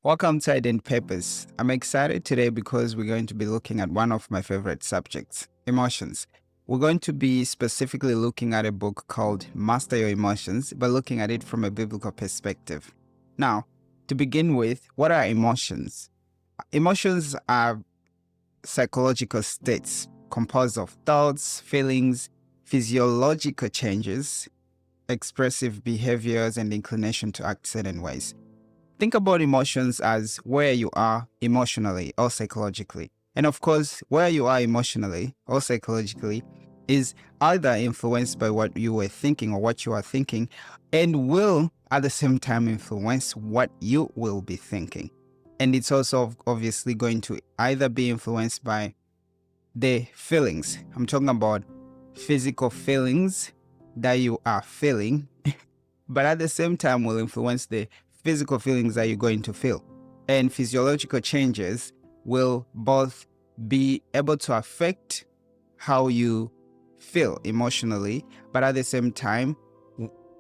Welcome to Ident Papers. I'm excited today because we're going to be looking at one of my favorite subjects, emotions. We're going to be specifically looking at a book called Master Your Emotions, but looking at it from a biblical perspective. Now, to begin with, what are emotions? Emotions are psychological states composed of thoughts, feelings, physiological changes, expressive behaviors, and inclination to act certain ways. Think about emotions as where you are emotionally or psychologically. And of course, where you are emotionally or psychologically is either influenced by what you were thinking or what you are thinking, and will at the same time influence what you will be thinking. And it's also obviously going to either be influenced by the feelings. I'm talking about physical feelings that you are feeling, but at the same time will influence the physical feelings that you're going to feel. And physiological changes will both be able to affect how you feel emotionally, but at the same time,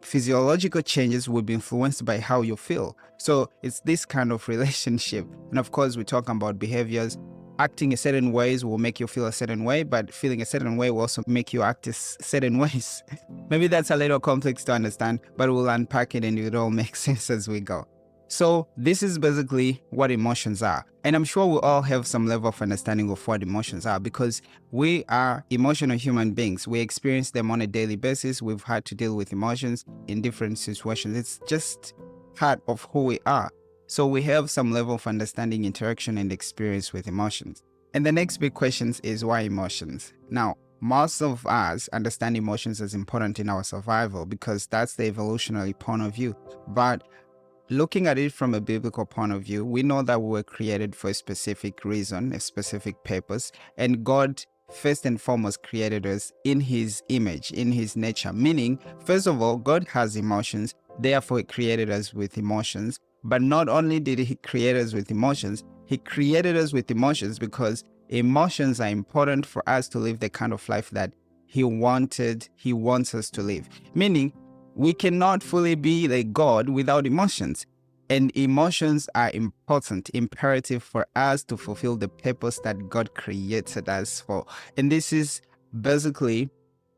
physiological changes will be influenced by how you feel. So it's this kind of relationship. And of course, we're talking about behaviors. Acting a certain ways will make you feel a certain way, but feeling a certain way will also make you act certain ways. Maybe that's a little complex to understand, but we'll unpack it and it all makes sense as we go. So this is basically what emotions are. And I'm sure we all have some level of understanding of what emotions are because we are emotional human beings. We experience them on a daily basis. We've had to deal with emotions in different situations. It's just part of who we are. So we have some level of understanding, interaction, and experience with emotions. And the next big question is why emotions? Now, most of us understand emotions as important in our survival because that's the evolutionary point of view. But looking at it from a biblical point of view, we know that we were created for a specific reason, a specific purpose, and God first and foremost created us in his image, in his nature. Meaning, first of all, God has emotions, therefore he created us with emotions. But not only did he create us with emotions, he created us with emotions because emotions are important for us to live the kind of life that he wants us to live. Meaning, we cannot fully be like God without emotions. And emotions are important, imperative for us to fulfill the purpose that God created us for. And this is basically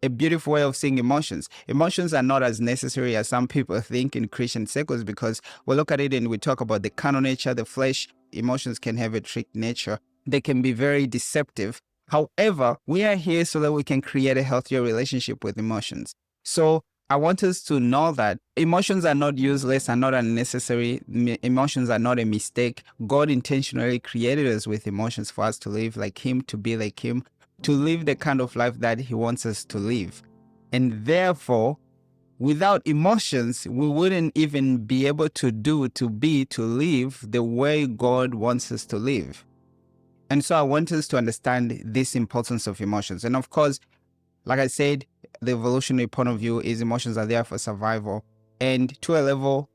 a beautiful way of seeing emotions. Emotions are not as necessary as some people think in Christian circles because we look at it and we talk about the carnal nature, the flesh. Emotions can have a trick nature. They can be very deceptive. However, we are here so that we can create a healthier relationship with emotions. So I want us to know that emotions are not useless, are not unnecessary. Emotions are not a mistake. God intentionally created us with emotions for us to live like him, to be like him, to live the kind of life that he wants us to live. And therefore, without emotions, we wouldn't even be able to live the way God wants us to live. And so I want us to understand this importance of emotions. And of course, like I said, the evolutionary point of view is emotions are there for survival. And to a level,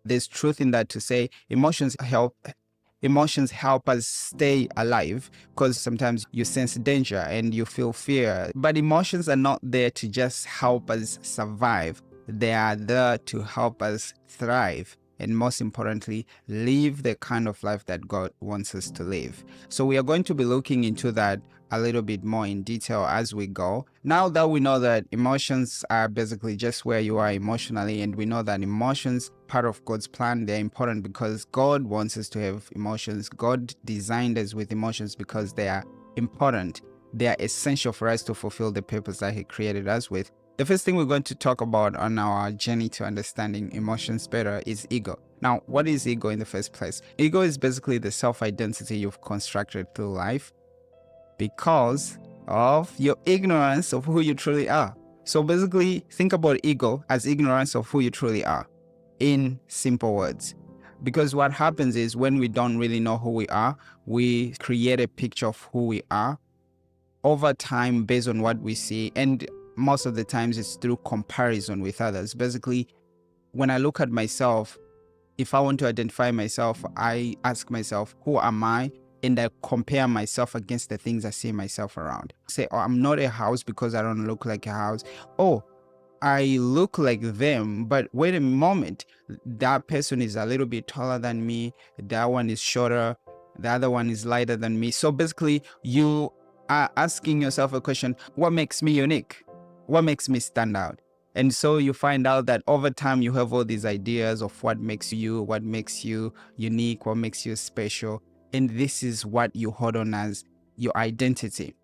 there's truth in that to say emotions help us stay alive because sometimes you sense danger and you feel fear. But emotions are not there to just help us survive. They are there to help us thrive. And most importantly, live the kind of life that God wants us to live. So we are going to be looking into that a little bit more in detail as we go. Now that we know that emotions are basically just where you are emotionally, and we know that emotions, part of God's plan, they're important because God wants us to have emotions. God designed us with emotions because they are important. They are essential for us to fulfill the purpose that he created us with. The first thing we're going to talk about on our journey to understanding emotions better is ego. Now, what is ego in the first place? Ego is basically the self-identity you've constructed through life because of your ignorance of who you truly are. So basically, think about ego as ignorance of who you truly are, in simple words. Because what happens is when we don't really know who we are, we create a picture of who we are over time based on what we see. And most of the times it's through comparison with others. Basically, when I look at myself, if I want to identify myself, I ask myself, who am I? And I compare myself against the things I see myself around. Say, oh, I'm not a house because I don't look like a house. Oh, I look like them, but wait a moment, that person is a little bit taller than me, that one is shorter, the other one is lighter than me. So basically, you are asking yourself a question: what makes me unique? What makes me stand out? And so you find out that over time you have all these ideas of what makes you unique, what makes you special. And this is what you hold on as your identity.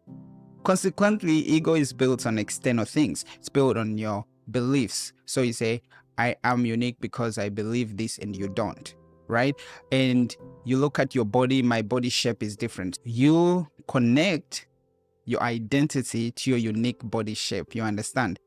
Consequently, ego is built on external things. It's built on your beliefs. So you say, I am unique because I believe this, and you don't, right? And you look at your body, my body shape is different. You connect your identity to your unique body shape. You understand?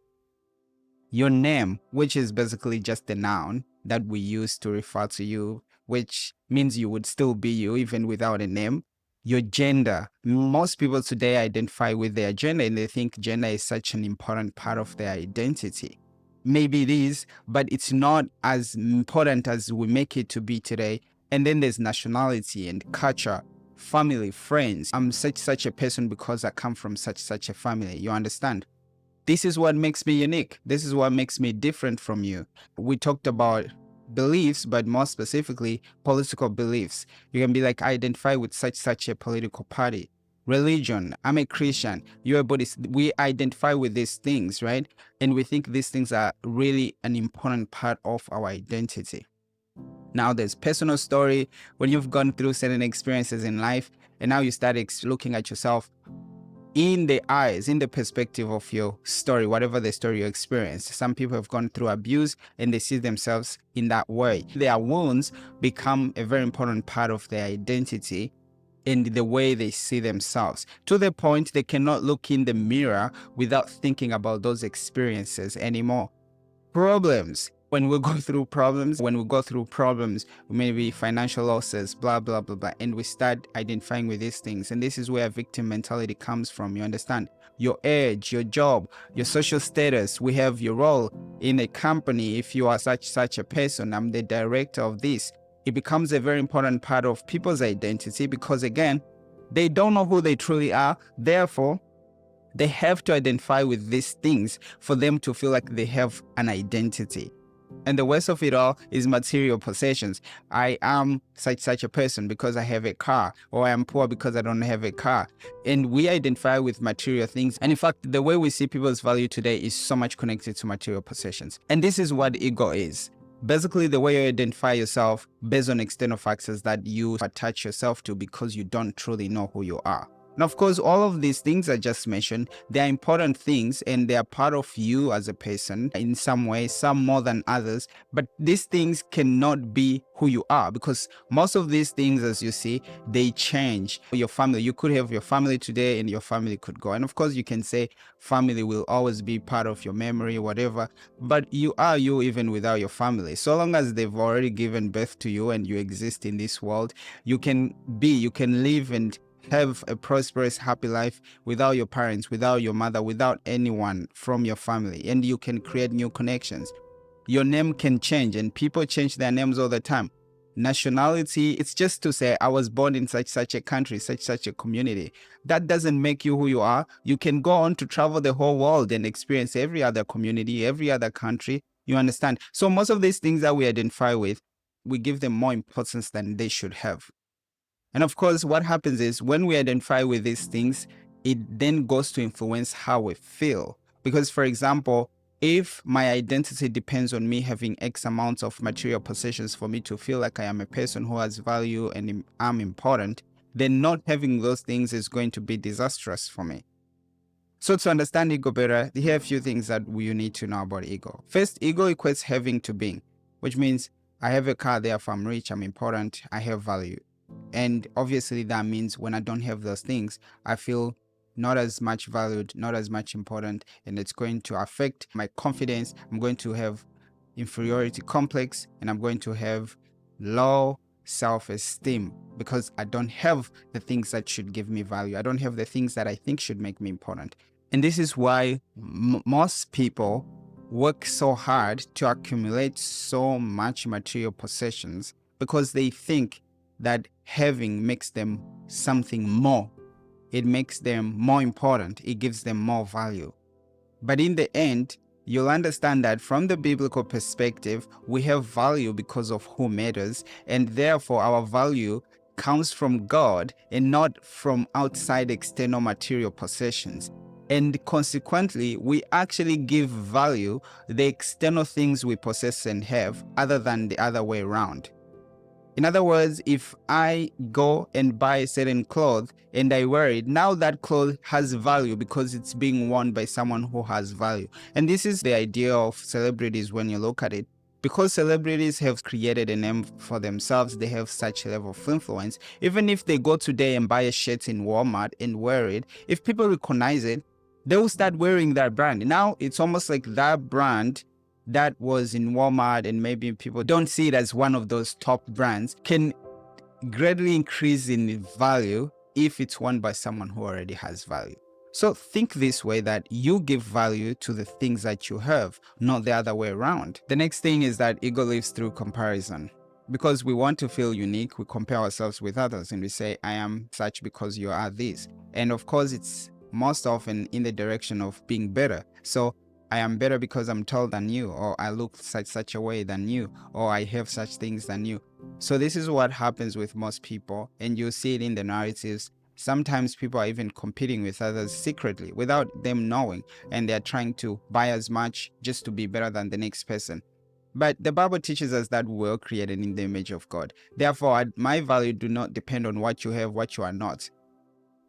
Your name, which is basically just a noun that we use to refer to you, which means you would still be you even without a name. Your gender. Most people today identify with their gender, and they think gender is such an important part of their identity. Maybe it is, but it's not as important as we make it to be today. And then there's nationality and culture, family, friends. I'm such a person because I come from such a family. You understand? This is what makes me unique. This is what makes me different from you. We talked about beliefs, but more specifically, political beliefs. You can be like, I identify with such a political party. Religion, I'm a Christian, you're a Buddhist. We identify with these things, right? And we think these things are really an important part of our identity. Now there's personal story. When you've gone through certain experiences in life, and now you start looking at yourself in the eyes, in the perspective of your story, whatever the story you experienced. Some people have gone through abuse and they see themselves in that way. Their wounds become a very important part of their identity and the way they see themselves, to the point they cannot look in the mirror without thinking about those experiences anymore. Problems. When we go through problems, maybe financial losses, blah, blah, blah, blah, and we start identifying with these things. And this is where victim mentality comes from. You understand? Your age, your job, your social status. We have your role in a company. If you are such a person, I'm the director of this. It becomes a very important part of people's identity because, again, they don't know who they truly are. Therefore, they have to identify with these things for them to feel like they have an identity. And the worst of it all is material possessions. I am such a person because I have a car, or I am poor because I don't have a car. And we identify with material things. And in fact, the way we see people's value today is so much connected to material possessions. And this is what ego is. Basically, the way you identify yourself based on external factors that you attach yourself to because you don't truly know who you are. And of course, all of these things I just mentioned, they're important things and they are part of you as a person in some way, some more than others. But these things cannot be who you are because most of these things, as you see, they change. Your family, you could have your family today and your family could go. And of course, you can say family will always be part of your memory, whatever. But you are you even without your family. So long as they've already given birth to you and you exist in this world, you can live and have a prosperous, happy life without your parents, without your mother, without anyone from your family. And you can create new connections. Your name can change, and people change their names all the time. Nationality, it's just to say, I was born in such a country, such a community. That doesn't make you who you are. You can go on to travel the whole world and experience every other community, every other country. You understand? So most of these things that we identify with, we give them more importance than they should have. And of course, what happens is when we identify with these things, it then goes to influence how we feel. Because, for example, if my identity depends on me having X amounts of material possessions for me to feel like I am a person who has value and I'm important, then not having those things is going to be disastrous for me. So to understand ego better, here are a few things that you need to know about ego. First, ego equates having to being, which means I have a car, therefore I'm rich, I'm important, I have value. And obviously that means when I don't have those things, I feel not as much valued, not as much important, and it's going to affect my confidence. I'm going to have inferiority complex, and I'm going to have low self-esteem because I don't have the things that should give me value. I don't have the things that I think should make me important. And this is why most people work so hard to accumulate so much material possessions because they think that having makes them something more. It makes them more important. It gives them more value. But in the end, you'll understand that from the biblical perspective, we have value because of who made us, and therefore our value comes from God and not from outside external material possessions. And consequently, we actually give value the external things we possess and have, other than the other way around. In other words, if I go and buy a certain cloth and I wear it, now that cloth has value because it's being worn by someone who has value. And this is the idea of celebrities when you look at it. Because celebrities have created a name for themselves, they have such a level of influence. Even if they go today and buy a shirt in Walmart and wear it, if people recognize it, they will start wearing that brand. Now it's almost like that brand that was in Walmart and maybe people don't see it as one of those top brands can greatly increase in value if it's worn by someone who already has value. So think this way, that you give value to the things that you have, not the other way around. The next thing is that ego lives through comparison. Because we want to feel unique, we compare ourselves with others and we say, I am such because you are this. And of course, it's most often in the direction of being better. So I am better because I'm taller than you, or I look such a way than you, or I have such things than you. So this is what happens with most people, and you see it in the narratives. Sometimes people are even competing with others secretly without them knowing, and they're trying to buy as much just to be better than the next person. But the Bible teaches us that we were created in the image of God. Therefore, my value do not depend on what you have, what you are not.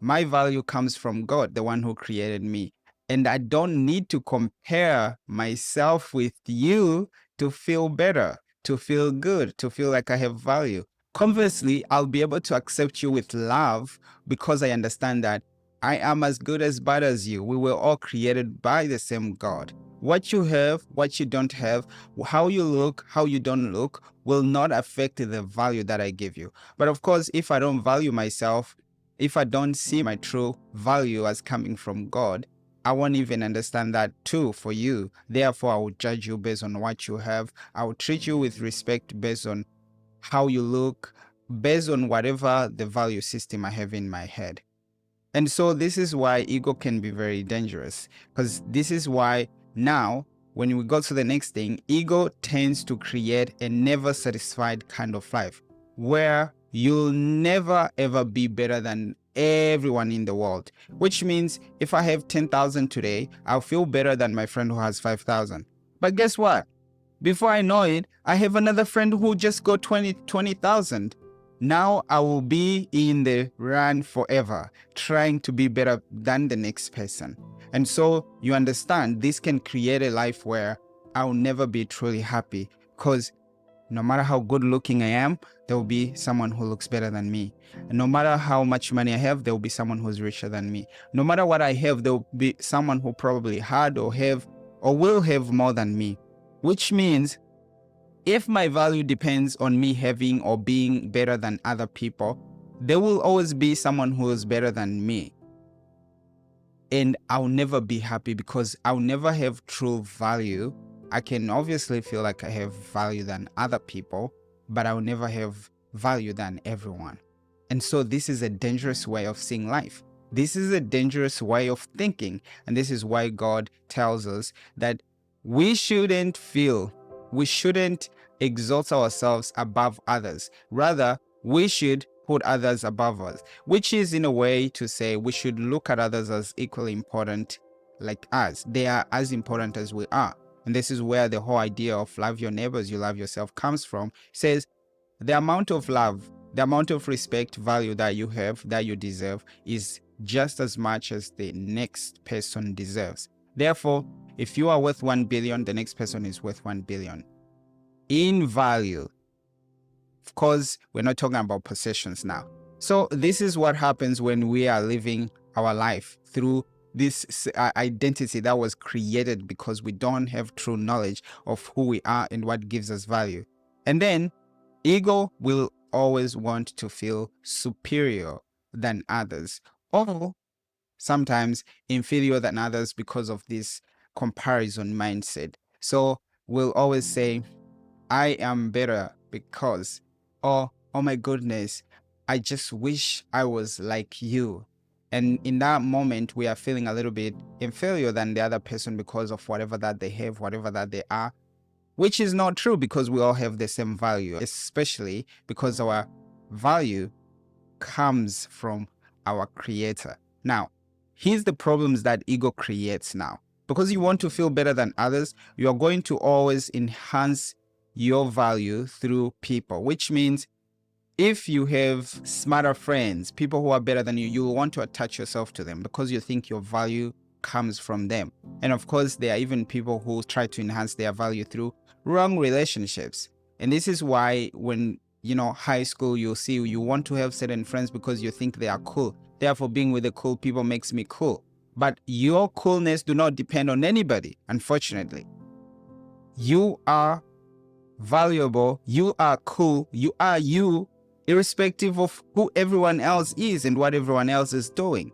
My value comes from God, the one who created me. And I don't need to compare myself with you to feel better, to feel good, to feel like I have value. Conversely, I'll be able to accept you with love because I understand that I am as good as bad as you. We were all created by the same God. What you have, what you don't have, how you look, how you don't look will not affect the value that I give you. But of course, if I don't value myself, if I don't see my true value as coming from God, I won't even understand that too for you. Therefore, I will judge you based on what you have. I will treat you with respect based on how you look, based on whatever the value system I have in my head. And so this is why ego can be very dangerous, because this is why now, when we go to the next thing, ego tends to create a never satisfied kind of life where you'll never ever be better than everyone in the world. Which means if I have 10,000 today, I'll feel better than my friend who has 5,000. But guess what? Before I know it, I have another friend who just got 20,000. Now I will be in the run forever, trying to be better than the next person. And so you understand, this can create a life where I'll never be truly happy, because no matter how good looking I am, there will be someone who looks better than me. And no matter how much money I have, there will be someone who's richer than me. No matter what I have, there will be someone who probably had or have or will have more than me. Which means if my value depends on me having or being better than other people, there will always be someone who is better than me. And I'll never be happy because I'll never have true value. I can obviously feel like I have value than other people, but I'll never have value than everyone. And so this is a dangerous way of seeing life. This is a dangerous way of thinking. And this is why God tells us that we shouldn't exalt ourselves above others. Rather, we should put others above us, which is in a way to say we should look at others as equally important like us. They are as important as we are. And this is where the whole idea of love your neighbors, you love yourself comes from. It says the amount of love, the amount of respect, value that you have, that you deserve, is just as much as the next person deserves. Therefore, if you are worth 1 billion, the next person is worth 1 billion. In value. Of course, we're not talking about possessions now. So this is what happens when we are living our life through this identity that was created because we don't have true knowledge of who we are and what gives us value. And then ego will always want to feel superior than others, or sometimes inferior than others because of this comparison mindset. So we'll always say, I am better because, or, oh my goodness, I just wish I was like you. And in that moment, we are feeling a little bit inferior than the other person because of whatever that they have, whatever that they are, which is not true because we all have the same value, especially because our value comes from our creator. Now, here's the problems that ego creates now. Because you want to feel better than others, you are going to always enhance your value through people, which means if you have smarter friends, people who are better than you, you will want to attach yourself to them because you think your value comes from them. And of course, there are even people who try to enhance their value through wrong relationships. And this is why when, high school, you'll see you want to have certain friends because you think they are cool. Therefore, being with the cool people makes me cool. But your coolness do not depend on anybody, unfortunately. You are valuable, you are cool, you are you, irrespective of who everyone else is and what everyone else is doing.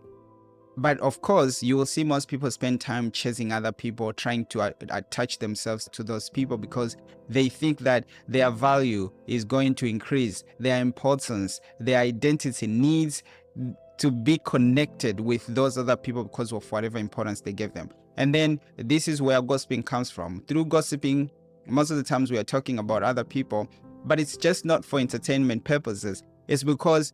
But of course, you will see most people spend time chasing other people, trying to attach themselves to those people because they think that their value is going to increase, their importance, their identity needs to be connected with those other people because of whatever importance they give them. And then this is where gossiping comes from. Through gossiping, most of the times we are talking about other people, but it's just not for entertainment purposes. It's because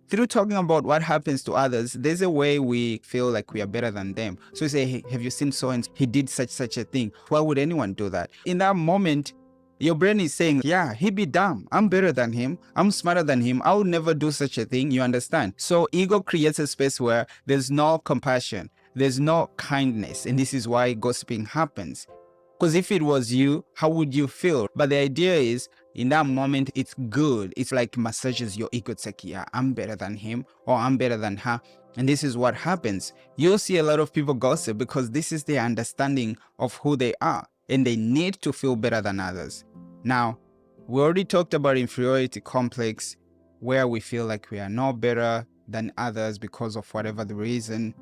through talking about what happens to others, there's a way we feel like we are better than them. So you say, hey, have you seen so and so? He did such a thing. Why would anyone do that? In that moment, your brain is saying, yeah, he be dumb. I'm better than him. I'm smarter than him. I would never do such a thing. You understand? So ego creates a space where there's no compassion. There's no kindness. And this is why gossiping happens. Because if it was you, how would you feel? But the idea is, in that moment, it's good. It's like massages your ego. It's like, yeah, I'm better than him or I'm better than her. And this is what happens. You'll see a lot of people gossip because this is their understanding of who they are. And they need to feel better than others. Now, we already talked about inferiority complex, where we feel like we are no better than others because of whatever the reason.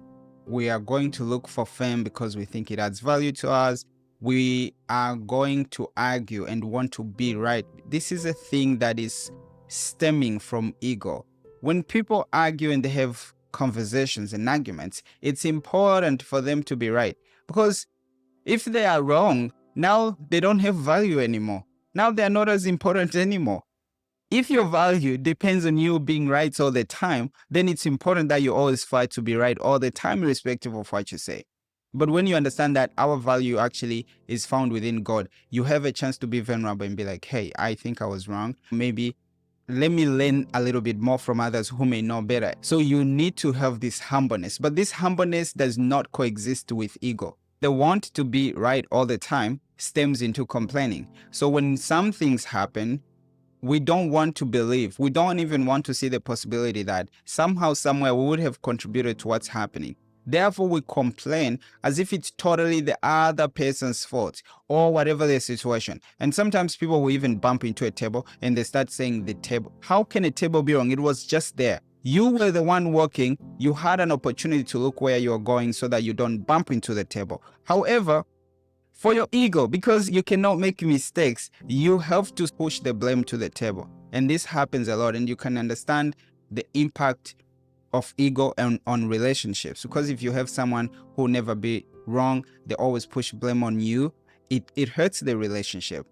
We are going to look for fame because we think it adds value to us. We are going to argue and want to be right. This is a thing that is stemming from ego. When people argue and they have conversations and arguments, it's important for them to be right. Because if they are wrong, now they don't have value anymore. Now they are not as important anymore. If your value depends on you being right all the time, then it's important that you always fight to be right all the time, irrespective of what you say. But when you understand that our value actually is found within God, you have a chance to be vulnerable and be like, hey, I think I was wrong. Maybe let me learn a little bit more from others who may know better. So you need to have this humbleness. But this humbleness does not coexist with ego. The want to be right all the time stems into complaining. So when some things happen, we don't want to believe. We don't even want to see the possibility that somehow, somewhere, we would have contributed to what's happening. Therefore, we complain as if it's totally the other person's fault or whatever the situation. And sometimes people will even bump into a table and they start saying the table. How can a table be wrong? It was just there. You were the one walking. You had an opportunity to look where you're going so that you don't bump into the table. However, for your ego, because you cannot make mistakes, you have to push the blame to the table. And this happens a lot, and you can understand the impact of ego on relationships. Because if you have someone who never be wrong, they always push blame on you, it hurts the relationship.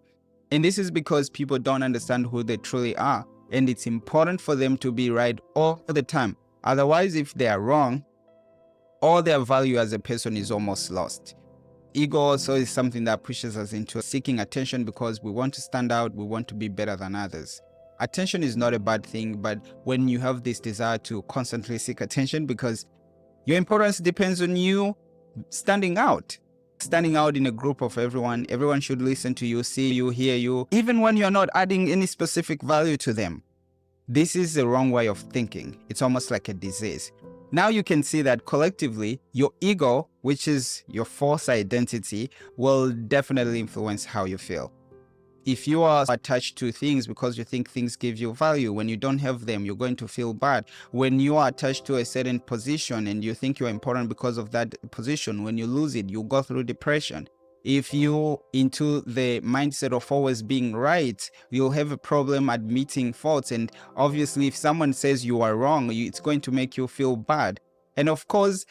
And this is because people don't understand who they truly are. And it's important for them to be right all the time. Otherwise, if they are wrong, all their value as a person is almost lost. Ego also is something that pushes us into seeking attention because we want to stand out, we want to be better than others. Attention is not a bad thing, but when you have this desire to constantly seek attention because your importance depends on you standing out. Standing out in a group of everyone should listen to you, see you, hear you, even when you're not adding any specific value to them. This is the wrong way of thinking. It's almost like a disease. Now you can see that collectively, your ego, which is your false identity, will definitely influence how you feel. If you are attached to things because you think things give you value, when you don't have them, you're going to feel bad. When you are attached to a certain position and you think you're important because of that position, when you lose it, you go through depression. If you're into the mindset of always being right, you'll have a problem admitting faults. And obviously, if someone says you are wrong, it's going to make you feel bad. And of course,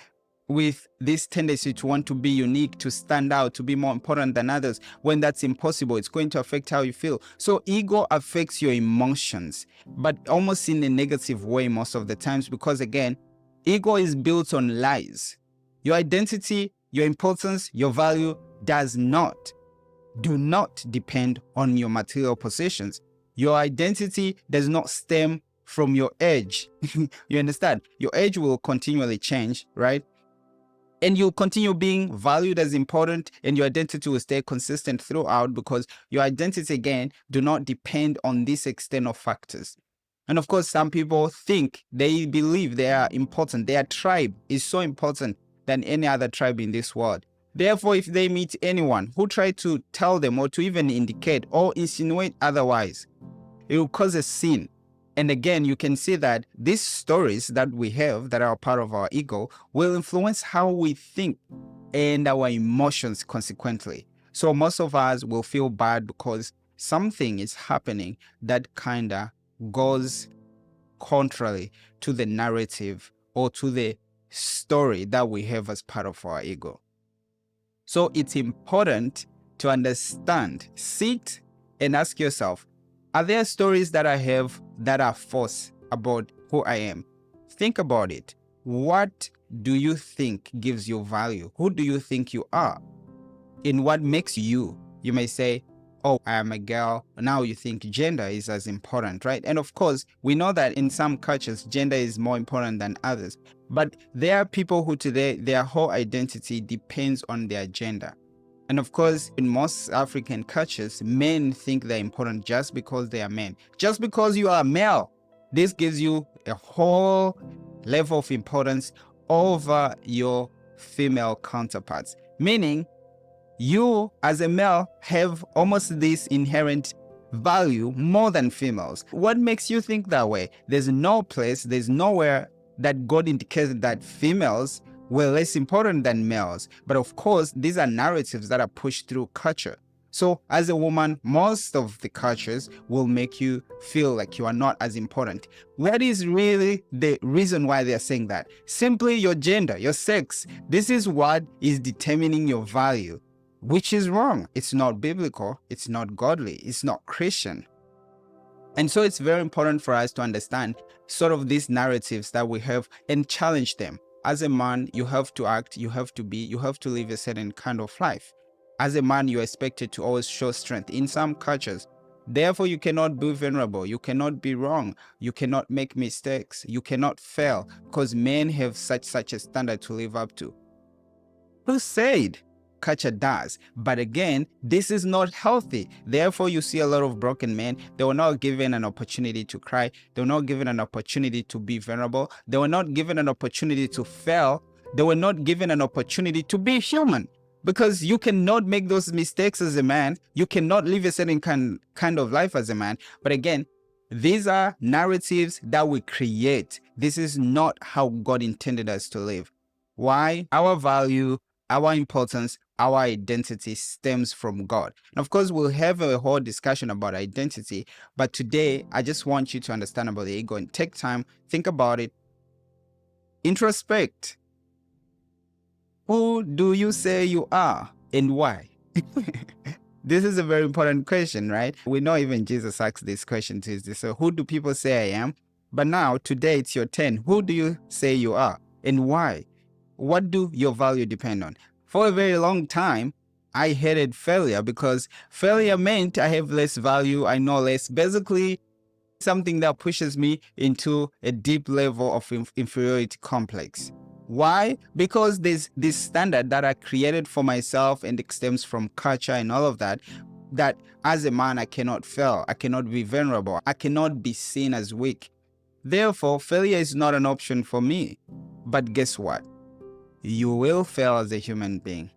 with this tendency to want to be unique, to stand out, to be more important than others, when that's impossible, it's going to affect how you feel. So ego affects your emotions, but almost in a negative way most of the times, because again, ego is built on lies. Your identity, your importance, your value do not depend on your material possessions. Your identity does not stem from your age. You understand? Your age will continually change, right? And you'll continue being valued as important, and your identity will stay consistent throughout, because your identity, again, do not depend on these external factors. And of course, some people they believe they are important. Their tribe is so important than any other tribe in this world. Therefore, if they meet anyone who try to tell them or to even indicate or insinuate otherwise, it will cause a sin. And again, you can see that these stories that we have that are part of our ego will influence how we think and our emotions consequently. So most of us will feel bad because something is happening that kind of goes contrary to the narrative or to the story that we have as part of our ego. So it's important to understand, sit and ask yourself, are there stories that I have that are false about who I am? Think about it. What do you think gives you value? Who do you think you are? In what makes you? You may say, oh, I am a girl. Now you think gender is as important, right? And of course, we know that in some cultures, gender is more important than others. But there are people who today, their whole identity depends on their gender. And of course, in most African cultures, men think they're important just because they are men. Just because you are a male, this gives you a whole level of importance over your female counterparts. Meaning, you as a male have almost this inherent value more than females. What makes you think that way? There's nowhere that God indicated that females were less important than males. But of course, these are narratives that are pushed through culture. So as a woman, most of the cultures will make you feel like you are not as important. What is really the reason why they're saying that? Simply your gender, your sex. This is what is determining your value, which is wrong. It's not biblical. It's not godly. It's not Christian. And so it's very important for us to understand sort of these narratives that we have and challenge them. As a man, you have to act, you have to live a certain kind of life. As a man, you're expected to always show strength in some cultures. Therefore, you cannot be vulnerable. You cannot be wrong. You cannot make mistakes. You cannot fail, because men have such a standard to live up to. Who said? Culture does. But again, this is not healthy. Therefore, you see a lot of broken men. They were not given an opportunity to cry. They were not given an opportunity to be vulnerable. They were not given an opportunity to fail. They were not given an opportunity to be human. Because you cannot make those mistakes as a man. You cannot live a certain kind of life as a man. But again, these are narratives that we create. This is not how God intended us to live. Why? Our value, our importance, our identity stems from God. And of course, we'll have a whole discussion about identity. But today, I just want you to understand about the ego and take time, think about it, introspect. Who do you say you are and why? This is a very important question, right? We know even Jesus asked this question to his disciples. So who do people say I am? But now, today, it's your turn. Who do you say you are and why? What do your value depend on? For a very long time, I hated failure because failure meant I have less value, I know less. Basically, something that pushes me into a deep level of inferiority complex. Why? Because there's this standard that I created for myself, and it stems from culture and all of that, that as a man, I cannot fail, I cannot be vulnerable, I cannot be seen as weak. Therefore, failure is not an option for me. But guess what? You will fail as a human being.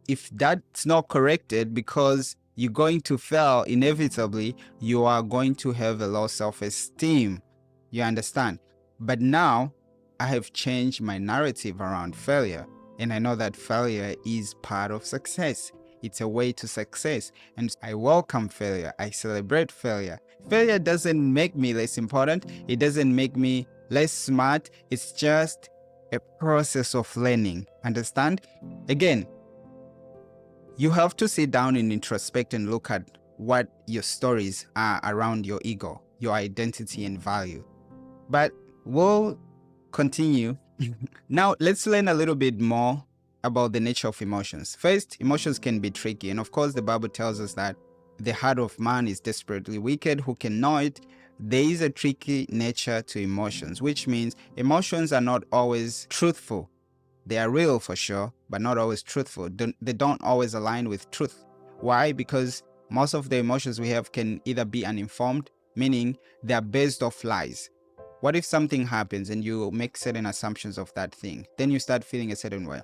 If that's not corrected, because you're going to fail inevitably, you are going to have a low self-esteem. You understand? But now I have changed my narrative around failure, and I know that failure is part of success. It's a way to success, and I welcome failure. I celebrate failure. Failure doesn't make me less important. It doesn't make me less smart. It's just a process of learning. Understand? Again, you have to sit down and introspect and look at what your stories are around your ego, your identity and value. But we'll continue. Now, let's learn a little bit more about the nature of emotions. First, emotions can be tricky. And of course, the Bible tells us that the heart of man is desperately wicked. Who can know it? There is a tricky nature to emotions, which means emotions are not always truthful. They are real for sure, but not always truthful. They don't always align with truth. Why? Because most of the emotions we have can either be uninformed, meaning they are based off lies. What if something happens and you make certain assumptions of that thing? Then you start feeling a certain way.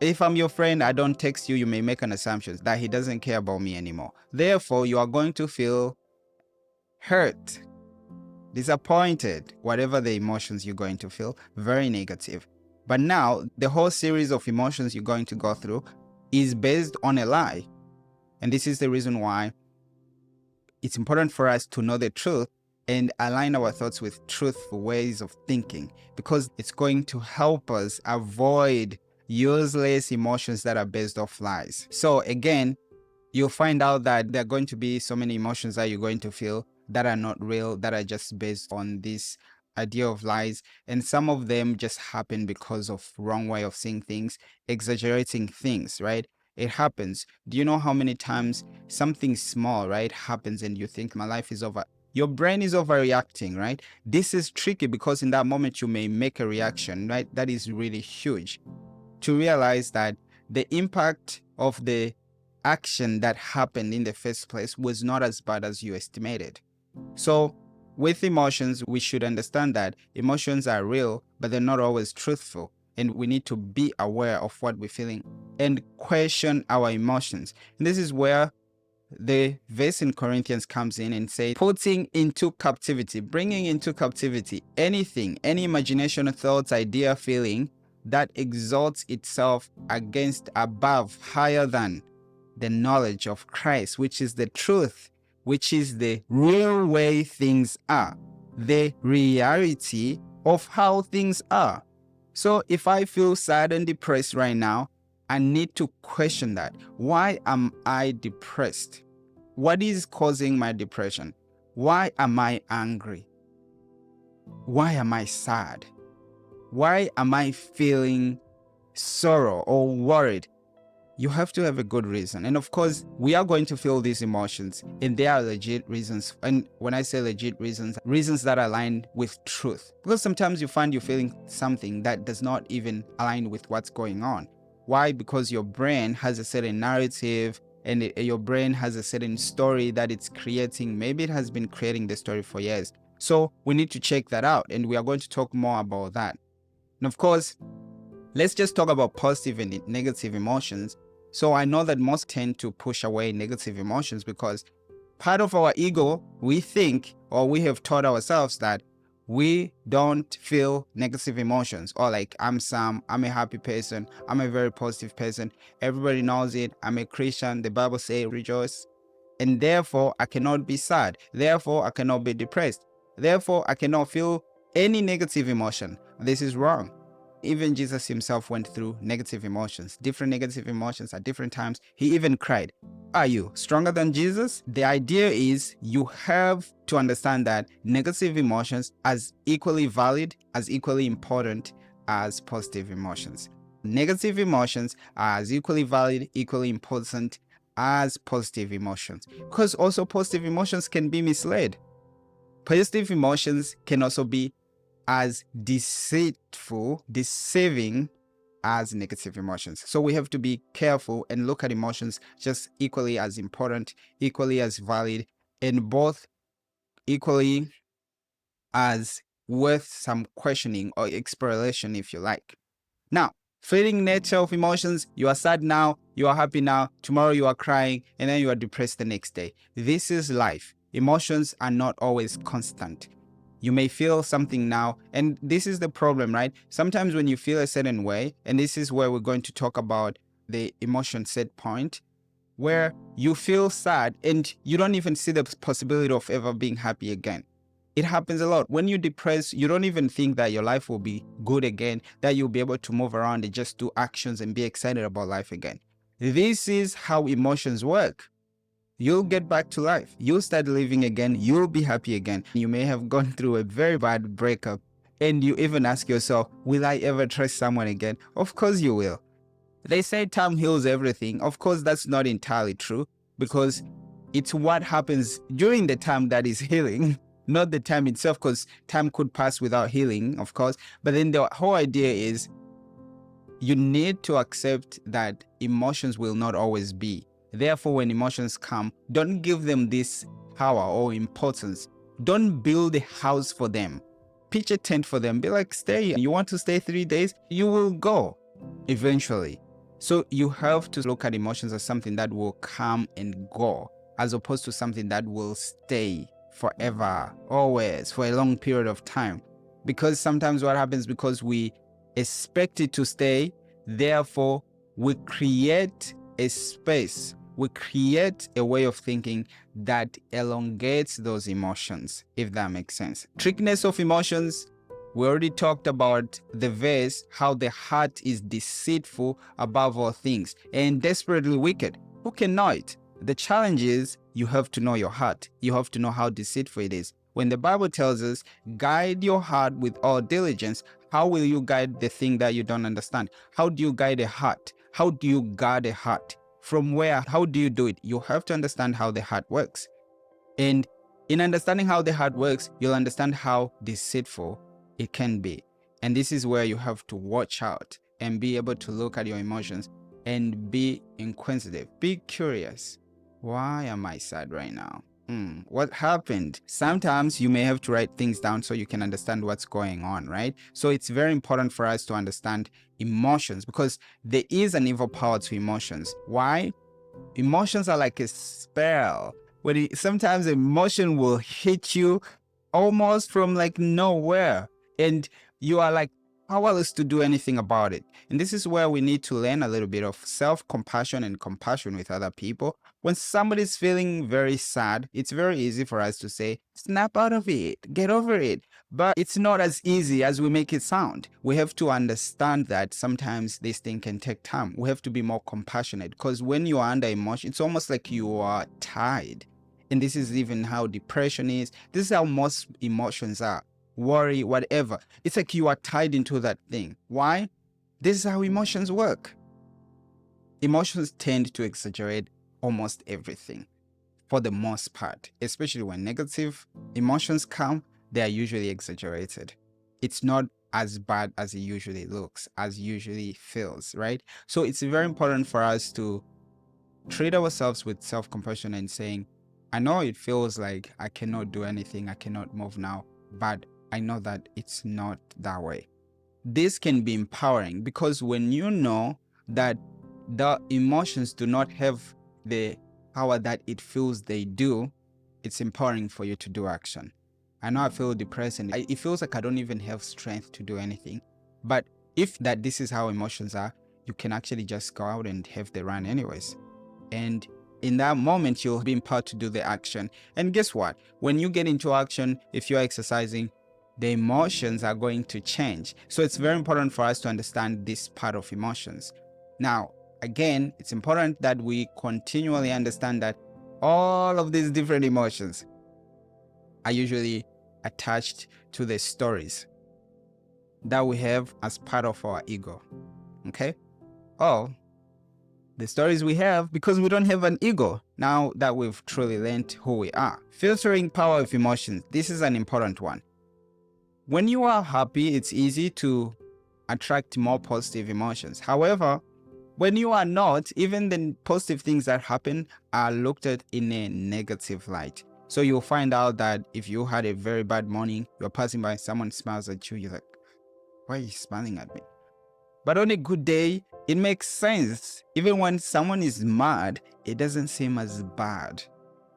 If I'm your friend, I don't text you, you may make an assumption that he doesn't care about me anymore. Therefore, you are going to feel hurt, disappointed, whatever the emotions you're going to feel, very negative. But now, the whole series of emotions you're going to go through is based on a lie. And this is the reason why it's important for us to know the truth and align our thoughts with truthful ways of thinking, because it's going to help us avoid useless emotions that are based off lies. So again, you'll find out that there are going to be so many emotions that you're going to feel that are not real, that are just based on this idea of lies. And some of them just happen because of wrong way of seeing things, exaggerating things, right? It happens. Do you know how many times something small, right, happens and you think my life is over? Your brain is overreacting, right? This is tricky because in that moment you may make a reaction, right? That is really huge. To realize that the impact of the action that happened in the first place was not as bad as you estimated. So with emotions, we should understand that emotions are real, but they're not always truthful. And we need to be aware of what we're feeling and question our emotions. And this is where the verse in Corinthians comes in and says, putting into captivity, bringing into captivity anything, any imagination, thoughts, idea, feeling that exalts itself against, above, higher than the knowledge of Christ, which is the truth, which is the real way things are, the reality of how things are. So if I feel sad and depressed right now, I need to question that. Why am I depressed? What is causing my depression? Why am I angry? Why am I sad? Why am I feeling sorrow or worried? You have to have a good reason. And of course, we are going to feel these emotions, and they are legit reasons. And when I say legit reasons, reasons that align with truth. Because sometimes you find you're feeling something that does not even align with what's going on. Why? Because your brain has a certain narrative, and your brain has a certain story that it's creating. Maybe it has been creating the story for years. So we need to check that out, and we are going to talk more about that. And of course, let's just talk about positive and negative emotions. So I know that most tend to push away negative emotions because part of our ego, we think, or we have taught ourselves that we don't feel negative emotions, or like, I'm Sam, I'm a happy person, I'm a very positive person, everybody knows it, I'm a Christian, the Bible says rejoice, and therefore I cannot be sad, therefore I cannot be depressed, therefore I cannot feel any negative emotion. This is wrong. Even Jesus himself went through negative emotions, different negative emotions at different times. He even cried. Are you stronger than Jesus? The idea is you have to understand that negative emotions are equally valid, as equally important as positive emotions. Negative emotions are as equally valid, equally important as positive emotions. Because also positive emotions can be misled. Positive emotions can also be as deceitful, deceiving as negative emotions. So we have to be careful and look at emotions just equally as important, equally as valid, and both equally as worth some questioning or exploration, if you like. Now, feeling nature of emotions, you are sad now, you are happy now, tomorrow you are crying, and then you are depressed the next day. This is life. Emotions are not always constant. You may feel something now, and this is the problem, right? Sometimes when you feel a certain way, and this is where we're going to talk about the emotion set point, where you feel sad and you don't even see the possibility of ever being happy again. It happens a lot. When you're depressed, you don't even think that your life will be good again, that you'll be able to move around and just do actions and be excited about life again. This is how emotions work. You'll get back to life. You'll start living again. You'll be happy again. You may have gone through a very bad breakup and you even ask yourself, will I ever trust someone again? Of course you will. They say time heals everything. Of course, that's not entirely true, because it's what happens during the time that is healing, not the time itself, because time could pass without healing, of course. But then the whole idea is you need to accept that emotions will not always be. Therefore, when emotions come, don't give them this power or importance. Don't build a house for them. Pitch a tent for them. Be like, stay. You want to stay 3 days? You will go eventually. So you have to look at emotions as something that will come and go, as opposed to something that will stay forever, always, for a long period of time. Because sometimes what happens, because we expect it to stay, therefore we create a space, we create a way of thinking that elongates those emotions, if that makes sense. Trickiness of emotions. We already talked about the verse, how the heart is deceitful above all things and desperately wicked. Who can know it? The challenge is you have to know your heart. You have to know how deceitful it is. When the Bible tells us, guide your heart with all diligence, how will you guide the thing that you don't understand? How do you guide a heart? How do you guard a heart? From where? How do you do it? You have to understand how the heart works. And in understanding how the heart works, you'll understand how deceitful it can be. And this is where you have to watch out and be able to look at your emotions and be inquisitive, be curious. Why am I sad right now? What happened? Sometimes you may have to write things down so you can understand what's going on, right? So it's very important for us to understand emotions, because there is an evil power to emotions. Why? Emotions are like a spell. Sometimes emotion will hit you almost from like nowhere, and you are like powerless to do anything about it. And this is where we need to learn a little bit of self-compassion and compassion with other people. When somebody's feeling very sad, it's very easy for us to say, snap out of it, get over it. But it's not as easy as we make it sound. We have to understand that sometimes this thing can take time. We have to be more compassionate, because when you are under emotion, it's almost like you are tied. And this is even how depression is. This is how most emotions are. Worry, whatever. It's like you are tied into that thing. Why? This is how emotions work. Emotions tend to exaggerate almost everything, for the most part, especially when negative emotions come, they are usually exaggerated. It's not as bad as it usually looks, as usually feels, right? So it's very important for us to treat ourselves with self-compassion and saying, I know it feels like I cannot do anything, I cannot move now, but I know that it's not that way. This can be empowering, because when you know that the emotions do not have the power that it feels they do, it's empowering for you to do action. I know I feel depressed and it feels like I don't even have strength to do anything. But if this is how emotions are, you can actually just go out and have the run anyways. And in that moment, you'll be empowered to do the action. And guess what? When you get into action, if you're exercising, the emotions are going to change. So it's very important for us to understand this part of emotions. Now, again, it's important that we continually understand that all of these different emotions are usually attached to the stories that we have as part of our ego. Okay? Oh, the stories we have because we don't have an ego, now that we've truly learned who we are. Filtering power of emotions. This is an important one. When you are happy, it's easy to attract more positive emotions. However, when you are not, even the positive things that happen are looked at in a negative light. So you'll find out that if you had a very bad morning, you're passing by, someone smiles at you, you're like, why are you smiling at me? But on a good day, it makes sense. Even when someone is mad, it doesn't seem as bad.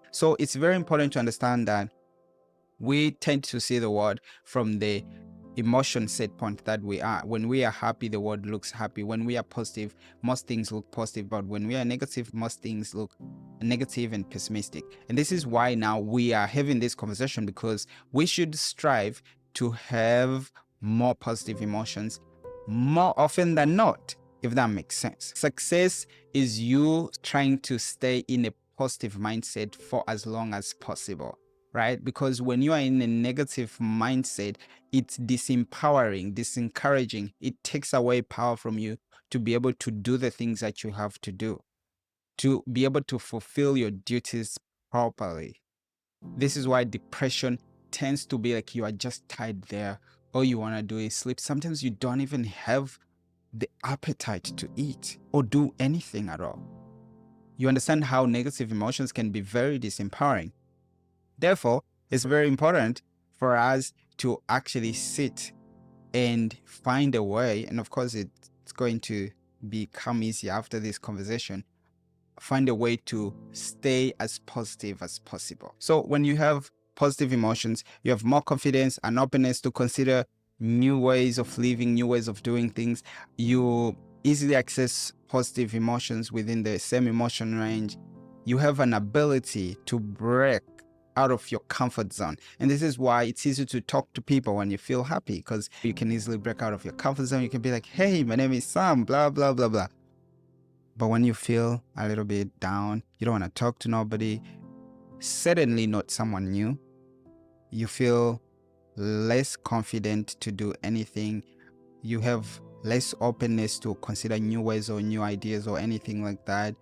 So it's very important to understand that we tend to see the world from the emotion set point that we are. When we are happy, the world looks happy. When we are positive, most things look positive. But when we are negative, most things look negative and pessimistic. And this is why now we are having this conversation, because we should strive to have more positive emotions more often than not, if that makes sense. Success is you trying to stay in a positive mindset for as long as possible, right? Because when you are in a negative mindset, it's disempowering, disencouraging. It takes away power from you to be able to do the things that you have to do, to be able to fulfill your duties properly. This is why depression tends to be like you are just tied there. All you want to do is sleep. Sometimes you don't even have the appetite to eat or do anything at all. You understand how negative emotions can be very disempowering. Therefore, it's very important for us to actually sit and find a way. And of course, it's going to become easy after this conversation. Find a way to stay as positive as possible. So when you have positive emotions, you have more confidence and openness to consider new ways of living, new ways of doing things. You easily access positive emotions within the same emotion range. You have an ability to break out of your comfort zone. And this is why it's easy to talk to people when you feel happy, because you can easily break out of your comfort zone. You can be like, hey, my name is Sam, blah, blah, blah, blah. But when you feel a little bit down, you don't want to talk to nobody, certainly not someone new, you feel less confident to do anything, you have less openness to consider new ways or new ideas or anything like that,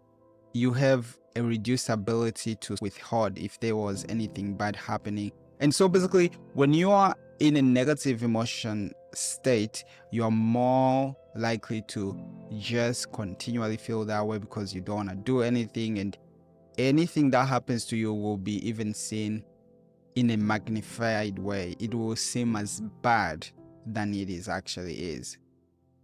you have a reduced ability to withhold if there was anything bad happening. And so basically, when you are in a negative emotion state, you are more likely to just continually feel that way because you don't want to do anything, and anything that happens to you will be even seen in a magnified way. It will seem as bad than it is actually is.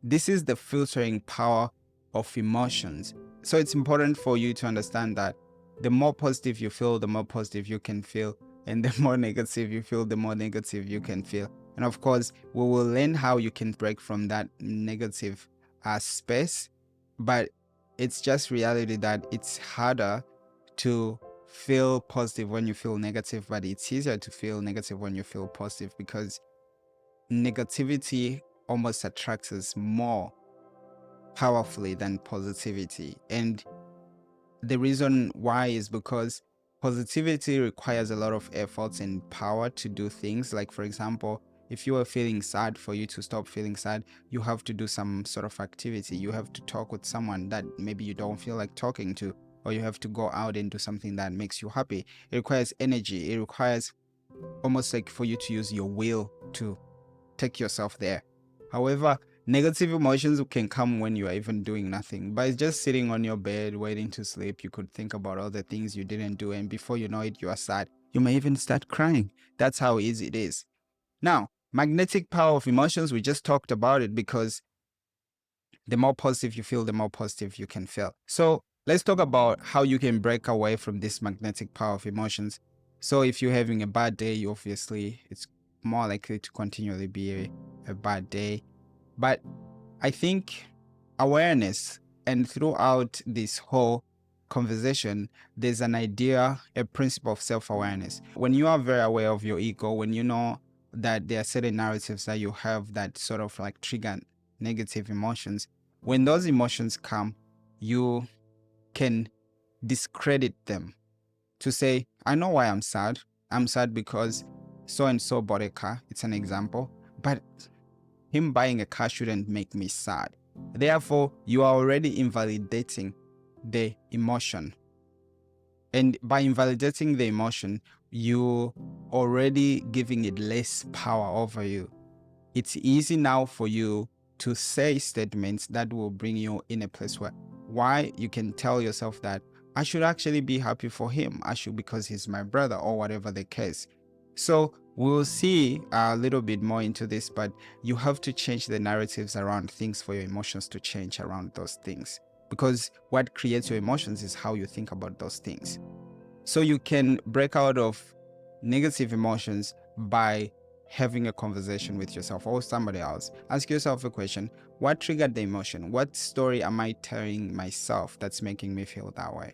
This is the filtering power of emotions. So it's important for you to understand that the more positive you feel, the more positive you can feel. And the more negative you feel, the more negative you can feel. And of course, we will learn how you can break from that negative space. But it's just reality that it's harder to feel positive when you feel negative, but it's easier to feel negative when you feel positive, because negativity almost attracts us more powerfully than positivity. And the reason why is because positivity requires a lot of efforts and power to do things. Like, for example, if you are feeling sad, for you to stop feeling sad, you have to do some sort of activity. You have to talk with someone that maybe you don't feel like talking to, or you have to go out and do something that makes you happy. It requires energy. It requires almost like for you to use your will to take yourself there. However, negative emotions can come when you are even doing nothing. By just sitting on your bed waiting to sleep, you could think about all the things you didn't do, and before you know it, you are sad. You may even start crying. That's how easy it is. Now, magnetic power of emotions, we just talked about it, because the more positive you feel, the more positive you can feel. So let's talk about how you can break away from this magnetic power of emotions. So if you're having a bad day, obviously it's more likely to continually be a bad day. But I think awareness, and throughout this whole conversation, there's an idea, a principle of self-awareness. When you are very aware of your ego, when you know that there are certain narratives that you have that sort of like trigger negative emotions, when those emotions come, you can discredit them to say, I know why I'm sad. I'm sad because so and so bought a car. It's an example. But him buying a car shouldn't make me sad. Therefore, you are already invalidating the emotion. And by invalidating the emotion, you already giving it less power over you. It's easy now for you to say statements that will bring you in a place why you can tell yourself that I should actually be happy for him. I should, because he's my brother, or whatever the case. So we'll see a little bit more into this, but you have to change the narratives around things for your emotions to change around those things, because what creates your emotions is how you think about those things. So you can break out of negative emotions by having a conversation with yourself or somebody else. Ask yourself a question: what triggered the emotion? What story am I telling myself that's making me feel that way?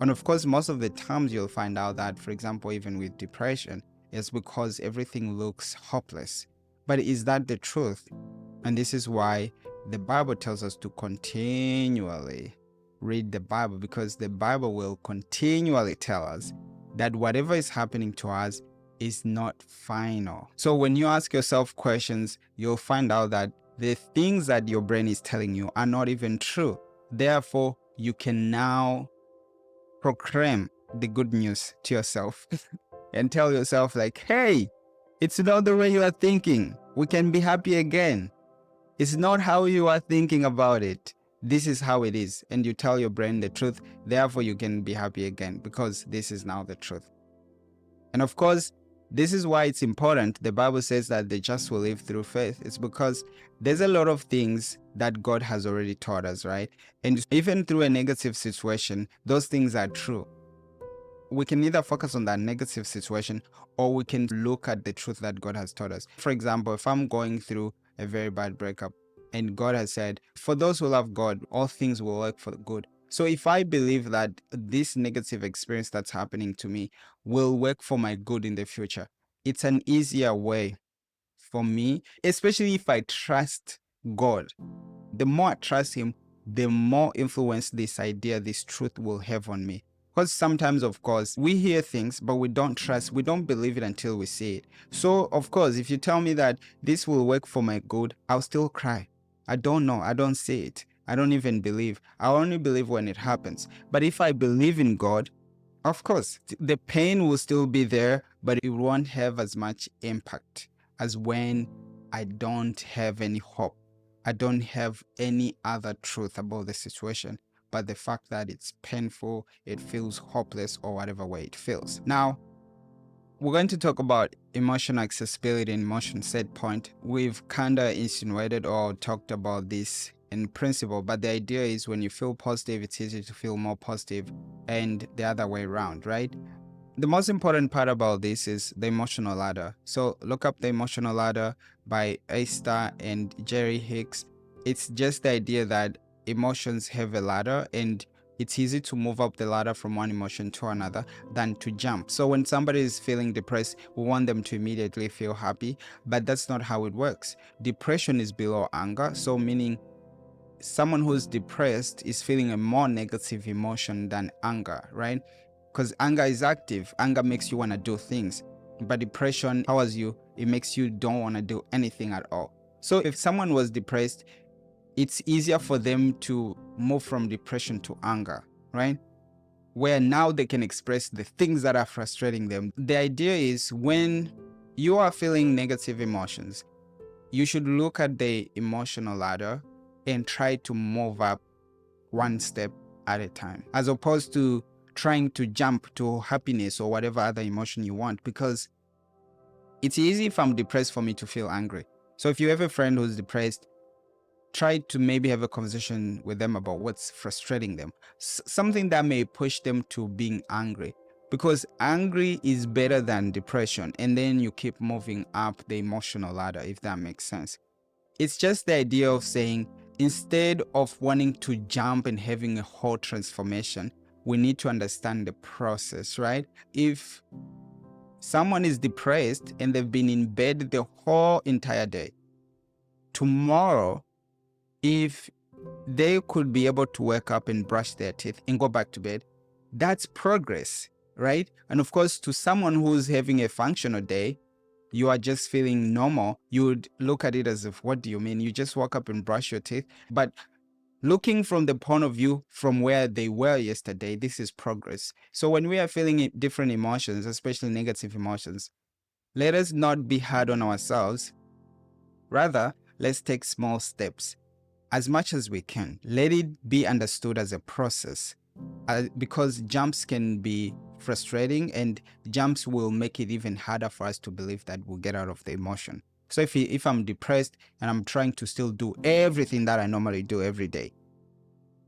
And of course, most of the times you'll find out that, for example, even with depression, it's because everything looks hopeless. But is that the truth? And this is why the Bible tells us to continually read the Bible, because the Bible will continually tell us that whatever is happening to us is not final. So when you ask yourself questions, you'll find out that the things that your brain is telling you are not even true. Therefore, you can now proclaim the good news to yourself and tell yourself like, hey, it's not the way you are thinking. We can be happy again. It's not how you are thinking about it. This is how it is. And you tell your brain the truth. Therefore, you can be happy again, because this is now the truth. And of course, this is why it's important. The Bible says that the just will live through faith. It's because there's a lot of things that God has already taught us, right? And even through a negative situation, those things are true. We can either focus on that negative situation, or we can look at the truth that God has taught us. For example, if I'm going through a very bad breakup and God has said, for those who love God, all things will work for the good. So if I believe that this negative experience that's happening to me will work for my good in the future, it's an easier way for me, especially if I trust God. The more I trust Him, the more influence this idea, this truth will have on me. Because sometimes, of course, we hear things, but we don't trust, we don't believe it until we see it. So, of course, if you tell me that this will work for my good, I'll still cry. I don't know. I don't see it. I don't even believe. I only believe when it happens. But if I believe in God, of course, the pain will still be there, but it won't have as much impact as when I don't have any hope. I don't have any other truth about the situation, but the fact that it's painful, it feels hopeless, or whatever way it feels. Now, we're going to talk about emotional accessibility and emotion set point. We've kind of insinuated or talked about this in principle, but the idea is when you feel positive, it's easy to feel more positive, and the other way around, right? The most important part about this is the emotional ladder. So look up the emotional ladder by Esther and Jerry Hicks. It's just the idea that emotions have a ladder, and it's easy to move up the ladder from one emotion to another than to jump. So when somebody is feeling depressed, we want them to immediately feel happy, but that's not how it works. Depression is below anger, so meaning someone who's depressed is feeling a more negative emotion than anger, right? Because anger is active. Anger makes you want to do things. But depression powers you. It makes you don't want to do anything at all. So if someone was depressed, it's easier for them to move from depression to anger, right? Where now they can express the things that are frustrating them. The idea is when you are feeling negative emotions, you should look at the emotional ladder and try to move up one step at a time, as opposed to trying to jump to happiness or whatever other emotion you want, because it's easy if I'm depressed for me to feel angry. So if you have a friend who's depressed, try to maybe have a conversation with them about what's frustrating them, something that may push them to being angry, because angry is better than depression. And then you keep moving up the emotional ladder, if that makes sense. It's just the idea of saying, instead of wanting to jump and having a whole transformation, we need to understand the process, right? If someone is depressed and they've been in bed the whole entire day, tomorrow, if they could be able to wake up and brush their teeth and go back to bed, that's progress, right? And of course, to someone who's having a functional day, you are just feeling normal, you would look at it as if, what do you mean? You just woke up and brush your teeth. But looking from the point of view from where they were yesterday, this is progress. So when we are feeling different emotions, especially negative emotions, let us not be hard on ourselves. Rather, let's take small steps as much as we can. Let it be understood as a process, because jumps can be frustrating, and jumps will make it even harder for us to believe that we'll get out of the emotion. So if I'm depressed and I'm trying to still do everything that I normally do every day,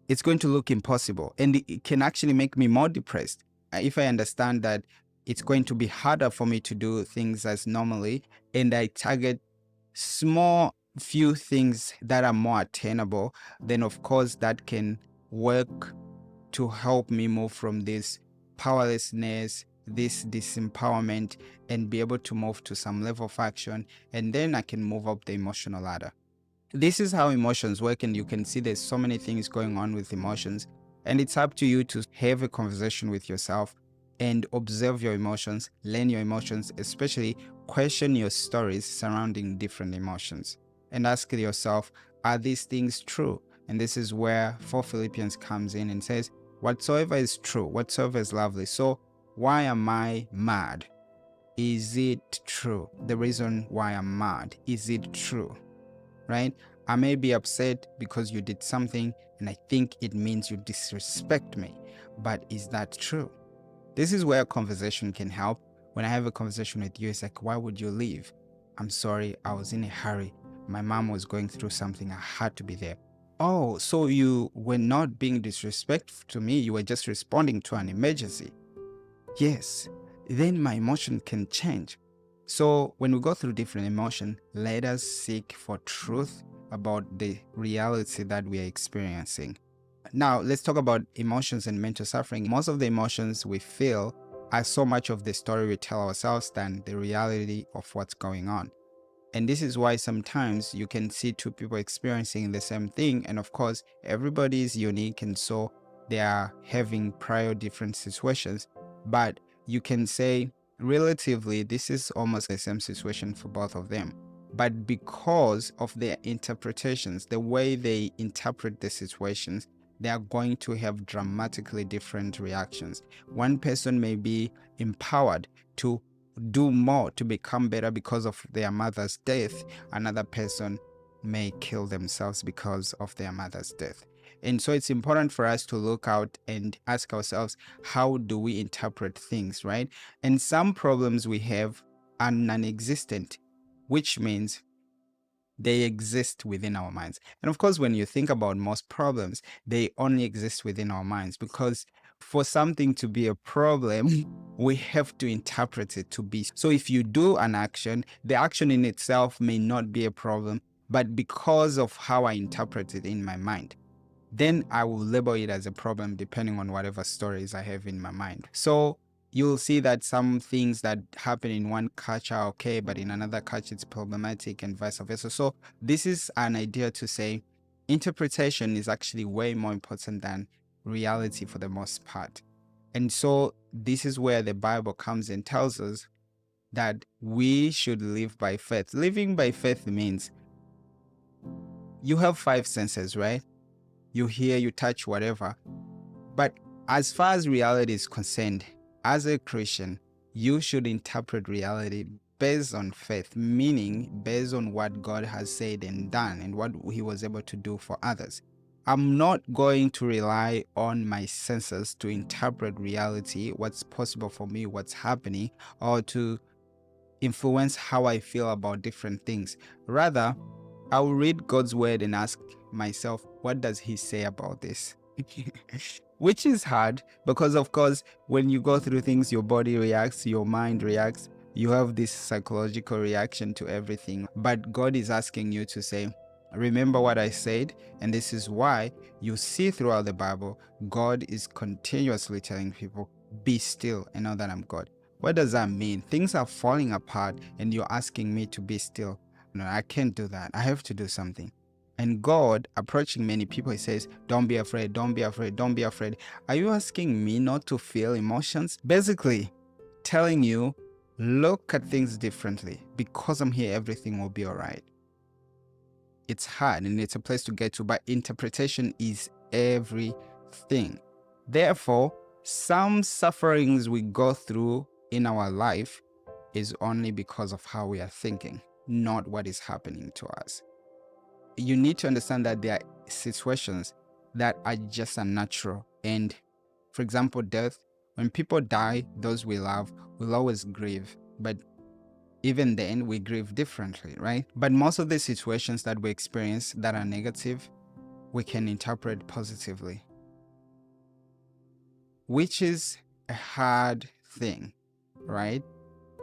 it's going to look impossible, and it can actually make me more depressed. If I understand that it's going to be harder for me to do things as normally, and I target small few things that are more attainable, then of course that can work to help me move from this powerlessness, this disempowerment, and be able to move to some level of action, and then I can move up the emotional ladder. This is how emotions work, and you can see there's so many things going on with emotions, and it's up to you to have a conversation with yourself and observe your emotions, learn your emotions, especially question your stories surrounding different emotions, and ask yourself, are these things true? And this is where 4 Philippians comes in and says, whatsoever is true, whatsoever is lovely. So why am I mad? Is it true? The reason why I'm mad, is it true? Right? I may be upset because you did something and I think it means you disrespect me, but is that true? This is where a conversation can help. When I have a conversation with you, it's like, why would you leave? I'm sorry, I was in a hurry. My mom was going through something, I had to be there. Oh, so you were not being disrespectful to me, you were just responding to an emergency. Yes, then my emotion can change. So when we go through different emotions, let us seek for truth about the reality that we are experiencing. Now, let's talk about emotions and mental suffering. Most of the emotions we feel are so much of the story we tell ourselves than the reality of what's going on. And this is why sometimes you can see two people experiencing the same thing. And of course, everybody is unique. And so they are having prior different situations. But you can say, relatively, this is almost the same situation for both of them. But because of their interpretations, the way they interpret the situations, they are going to have dramatically different reactions. One person may be empowered to do more to become better because of their mother's death. Another person may kill themselves because of their mother's death. And so it's important for us to look out and ask ourselves, how do we interpret things, right? And some problems we have are non-existent, which means they exist within our minds. And of course, when you think about most problems, they only exist within our minds, because for something to be a problem, we have to interpret it to be. So if you do an action, the action in itself may not be a problem, but because of how I interpret it in my mind, then I will label it as a problem depending on whatever stories I have in my mind. So you'll see that some things that happen in one culture are okay, but in another culture it's problematic, and vice versa. So this is an idea to say interpretation is actually way more important than reality for the most part. And so this is where the Bible comes and tells us that we should live by faith. Living by faith means you have 5 senses, right? You hear, you touch, whatever. But as far as reality is concerned, as a Christian, you should interpret reality based on faith, meaning based on what God has said and done and what he was able to do for others. I'm not going to rely on my senses to interpret reality, what's possible for me, what's happening, or to influence how I feel about different things. Rather, I will read God's word and ask myself, what does he say about this? Which is hard because, of course, when you go through things, your body reacts, your mind reacts, you have this psychological reaction to everything. But God is asking you to say, remember what I said. And this is why you see throughout the Bible, God is continuously telling people, be still and know that I'm God. What does that mean? Things are falling apart and you're asking me to be still. No, I can't do that. I have to do something. And God, approaching many people, he says, don't be afraid, don't be afraid, don't be afraid. Are you asking me not to feel emotions? Basically, telling you, look at things differently. Because I'm here, everything will be all right. It's hard and it's a place to get to, but interpretation is everything. Therefore, some sufferings we go through in our life is only because of how we are thinking, not what is happening to us. You need to understand that there are situations that are just unnatural. And for example, death, when people die, those we love will always grieve. But even then, we grieve differently, right? But most of the situations that we experience that are negative, we can interpret positively, which is a hard thing, right?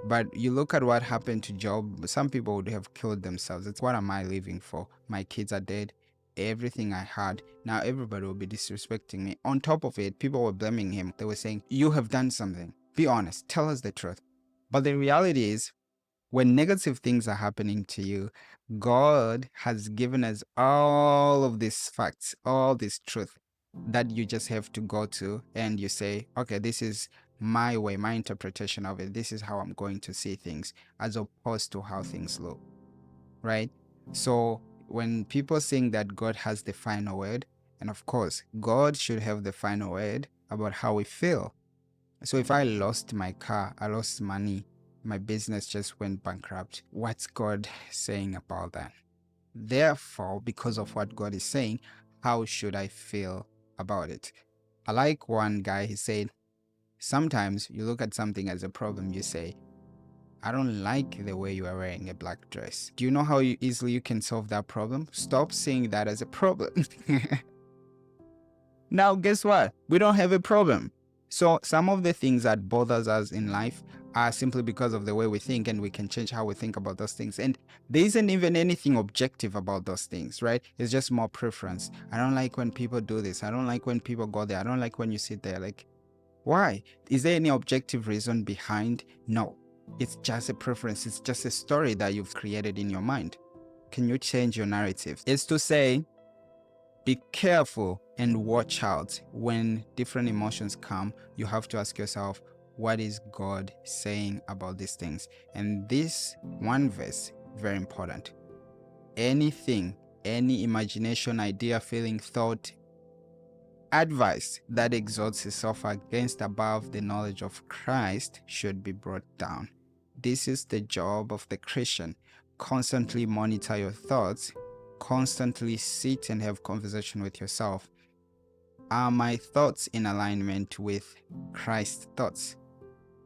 But you look at what happened to Job, some people would have killed themselves. It's what am I living for? My kids are dead. everything I had. Now everybody will be disrespecting me. On top of it, people were blaming him. They were saying, you have done something. Be honest. Tell us the truth. But the reality is, when negative things are happening to you, God has given us all of these facts, all this truth that you just have to go to and you say, okay, this is my way, my interpretation of it. This is how I'm going to see things, as opposed to how things look, right? So when people think that God has the final word, and of course, God should have the final word about how we feel. So if I lost my car, I lost money, my business just went bankrupt, what's God saying about that? Therefore, because of what God is saying, how should I feel about it? I like one guy, he said, sometimes you look at something as a problem, you say, I don't like the way you are wearing a black dress. Do you know how easily you can solve that problem? Stop seeing that as a problem. Now, guess what? We don't have a problem. So some of the things that bothers us in life are simply because of the way we think, and we can change how we think about those things. And there isn't even anything objective about those things, right? It's just more preference. I don't like when people do this. I don't like when people go there. I don't like when you sit there. Like, why? Is there any objective reason behind? No. It's just a preference. It's just a story that you've created in your mind. Can you change your narrative? It's to say, be careful and watch out when different emotions come. You have to ask yourself, what is God saying about these things? And this one verse, very important. Anything, any imagination, idea, feeling, thought, advice that exalts itself against above the knowledge of Christ should be brought down. This is the job of the Christian. Constantly monitor your thoughts. Constantly sit and have conversation with yourself. Are my thoughts in alignment with Christ's thoughts?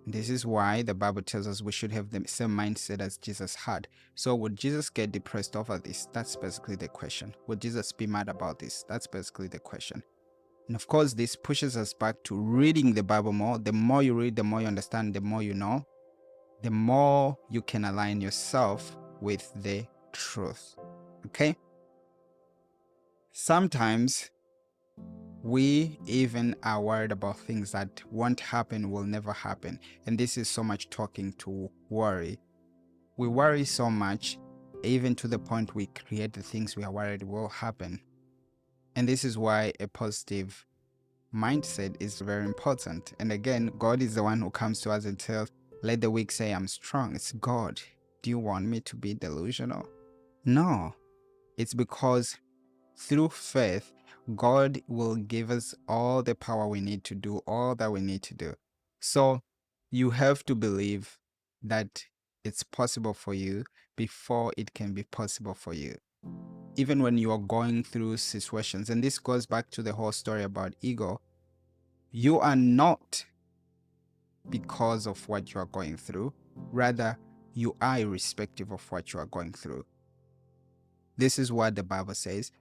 This is why the Bible tells us we should have the same mindset as Jesus had. So would Jesus get depressed over this? That's basically the question. Would Jesus be mad about this? That's basically the question. And of course, this pushes us back to reading the Bible more. The more you read, the more you understand, the more you know, the more you can align yourself with the truth. Okay? Sometimes we even are worried about things that won't happen, will never happen. And this is so much talking to worry. We worry so much, even to the point we create the things we are worried will happen. And this is why a positive mindset is very important. And again, God is the one who comes to us and tells, let the weak say I'm strong. It's God. Do you want me to be delusional? No. It's because through faith, God will give us all the power we need to do all that we need to do. So you have to believe that it's possible for you before it can be possible for you. Even when you are going through situations, and this goes back to the whole story about ego, you are not because of what you are going through. Rather, you are irrespective of what you are going through. This is what the Bible says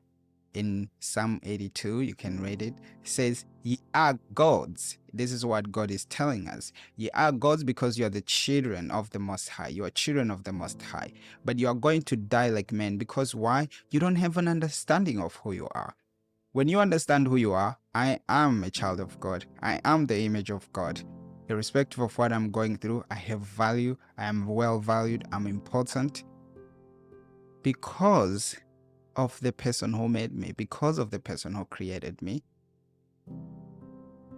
in Psalm 82. You can read it. It says, ye are gods. This is what God is telling us. Ye are gods because you are the children of the Most High. You are children of the Most High. But you are going to die like men. Because why? You don't have an understanding of who you are. When you understand who you are, I am a child of God. I am the image of God. Irrespective of what I'm going through, I have value. I am well valued. I'm important because of the person who made me, because of the person who created me.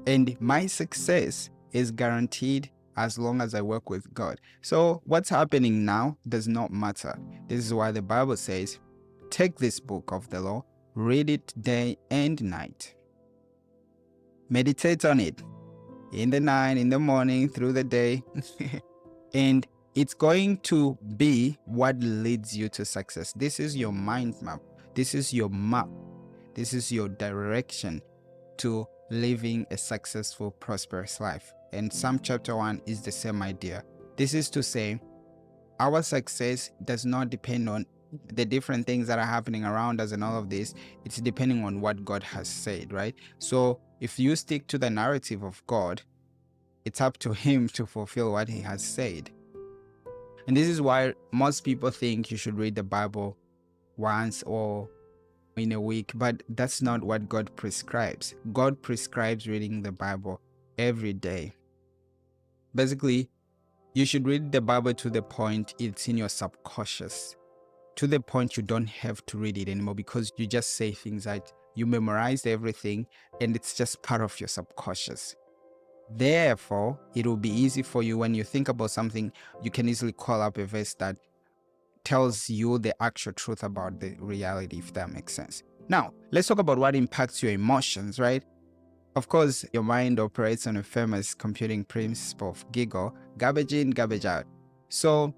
And my success is guaranteed as long as I work with God. So what's happening now does not matter. This is why the Bible says, take this book of the law, read it day and night. Meditate on it in the night, in the morning, through the day. And it's going to be what leads you to success. This is your mind map. This is your map. This is your direction to living a successful, prosperous life. And Psalm chapter 1 is the same idea. This is to say, our success does not depend on the different things that are happening around us and all of this. It's depending on what God has said, right? So if you stick to the narrative of God, it's up to Him to fulfill what He has said. And this is why most people think you should read the Bible once or in a week, but that's not what God prescribes. God prescribes reading the Bible every day. Basically, you should read the Bible to the point it's in your subconscious, to the point you don't have to read it anymore, because you just say things like you memorized everything and it's just part of your subconscious. Therefore, it will be easy for you when you think about something, you can easily call up a verse that tells you the actual truth about the reality, if that makes sense. Now, let's talk about what impacts your emotions, right? Of course, your mind operates on a famous computing principle of giggle, garbage in, garbage out. So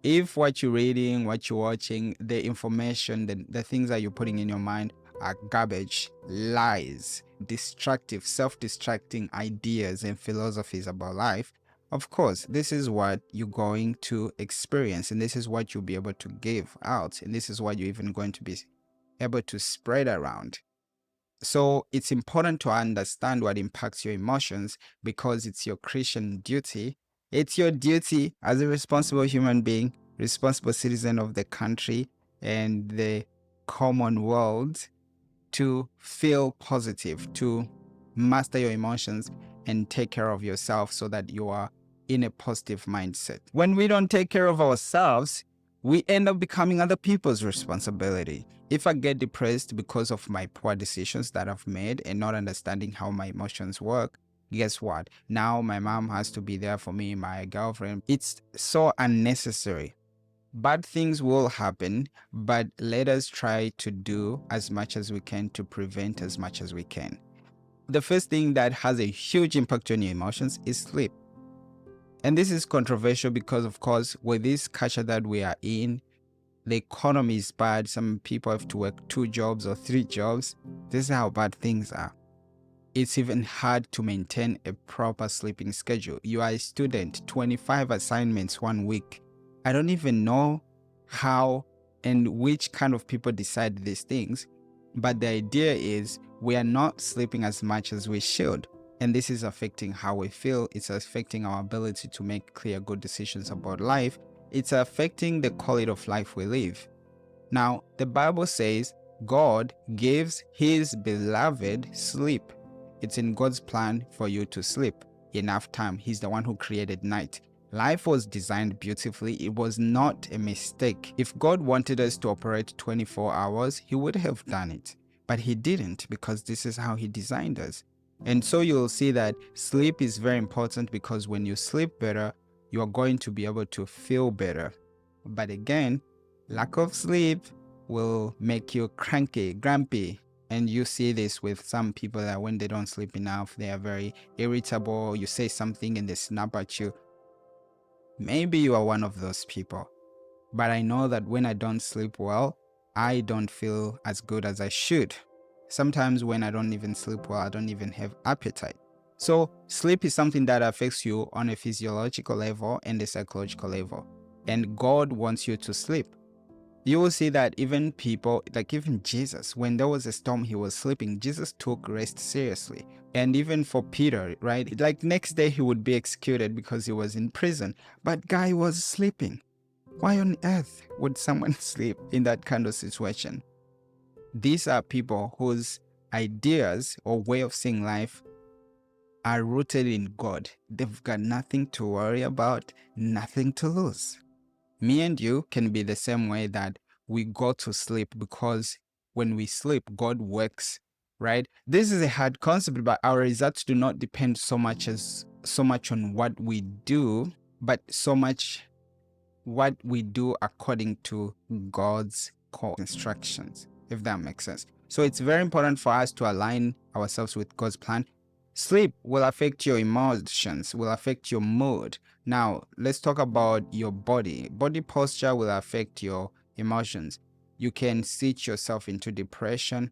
if what you're reading, what you're watching, the information, the things that you're putting in your mind are garbage, lies, destructive, self-destructing ideas and philosophies about life, of course, this is what you're going to experience, and this is what you'll be able to give out, and this is what you're even going to be able to spread around. So it's important to understand what impacts your emotions, because it's your Christian duty. It's your duty as a responsible human being, responsible citizen of the country and the common world, to feel positive, to master your emotions and take care of yourself so that you are in a positive mindset. When we don't take care of ourselves, we end up becoming other people's responsibility. If I get depressed because of my poor decisions that I've made and not understanding how my emotions work, guess what? Now my mom has to be there for me, my girlfriend. It's so unnecessary. Bad things will happen, but let us try to do as much as we can to prevent as much as we can. The first thing that has a huge impact on your emotions is sleep. And this is controversial because, of course, with this culture that we are in, the economy is bad. Some people have to work 2 jobs or 3 jobs. This is how bad things are. It's even hard to maintain a proper sleeping schedule. You are a student, 25 assignments 1 week. I don't even know how and which kind of people decide these things, but the idea is we are not sleeping as much as we should. And this is affecting how we feel. It's affecting our ability to make clear, good decisions about life. It's affecting the quality of life we live. Now, the Bible says God gives his beloved sleep. It's in God's plan for you to sleep enough time. He's the one who created night. Life was designed beautifully. It was not a mistake. If God wanted us to operate 24 hours, he would have done it. But he didn't, because this is how he designed us. And so you'll see that sleep is very important, because when you sleep better, you're going to be able to feel better. But again, lack of sleep will make you cranky, grumpy. And you see this with some people that when they don't sleep enough, they are very irritable. You say something and they snap at you. Maybe you are one of those people. But I know that when I don't sleep well, I don't feel as good as I should. Sometimes when I don't even sleep well, I don't even have appetite. So sleep is something that affects you on a physiological level and a psychological level. And God wants you to sleep. You will see that even people, like even Jesus, when there was a storm, he was sleeping. Jesus took rest seriously. And even for Peter, right? Like next day he would be executed because he was in prison. But guy was sleeping. Why on earth would someone sleep in that kind of situation? These are people whose ideas or way of seeing life are rooted in God. They've got nothing to worry about, nothing to lose. Me and you can be the same way, that we go to sleep because when we sleep, God works, right? This is a hard concept, but our results do not depend so much on what we do, but so much what we do according to God's core instructions, if that makes sense. So it's very important for us to align ourselves with God's plan. Sleep will affect your emotions, will affect your mood. Now, let's talk about your body. Body posture will affect your emotions. You can sit yourself into depression,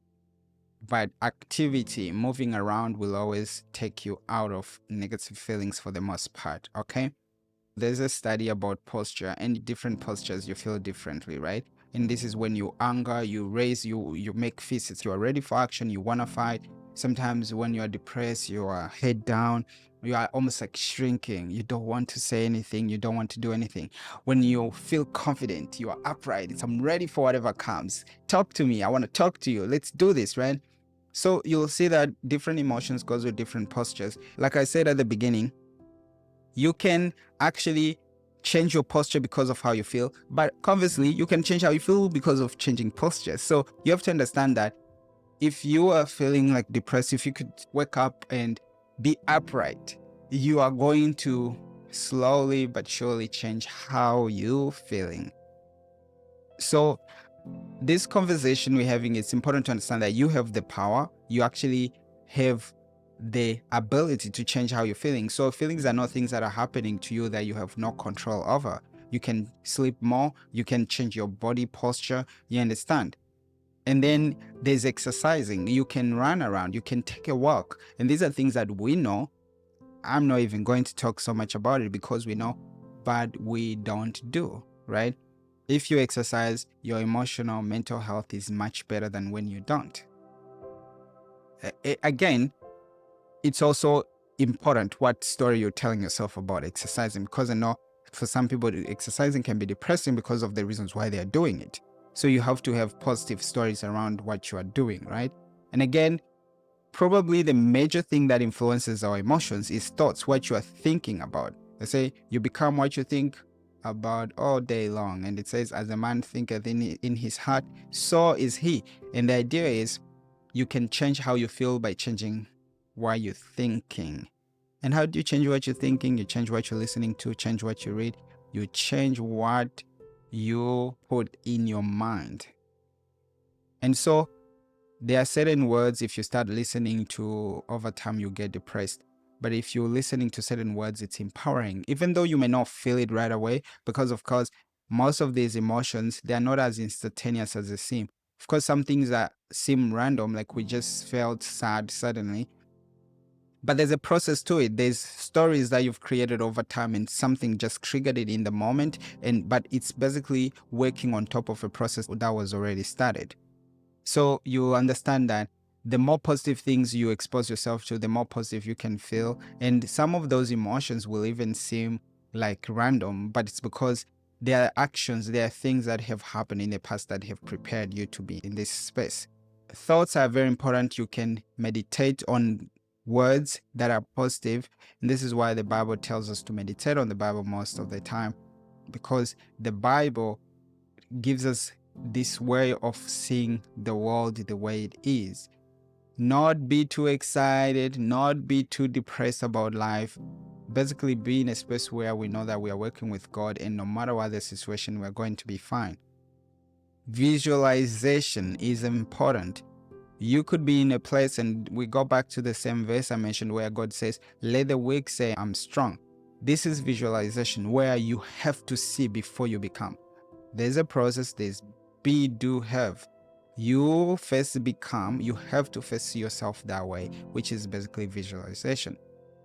but activity, moving around, will always take you out of negative feelings for the most part, okay? There's a study about posture, and different postures you feel differently, right? And this is when you anger, you raise, you make fists, you are ready for action, you want to fight. Sometimes when you are depressed, you are head down. You are almost like shrinking. You don't want to say anything. You don't want to do anything. When you feel confident, you are upright. It's, I'm ready for whatever comes. Talk to me. I want to talk to you. Let's do this, right? So you'll see that different emotions goes with different postures. Like I said at the beginning, you can actually change your posture because of how you feel, but conversely, you can change how you feel because of changing postures. So you have to understand that if you are feeling like depressed, if you could wake up and be upright, you are going to slowly but surely change how you're feeling. So this conversation we're having, it's important to understand that you have the power. You actually have the ability to change how you're feeling. So feelings are not things that are happening to you that you have no control over. You can sleep more. You can change your body posture. You understand? And then there's exercising. You can run around. You can take a walk. And these are things that we know. I'm not even going to talk so much about it because we know, but we don't do, right? If you exercise, your emotional, mental health is much better than when you don't. Again, it's also important what story you're telling yourself about exercising, because I know for some people, exercising can be depressing because of the reasons why they are doing it. So you have to have positive stories around what you are doing, right? And again, probably the major thing that influences our emotions is thoughts, what you are thinking about. They say you become what you think about all day long. And it says, as a man thinketh in his heart, so is he. And the idea is you can change how you feel by changing what you're thinking. And how do you change what you're thinking? You change what you're listening to, change what you read, you change what you put in your mind. And so there are certain words, if you start listening to over time, you get depressed. But if you're listening to certain words, it's empowering, even though you may not feel it right away, because of course, most of these emotions, they're not as instantaneous as they seem. Of course, some things that seem random, like we just felt sad suddenly, but there's a process to it. There's stories that you've created over time and something just triggered it in the moment. But it's basically working on top of a process that was already started. So you understand that the more positive things you expose yourself to, the more positive you can feel. And some of those emotions will even seem like random, but it's because there are actions, there are things that have happened in the past that have prepared you to be in this space. Thoughts are very important. You can meditate on words that are positive. And this is why the Bible tells us to meditate on the Bible most of the time, because the Bible gives us this way of seeing the world the way it is. Not be too excited, not be too depressed about life. Basically, be in a space where we know that we are working with God, and no matter what the situation, we're going to be fine. Visualization is important. You could be in a place, and we go back to the same verse I mentioned where God says, let the weak say, I'm strong. This is visualization where you have to see before you become. There's a process, there's be, do, have. You first become, you have to first see yourself that way, which is basically visualization.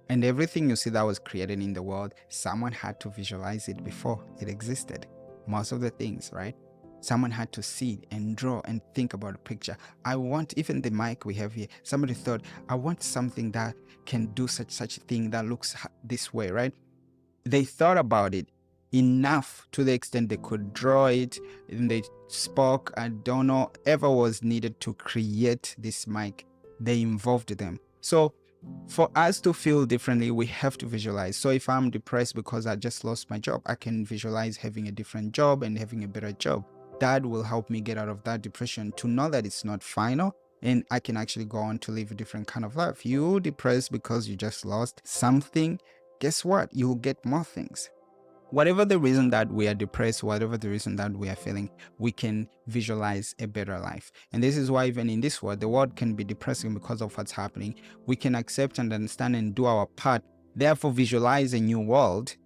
And everything you see that was created in the world, someone had to visualize it before it existed. Most of the things, right? Someone had to see and draw and think about a picture. I want, even the mic we have here, somebody thought, I want something that can do such a thing that looks this way, right? They thought about it enough to the extent they could draw it, and they spoke. I don't know ever was needed to create this mic. They involved them. So for us to feel differently, we have to visualize. So if I'm depressed because I just lost my job, I can visualize having a different job and having a better job. That will help me get out of that depression, to know that it's not final and I can actually go on to live a different kind of life. You depressed because you just lost something, guess what? You'll get more things. Whatever the reason that we are depressed, whatever the reason that we are feeling, we can visualize a better life. And this is why even in this world, the world can be depressing because of what's happening. We can accept and understand and do our part. Therefore, visualize a new world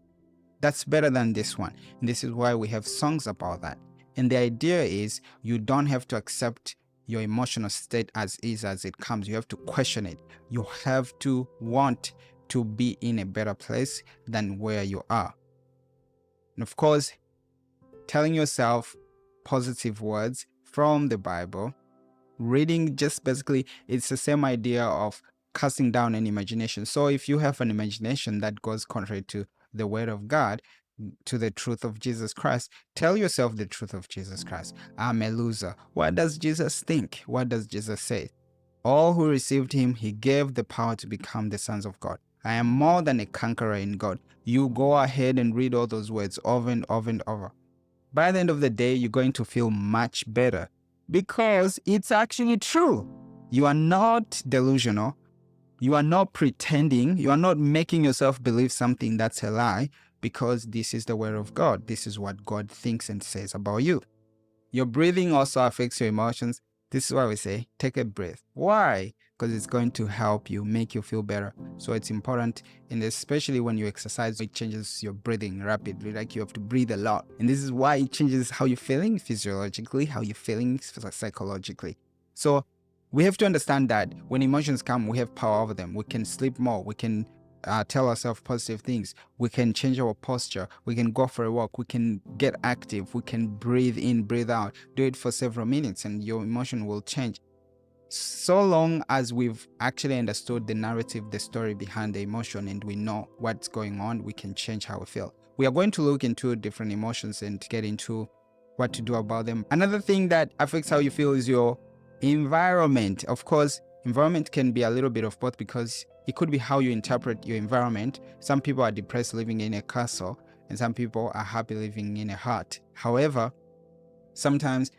that's better than this one. And this is why we have songs about that. And the idea is you don't have to accept your emotional state as is, as it comes. You have to question it. You have to want to be in a better place than where you are. And of course, telling yourself positive words from the Bible, reading, just basically, it's the same idea of casting down an imagination. So if you have an imagination that goes contrary to the word of God, to the truth of Jesus Christ, tell yourself the truth of Jesus Christ. I'm a loser. What does Jesus think? What does Jesus say? All who received him, he gave the power to become the sons of God. I am more than a conqueror in God. You go ahead and read all those words over and over and over. By the end of the day, you're going to feel much better because it's actually true. You are not delusional. You are not pretending. You are not making yourself believe something that's a lie, because this is the word of God. This is what God thinks and says about you. Your breathing also affects your emotions. This is why we say, take a breath. Why? Because it's going to help you, make you feel better. So it's important, and especially when you exercise, it changes your breathing rapidly. Like you have to breathe a lot. And this is why it changes how you're feeling physiologically, how you're feeling psychologically. So we have to understand that when emotions come, we have power over them. We can sleep more. We can tell ourselves positive things. We can change our posture. We can go for a walk. We can get active. We can breathe in, breathe out. Do it for several minutes and your emotion will change. So long as we've actually understood the narrative, the story behind the emotion, and we know what's going on, we can change how we feel. We are going to look into different emotions and get into what to do about them. Another thing that affects how you feel is your environment. Of course, environment can be a little bit of both, because it could be how you interpret your environment. Some people are depressed living in a castle, and some people are happy living in a hut. However, sometimes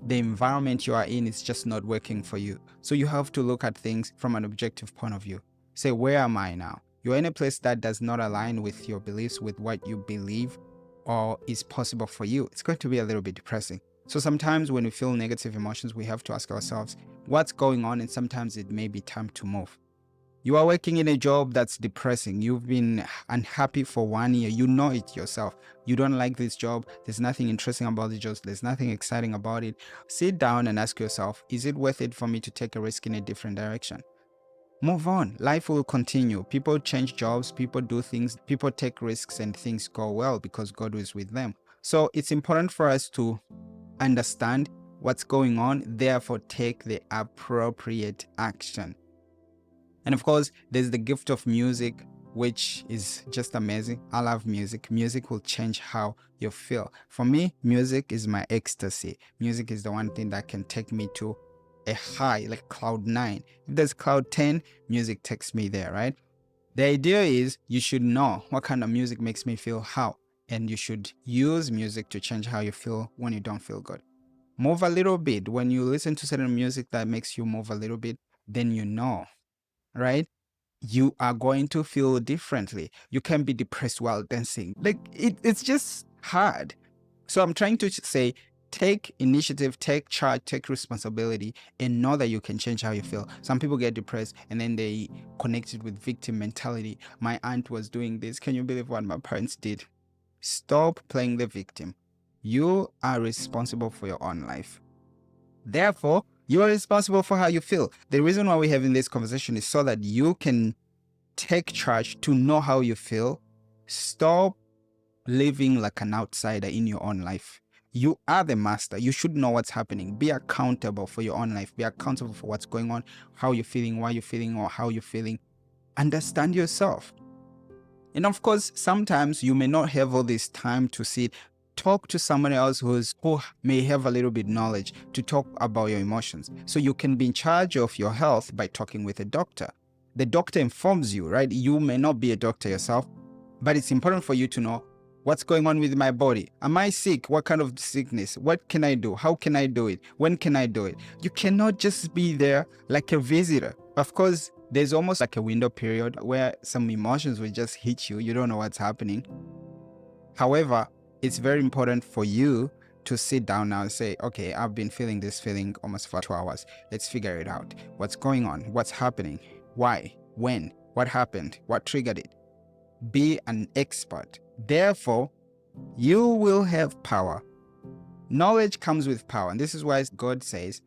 the environment you are in is just not working for you. So you have to look at things from an objective point of view. Say, where am I now? You're in a place that does not align with your beliefs, with what you believe or is possible for you. It's going to be a little bit depressing. So sometimes when we feel negative emotions, we have to ask ourselves, what's going on? And sometimes it may be time to move. You are working in a job that's depressing. You've been unhappy for 1 year. You know it yourself. You don't like this job. There's nothing interesting about the job. There's nothing exciting about it. Sit down and ask yourself, is it worth it for me to take a risk in a different direction? Move on. Life will continue. People change jobs. People do things. People take risks and things go well because God is with them. So it's important for us to understand what's going on. Therefore, take the appropriate action. And of course, there's the gift of music, which is just amazing. I love music. Music will change how you feel. For me, music is my ecstasy. Music is the one thing that can take me to a high, like cloud 9. If there's cloud 10, music takes me there, right? The idea is you should know what kind of music makes me feel how, and you should use music to change how you feel when you don't feel good. Move a little bit. When you listen to certain music that makes you move a little bit, then you know, right? You are going to feel differently. You can be depressed while dancing. Like it's just hard. So I'm trying to say, take initiative, take charge, take responsibility, and know that you can change how you feel. Some people get depressed and then they connect it with victim mentality. My aunt was doing this. Can you believe what my parents did? Stop playing the victim. You are responsible for your own life. Therefore, you are responsible for how you feel. The reason why we're having this conversation is so that you can take charge to know how you feel. Stop living like an outsider in your own life. You are the master. You should know what's happening. Be accountable for your own life. Be accountable for what's going on, how you're feeling, why you're feeling, or how you're feeling. Understand yourself. And of course, sometimes you may not have all this time to sit. Talk to someone else who may have a little bit knowledge to talk about your emotions. So you can be in charge of your health by talking with a doctor. The doctor informs you, right? You may not be a doctor yourself, but it's important for you to know what's going on with my body. Am I sick? What kind of sickness? What can I do? How can I do it? When can I do it? You cannot just be there like a visitor. Of course, there's almost like a window period where some emotions will just hit you. You don't know what's happening. However, it's very important for you to sit down now and say, okay, I've been feeling this feeling almost for 2 hours. Let's figure it out. What's going on? What's happening? Why? When? What happened? What triggered it? Be an expert. Therefore, you will have power. Knowledge comes with power. And this is why God says,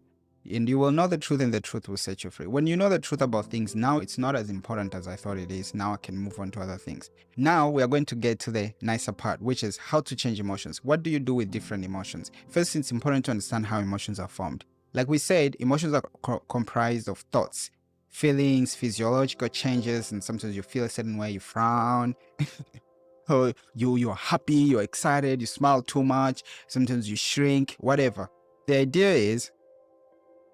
and you will know the truth and the truth will set you free. When you know the truth about things, now it's not as important as I thought it is. Now I can move on to other things. Now we are going to get to the nicer part, which is how to change emotions. What do you do with different emotions? First, it's important to understand how emotions are formed. Like we said, emotions are comprised of thoughts, feelings, physiological changes, and sometimes you feel a certain way, you frown, or you're happy, you're excited, you smile too much, sometimes you shrink, whatever. The idea is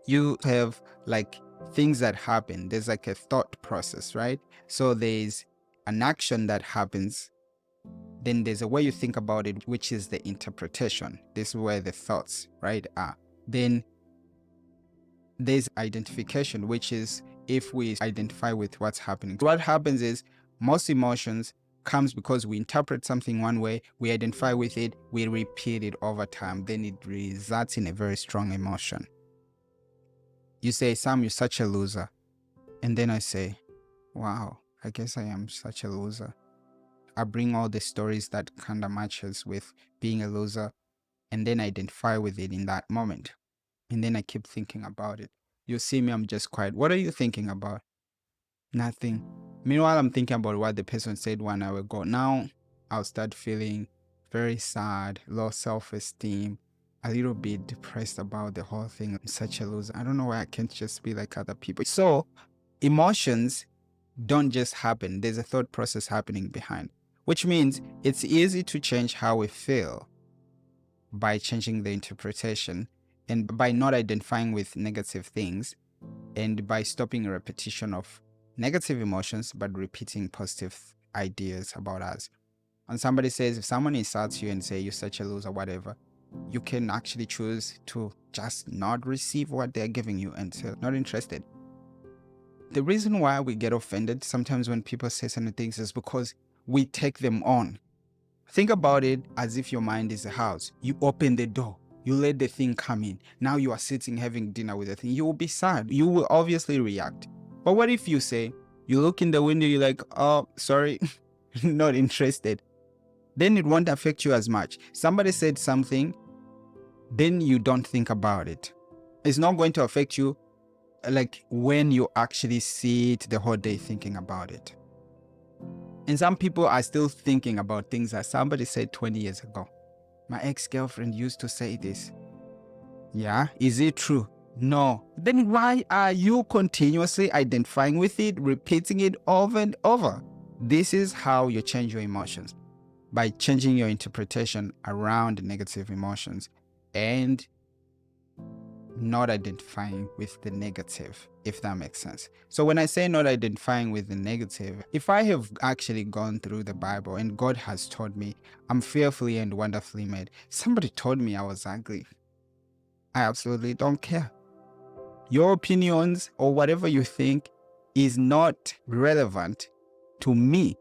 you have like things that happen. There's like a thought process, right? So there's an action that happens, then there's a way you think about it, which is the interpretation. This is where the thoughts, right, are. Then there's identification, which is if we identify with what's happening. What happens is most emotions comes because we interpret something one way, we identify with it, we repeat it over time, then it results in a very strong emotion. You say, Sam, you're such a loser. And then I say, wow, I guess I am such a loser. I bring all the stories that kind of matches with being a loser, and then identify with it in that moment. And then I keep thinking about it. You see me, I'm just quiet. What are you thinking about? Nothing. Meanwhile, I'm thinking about what the person said 1 hour ago. Now, I'll start feeling very sad, low self-esteem, a little bit depressed about the whole thing. I'm such a loser. I don't know why I can't just be like other people. So, emotions don't just happen. There's a thought process happening behind, which means it's easy to change how we feel by changing the interpretation and by not identifying with negative things and by stopping repetition of negative emotions but repeating positive ideas about us. And somebody says, if someone insults you and say you're such a loser, whatever, you can actually choose to just not receive what they're giving you and say, not interested. The reason why we get offended sometimes when people say certain things is because we take them on. Think about it as if your mind is a house. You open the door, you let the thing come in. Now you are sitting having dinner with the thing. You will be sad. You will obviously react. But what if you say, you look in the window, you're like, oh, sorry, not interested. Then it won't affect you as much. Somebody said something, then you don't think about it. It's not going to affect you like when you actually sit the whole day thinking about it. And some people are still thinking about things that somebody said 20 years ago. My ex-girlfriend used to say this. Yeah, is it true? No. Then why are you continuously identifying with it, repeating it over and over? This is how you change your emotions, by changing your interpretation around negative emotions and not identifying with the negative, if that makes sense. So when I say not identifying with the negative, if I have actually gone through the Bible and God has told me I'm fearfully and wonderfully made, somebody told me I was ugly, I absolutely don't care. Your opinions or whatever you think is not relevant to me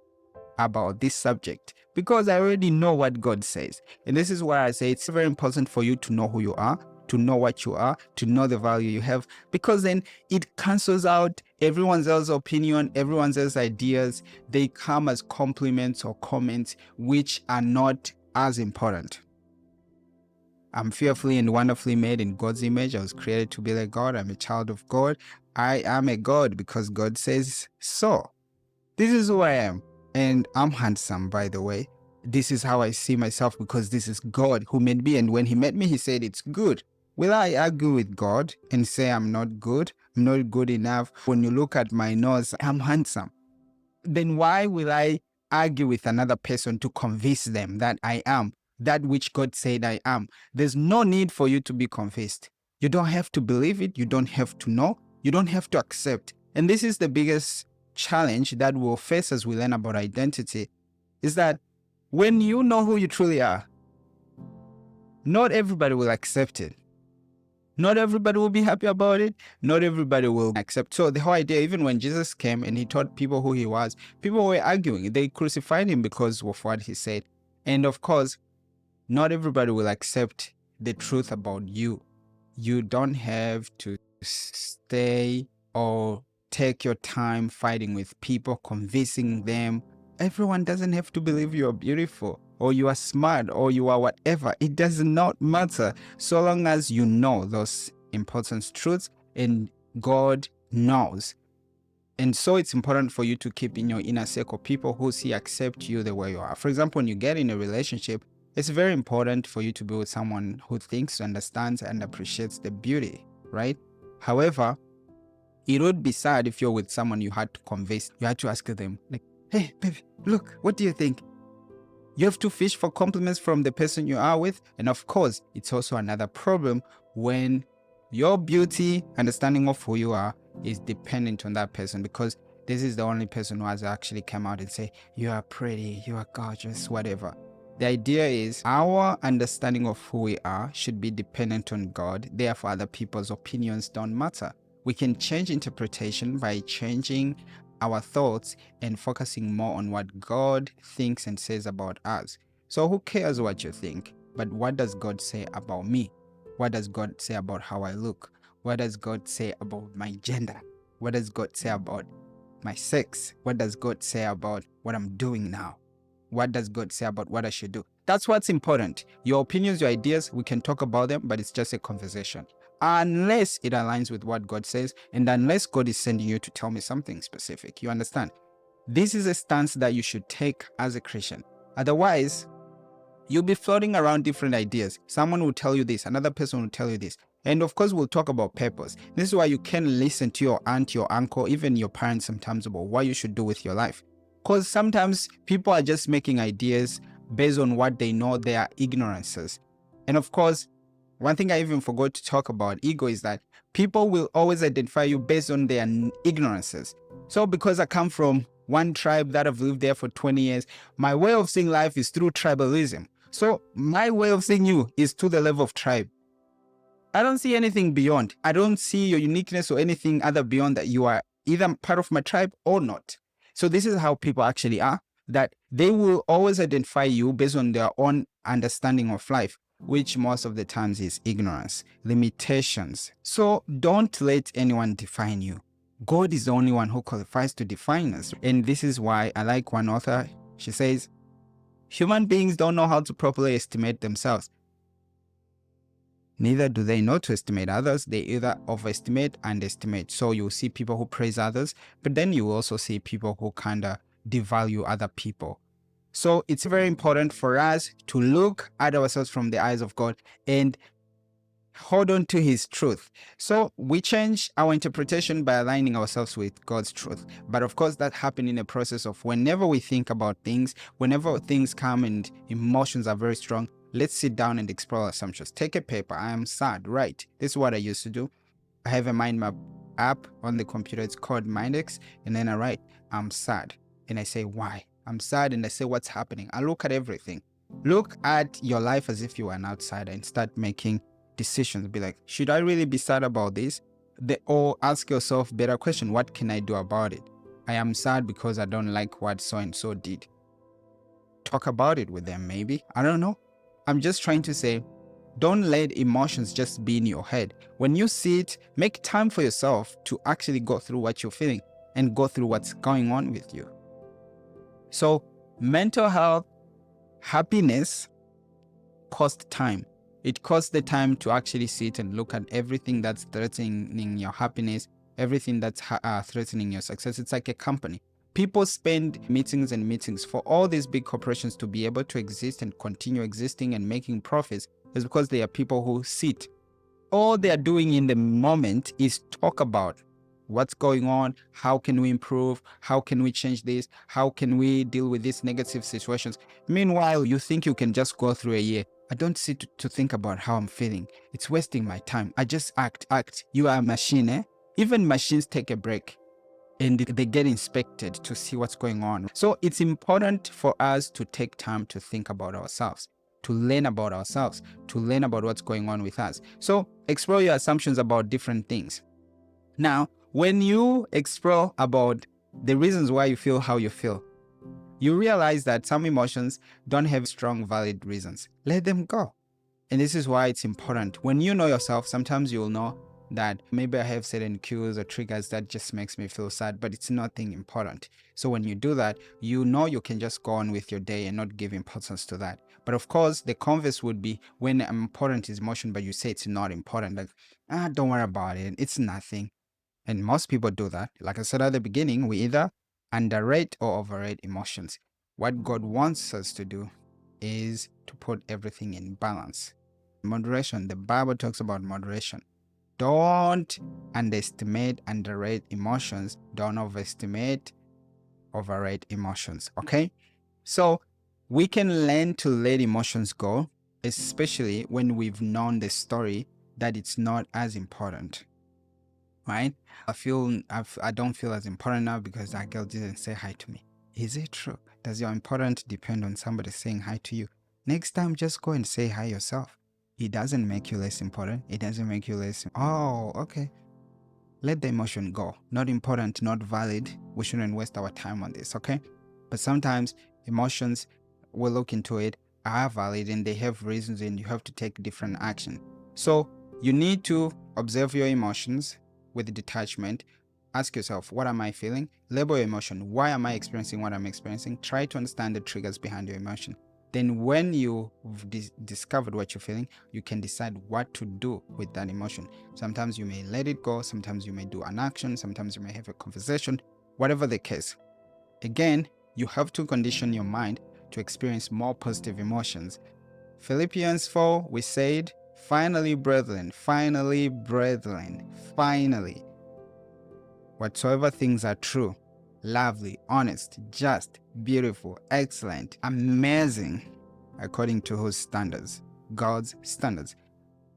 about this subject because I already know what God says. And this is why I say it's very important for you to know who you are, to know what you are, to know the value you have, because then it cancels out everyone else's opinion, everyone else's ideas. They come as compliments or comments which are not as important. I'm fearfully and wonderfully made in God's image. I was created to be like God. I'm a child of God. I am a God because God says so. This is who I am. And I'm handsome, by the way. This is how I see myself because this is God who made me. And when he made me, he said it's good. Will I argue with God and say I'm not good? I'm not good enough. When you look at my nose, I'm handsome. Then why will I argue with another person to convince them that I am that which God said I am? There's no need for you to be convinced. You don't have to believe it. You don't have to know. You don't have to accept. And this is the biggest challenge that we'll face as we learn about identity, is that when you know who you truly are, not everybody will accept it. Not everybody will be happy about it. Not everybody will accept. So the whole idea, even when Jesus came and he taught people who he was, people were arguing. They crucified him because of what he said. And of course, not everybody will accept the truth about you. You don't have to stay or take your time fighting with people, convincing them. Everyone doesn't have to believe you are beautiful or you are smart or you are whatever. It does not matter so long as you know those important truths and God knows. And so it's important for you to keep in your inner circle people who accept you the way you are. For example, when you get in a relationship, it's very important for you to be with someone who thinks, understands, and appreciates the beauty, right? However, It would be sad if you're with someone you had to convince, you had to ask them, like, hey, baby, look, what do you think? You have to fish for compliments from the person you are with. And of course, it's also another problem when your beauty, understanding of who you are, is dependent on that person, because this is the only person who has actually come out and say, you are pretty, you are gorgeous, whatever. The idea is our understanding of who we are should be dependent on God. Therefore, other people's opinions don't matter. We can change interpretation by changing our thoughts and focusing more on what God thinks and says about us. So who cares what you think? But what does God say about me? What does God say about how I look? What does God say about my gender? What does God say about my sex? What does God say about what I'm doing now? What does God say about what I should do? That's what's important. Your opinions, your ideas, we can talk about them, but it's just a conversation. Unless it aligns with what God says, and unless God is sending you to tell me something specific. You understand? This is a stance that you should take as a Christian. Otherwise, you'll be floating around different ideas. Someone will tell you this, another person will tell you this. And of course, we'll talk about purpose. This is why you can listen to your aunt, your uncle, even your parents sometimes about what you should do with your life. Because sometimes people are just making ideas based on what they know, their ignorances. And of course, one thing I even forgot to talk about ego is that people will always identify you based on their ignorances. So because I come from one tribe that I've lived there for 20 years, my way of seeing life is through tribalism. So my way of seeing you is to the level of tribe. I don't see anything beyond. I don't see your uniqueness or anything other beyond that. You are either part of my tribe or not. So this is how people actually are, that they will always identify you based on their own understanding of life, which most of the times is ignorance, limitations. So don't let anyone define you. God is the only one who qualifies to define us. And this is why I like one author. She says, human beings don't know how to properly estimate themselves. Neither do they know to estimate others. They either overestimate and underestimate. So you'll see people who praise others, but then you also see people who kind of devalue other people. So it's very important for us to look at ourselves from the eyes of God and hold on to his truth. So we change our interpretation by aligning ourselves with God's truth. But of course, that happens in a process of whenever we think about things, whenever things come and emotions are very strong, let's sit down and explore assumptions. Take a paper. I am sad, right? This is what I used to do. I have a mind map app on the computer. It's called Mindex. And then I write, I'm sad. And I say, why? I'm sad. And I say, what's happening? I look at everything. Look at your life as if you were an outsider and start making decisions. Be like, should I really be sad about this? Or ask yourself better question, what can I do about it? I am sad because I don't like what so and so did. Talk about it with them, maybe. I don't know. I'm just trying to say, don't let emotions just be in your head. When you see it, make time for yourself to actually go through what you're feeling and go through what's going on with you. So mental health, happiness costs time. It costs the time to actually sit and look at everything that's threatening your happiness, everything that's threatening your success. It's like a company. People spend meetings and meetings for all these big corporations to be able to exist and continue existing and making profits. Is because they are people who sit. All they are doing in the moment is talk about what's going on, how can we improve, how can we change this, how can we deal with these negative situations. Meanwhile, you think you can just go through a year. I don't sit to think about how I'm feeling. It's wasting my time. I just act. You are a machine, eh? Even machines take a break and they get inspected to see what's going on. So it's important for us to take time to think about ourselves, to learn about ourselves, to learn about what's going on with us. So explore your assumptions about different things. Now, when you explore about the reasons why you feel how you feel, you realize that some emotions don't have strong, valid reasons. Let them go. And this is why it's important. When you know yourself, sometimes you'll know that maybe I have certain cues or triggers that just makes me feel sad, but it's nothing important. So when you do that, you know you can just go on with your day and not give importance to that. But of course, the converse would be when important is emotion, but you say it's not important. Like, don't worry about it. It's nothing. And most people do that. Like I said at the beginning, we either underrate or overrate emotions. What God wants us to do is to put everything in balance. Moderation, the Bible talks about moderation. Don't underrate emotions. Don't overrate emotions. Okay? So we can learn to let emotions go, especially when we've known the story that it's not as important, right? I don't feel as important now because that girl didn't say hi to me. Is it true? Does your importance depend on somebody saying hi to you? Next time, just go and say hi yourself. It doesn't make you less important. It doesn't make you less. Oh, okay. Let the emotion go. Not important, not valid. We shouldn't waste our time on this, okay? But sometimes emotions, we'll look into it, are valid and they have reasons and you have to take different action. So you need to observe your emotions with detachment. Ask yourself, what am I feeling? Label your emotion. Why am I experiencing what I'm experiencing? Try to understand the triggers behind your emotion. Then when you've discovered what you're feeling, you can decide what to do with that emotion. Sometimes you may let it go, sometimes you may do an action, sometimes you may have a conversation, whatever the case. Again, you have to condition your mind to experience more positive emotions. Philippians 4, we said, finally, brethren, whatsoever things are true, lovely, honest, just, beautiful, excellent, amazing, according to whose standards? God's standards.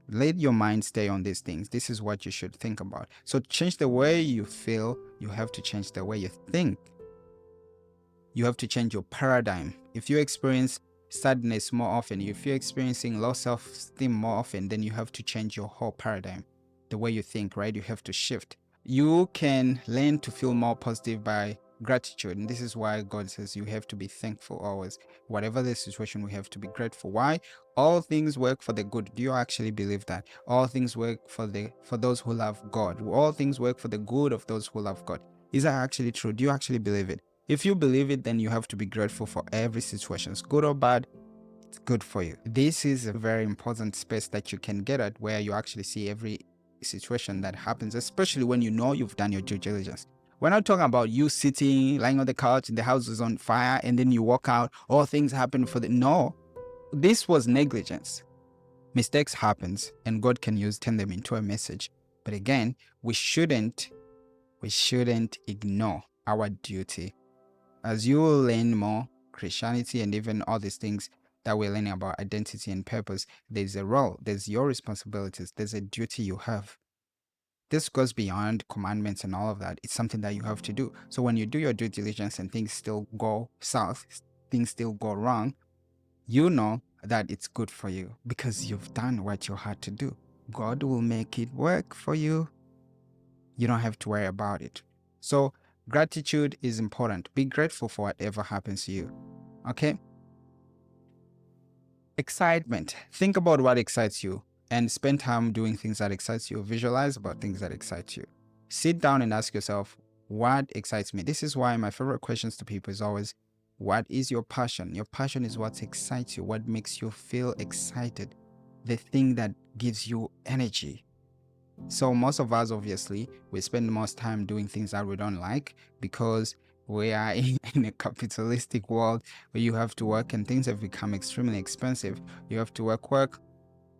Let your mind stay on these things. This is what you should think about. So change the way you feel. You have to change the way you think. You have to change your paradigm. If you experience sadness more often, if you're experiencing low self-esteem more often, then you have to change your whole paradigm. The way you think, right? You have to shift. You can learn to feel more positive by gratitude. And this is why God says you have to be thankful always. Whatever the situation, we have to be grateful. Why? All things work for the good. Do you actually believe that? All things work for those who love God. All things work for the good of those who love God. Is that actually true? Do you actually believe it? If you believe it, then you have to be grateful for every situation, good or bad. It's good for you. This is a very important space that you can get at, where you actually see every situation that happens, especially when you know you've done your due diligence. We're not talking about you sitting, lying on the couch, and the house is on fire, and then you walk out, all things happen for the... No, this was negligence. Mistakes happens, and God can turn them into a message. But again, we shouldn't ignore our duty. As you will learn more Christianity and even all these things that we're learning about identity and purpose, there's a role, there's your responsibilities, there's a duty you have. This goes beyond commandments and all of that. It's something that you have to do. So when you do your due diligence and things still go south, things still go wrong, you know that it's good for you because you've done what you had to do. God will make it work for you. You don't have to worry about it. So gratitude is important. Be grateful for whatever happens to you. Okay? Excitement. Think about what excites you and spend time doing things that excites you. Visualize about things that excite you. Sit down and ask yourself, what excites me? This is why my favorite questions to people is always, what is your passion? Your passion is what excites you, what makes you feel excited, the thing that gives you energy. So most of us, obviously, we spend most time doing things that we don't like because we are in a capitalistic world where you have to work and things have become extremely expensive. You have to work.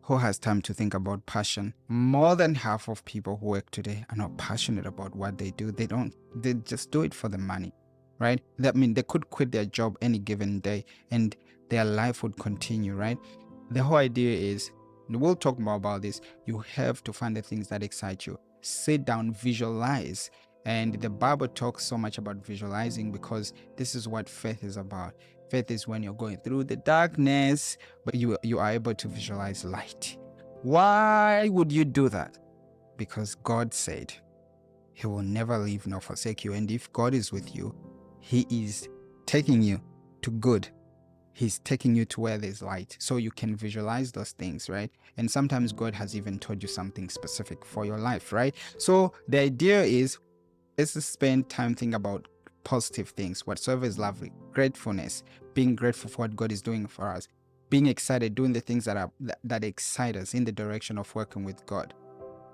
Who has time to think about passion? More than half of people who work today are not passionate about what they do. They just do it for the money, right? That means they could quit their job any given day and their life would continue, right? The whole idea is, and we'll talk more about this, you have to find the things that excite you. Sit down, visualize. And the Bible talks so much about visualizing because this is what faith is about. Faith is when you're going through the darkness, but you are able to visualize light. Why would you do that? Because God said He will never leave nor forsake you. And if God is with you, He is taking you to good. He's taking you to where there's light. So you can visualize those things, right? And sometimes God has even told you something specific for your life, right? So the idea is, let's spend time thinking about positive things, whatsoever is lovely, gratefulness, being grateful for what God is doing for us, being excited, doing the things that excite us in the direction of working with God.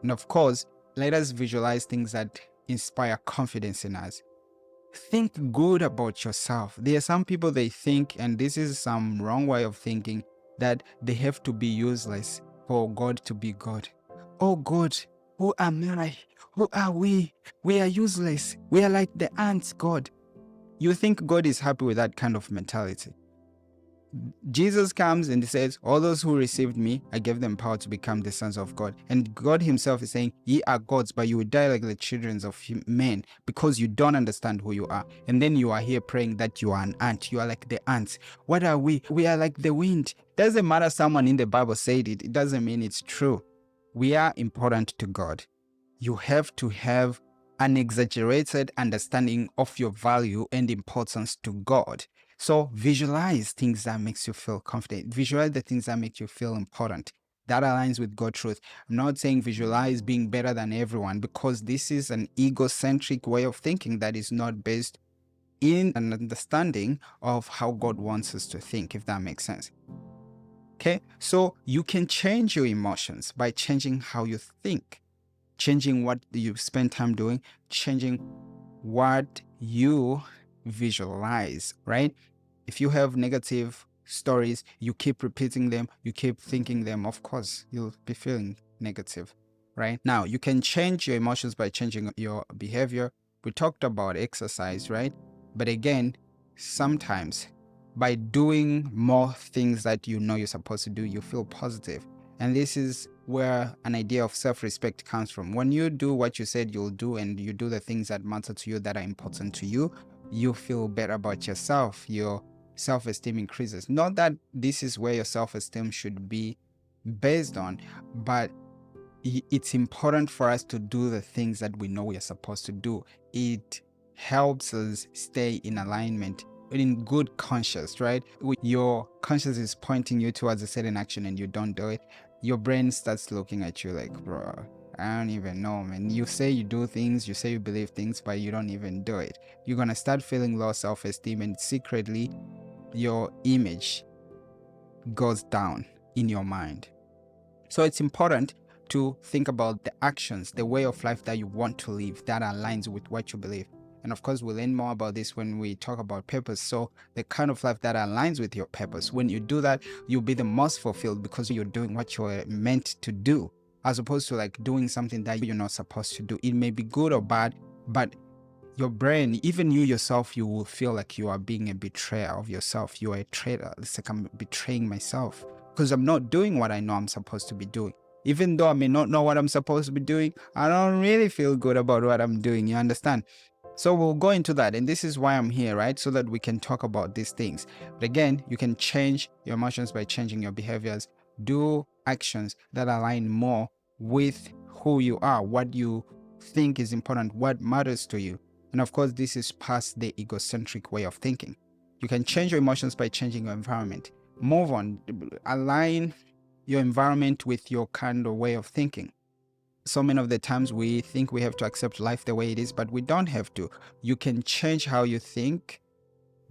And of course, let us visualize things that inspire confidence in us. Think good about yourself. There are some people, they think, and this is some wrong way of thinking, that they have to be useless for God to be God. Oh God, Who am I? Who are we? We are useless. We are like the ants, God. You think God is happy with that kind of mentality? Jesus comes and he says, all those who received me, I gave them power to become the sons of God. And God himself is saying, ye are gods, but you will die like the children of men because you don't understand who you are. And then you are here praying that you are an ant. You are like the ants. What are we? We are like the wind. Doesn't matter someone in the Bible said it. It doesn't mean it's true. We are important to God. You have to have an exaggerated understanding of your value and importance to God. So visualize things that makes you feel confident. Visualize the things that make you feel important. That aligns with God's truth. I'm not saying visualize being better than everyone, because this is an egocentric way of thinking that is not based in an understanding of how God wants us to think, if that makes sense. Okay, so you can change your emotions by changing how you think, changing what you spend time doing, changing what you visualize, right? If you have negative stories, you keep repeating them, you keep thinking them, of course, you'll be feeling negative, right? Now, you can change your emotions by changing your behavior. We talked about exercise, right? But again, sometimes by doing more things that you know you're supposed to do, you feel positive. And this is where an idea of self-respect comes from. When you do what you said you'll do and you do the things that matter to you, that are important to you, you feel better about yourself. Your self-esteem increases. Not that this is where your self-esteem should be based on, but it's important for us to do the things that we know we are supposed to do. It helps us stay in alignment, in good conscience, right? Your conscience is pointing you towards a certain action and you don't do it, your brain starts looking at you like, bro, I don't even know, man. You say you do things, you say you believe things, but you don't even do it. You're gonna start feeling low self-esteem, and secretly your image goes down in your mind. So it's important to think about the actions, the way of life that you want to live that aligns with what you believe. And of course, we'll learn more about this when we talk about purpose. So the kind of life that aligns with your purpose, when you do that, you'll be the most fulfilled because you're doing what you're meant to do, as opposed to like doing something that you're not supposed to do. It may be good or bad, but your brain, even you yourself, you will feel like you are being a betrayer of yourself. You are a traitor. It's like, I'm betraying myself because I'm not doing what I know I'm supposed to be doing. Even though I may not know what I'm supposed to be doing, I don't really feel good about what I'm doing. You understand? So we'll go into that. And this is why I'm here, right? So that we can talk about these things. But again, you can change your emotions by changing your behaviors. Do actions that align more with who you are, what you think is important, what matters to you. And of course, this is past the egocentric way of thinking. You can change your emotions by changing your environment. Move on, align your environment with your kind of way of thinking. So many of the times we think we have to accept life the way it is, but we don't have to. You can change how you think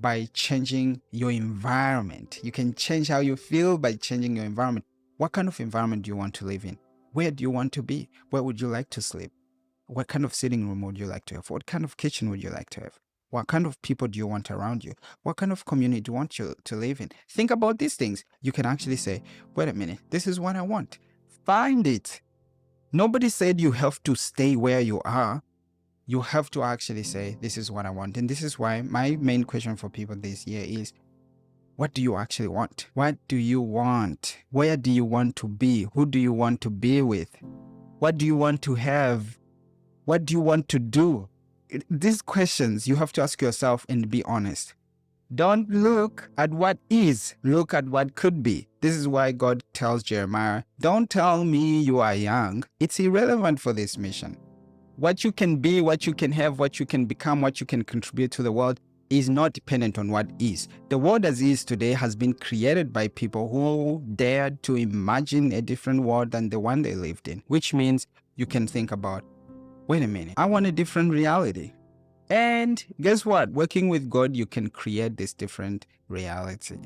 by changing your environment. You can change how you feel by changing your environment. What kind of environment do you want to live in? Where do you want to be? Where would you like to sleep? What kind of sitting room would you like to have? What kind of kitchen would you like to have? What kind of people do you want around you? What kind of community do you want you to live in? Think about these things. You can actually say, wait a minute, this is what I want. Find it. Nobody said you have to stay where you are. You have to actually say, this is what I want. And this is why my main question for people this year is, what do you actually want? What do you want? Where do you want to be? Who do you want to be with? What do you want to have? What do you want to do? These questions you have to ask yourself and be honest. Don't look at what is, look at what could be. This is why God tells Jeremiah, don't tell me you are young. It's irrelevant for this mission. What you can be, what you can have, what you can become, what you can contribute to the world is not dependent on what is. The world as is today has been created by people who dared to imagine a different world than the one they lived in, which means you can think about, wait a minute, I want a different reality. And guess what? Working with God, you can create this different reality.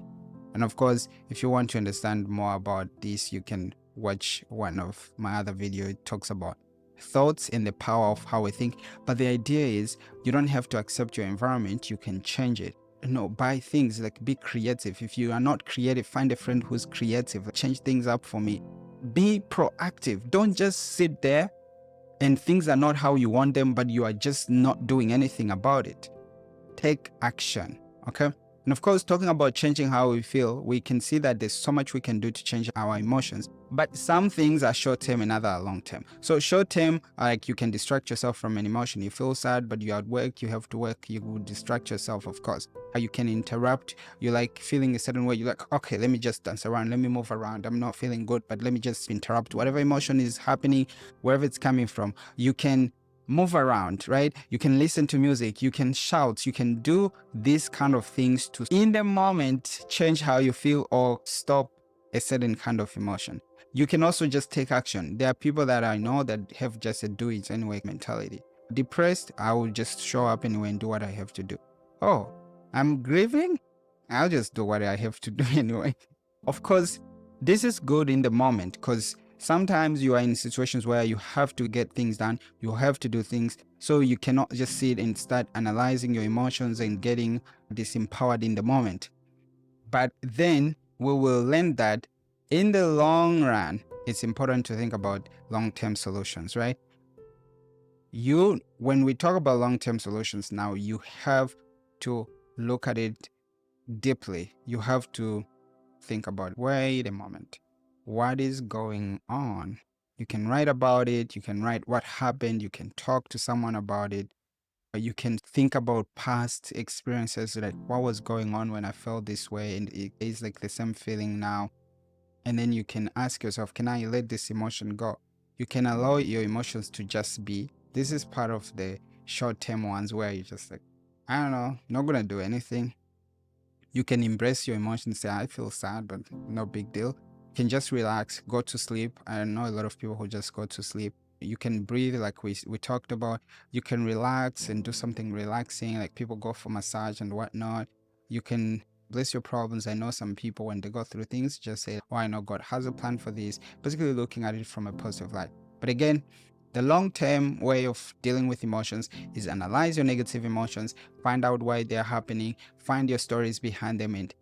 And of course, if you want to understand more about this, you can watch one of my other videos. It talks about thoughts and the power of how we think. But the idea is you don't have to accept your environment. You can change it. No, buy things, like be creative. If you are not creative, find a friend who's creative. Change things up for me. Be proactive. Don't just sit there and things are not how you want them, but you are just not doing anything about it, take action. Okay. And of course, talking about changing how we feel, we can see that there's so much we can do to change our emotions. But some things are short term and other are long term. So short term, like you can distract yourself from an emotion. You feel sad, but you're at work, you have to work, you will distract yourself, of course. You can interrupt. You're like feeling a certain way. You're like, okay, let me just dance around, let me move around. I'm not feeling good, but let me just interrupt. Whatever emotion is happening, wherever it's coming from, you can move around, right? You can listen to music, you can shout, you can do these kind of things to, in the moment, change how you feel or stop a certain kind of emotion. You can also just take action. There are people that I know that have just a do it anyway mentality. Depressed, I will just show up anyway and do what I have to do. Oh, I'm grieving? I'll just do what I have to do anyway. Of course, this is good in the moment because sometimes you are in situations where you have to get things done, you have to do things, so you cannot just sit and start analyzing your emotions and getting disempowered in the moment. But then we will learn that in the long run, it's important to think about long-term solutions, right? When we talk about long-term solutions now, you have to look at it deeply. You have to think about, wait a moment, what is going on? You can write about it, you can write what happened, you can talk to someone about it, you can think about past experiences, like what was going on when I felt this way, and it is like the same feeling now. And then you can ask yourself, can I let this emotion go? You can allow your emotions to just be. This is part of the short-term ones where you just like, I don't know, not gonna do anything. You can embrace your emotions, say, I feel sad, but no big deal. You can just relax, go to sleep. I know a lot of people who just go to sleep. You can breathe, like we talked about. You can relax and do something relaxing, like people go for massage and whatnot. You can bless your problems. I know some people, when they go through things, just say, oh, I know God has a plan for this, basically looking at it from a positive light. But again, the long-term way of dealing with emotions is analyze your negative emotions, find out why they're happening, find your stories behind them, and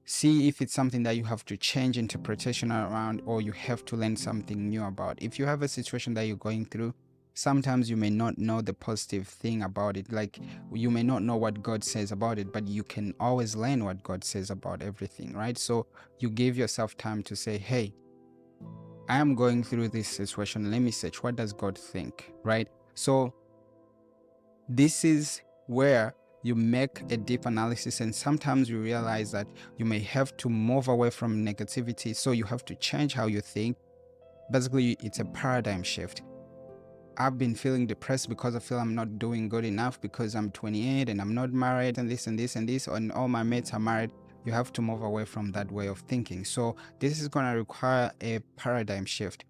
see if it's something that you have to change interpretation around or you have to learn something new about. If you have a situation that you're going through, sometimes you may not know the positive thing about it. Like you may not know what God says about it, but you can always learn what God says about everything, right? So you give yourself time to say, hey, I am going through this situation. Let me search. What does God think? Right? So this is where you make a deep analysis, and sometimes you realize that you may have to move away from negativity. So you have to change how you think. Basically, it's a paradigm shift. I've been feeling depressed because I feel I'm not doing good enough because I'm 28 and I'm not married and this and this and this, and all my mates are married. You have to move away from that way of thinking. So this is going to require a paradigm shift.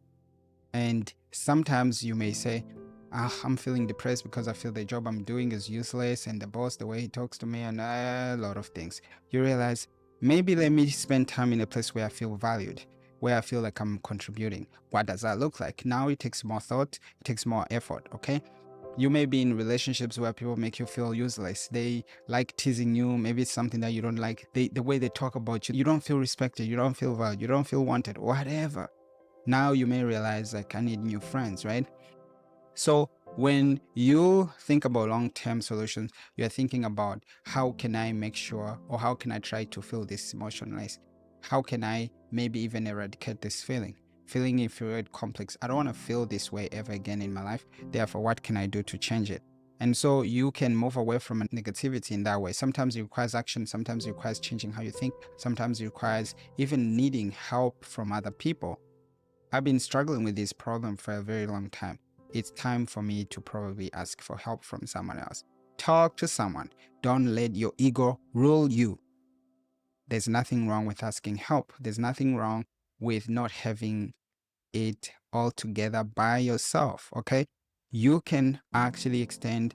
And sometimes you may say, I'm feeling depressed because I feel the job I'm doing is useless and the boss, the way he talks to me, and a lot of things. You realize, maybe let me spend time in a place where I feel valued, where I feel like I'm contributing. What does that look like? Now it takes more thought, it takes more effort, okay? You may be in relationships where people make you feel useless. They like teasing you. Maybe it's something that you don't like. The way they talk about you, you don't feel respected, you don't feel valued, you don't feel wanted, whatever. Now you may realize, like, I need new friends, right? So when you think about long-term solutions, you're thinking about, how can I make sure, or how can I try to feel this emotionless? How can I maybe even eradicate this feeling inferior complex? I don't want to feel this way ever again in my life. Therefore, what can I do to change it? And so you can move away from negativity in that way. Sometimes it requires action. Sometimes it requires changing how you think. Sometimes it requires even needing help from other people. I've been struggling with this problem for a very long time. It's time for me to probably ask for help from someone else. Talk to someone. Don't let your ego rule you. There's nothing wrong with asking help. There's nothing wrong with not having it all together by yourself, okay? You can actually extend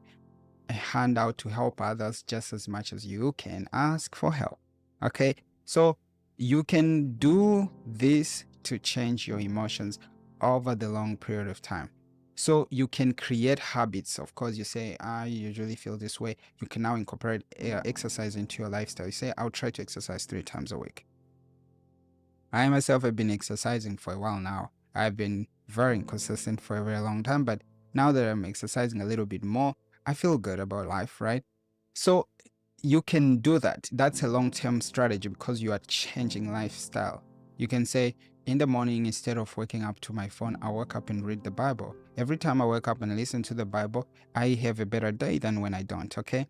a hand out to help others just as much as you can ask for help, okay? So you can do this to change your emotions over the long period of time. So you can create habits. Of course, you say, I usually feel this way. You can now incorporate exercise into your lifestyle. You say, I'll try to exercise 3 times a week. I myself have been exercising for a while now. I've been very inconsistent for a very long time, but now that I'm exercising a little bit more, I feel good about life, right? So you can do that. That's a long-term strategy because you are changing lifestyle. You can say, in the morning, instead of waking up to my phone, I wake up and read the Bible. Every time I wake up and listen to the Bible, I have a better day than when I don't, okay?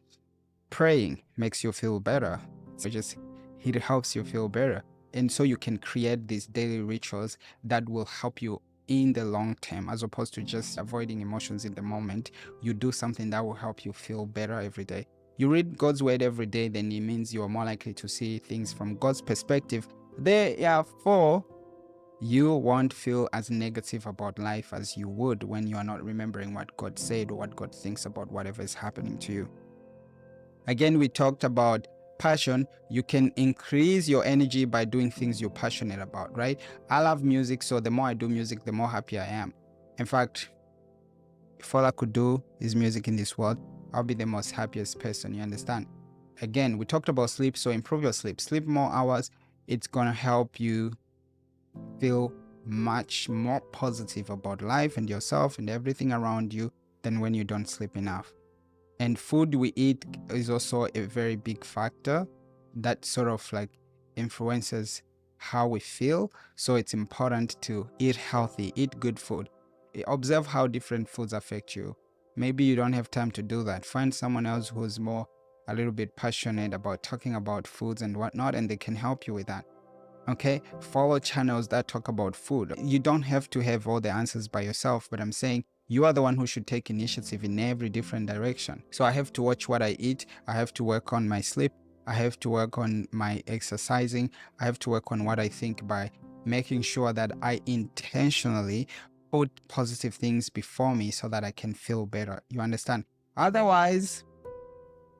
Praying makes you feel better. So it helps you feel better. And so you can create these daily rituals that will help you in the long term, as opposed to just avoiding emotions in the moment. You do something that will help you feel better every day. You read God's word every day, then it means you are more likely to see things from God's perspective. Therefore, you won't feel as negative about life as you would when you are not remembering what God said or what God thinks about whatever is happening to you. Again, we talked about passion. You can increase your energy by doing things you're passionate about, right? I love music, so the more I do music, the more happy I am. In fact, if all I could do is music in this world, I'll be the most happiest person, you understand? Again, we talked about sleep, so improve your sleep. Sleep more hours. It's going to help you feel much more positive about life and yourself and everything around you than when you don't sleep enough. And food we eat is also a very big factor that sort of like influences how we feel. So it's important to eat healthy, eat good food. Observe how different foods affect you. Maybe you don't have time to do that. Find someone else who's more a little bit passionate about talking about foods and whatnot, and they can help you with that. Okay, follow channels that talk about food. You don't have to have all the answers by yourself, but I'm saying you are the one who should take initiative in every different direction. So I have to watch what I eat. I have to work on my sleep. I have to work on my exercising. I have to work on what I think by making sure that I intentionally put positive things before me so that I can feel better. You understand? Otherwise,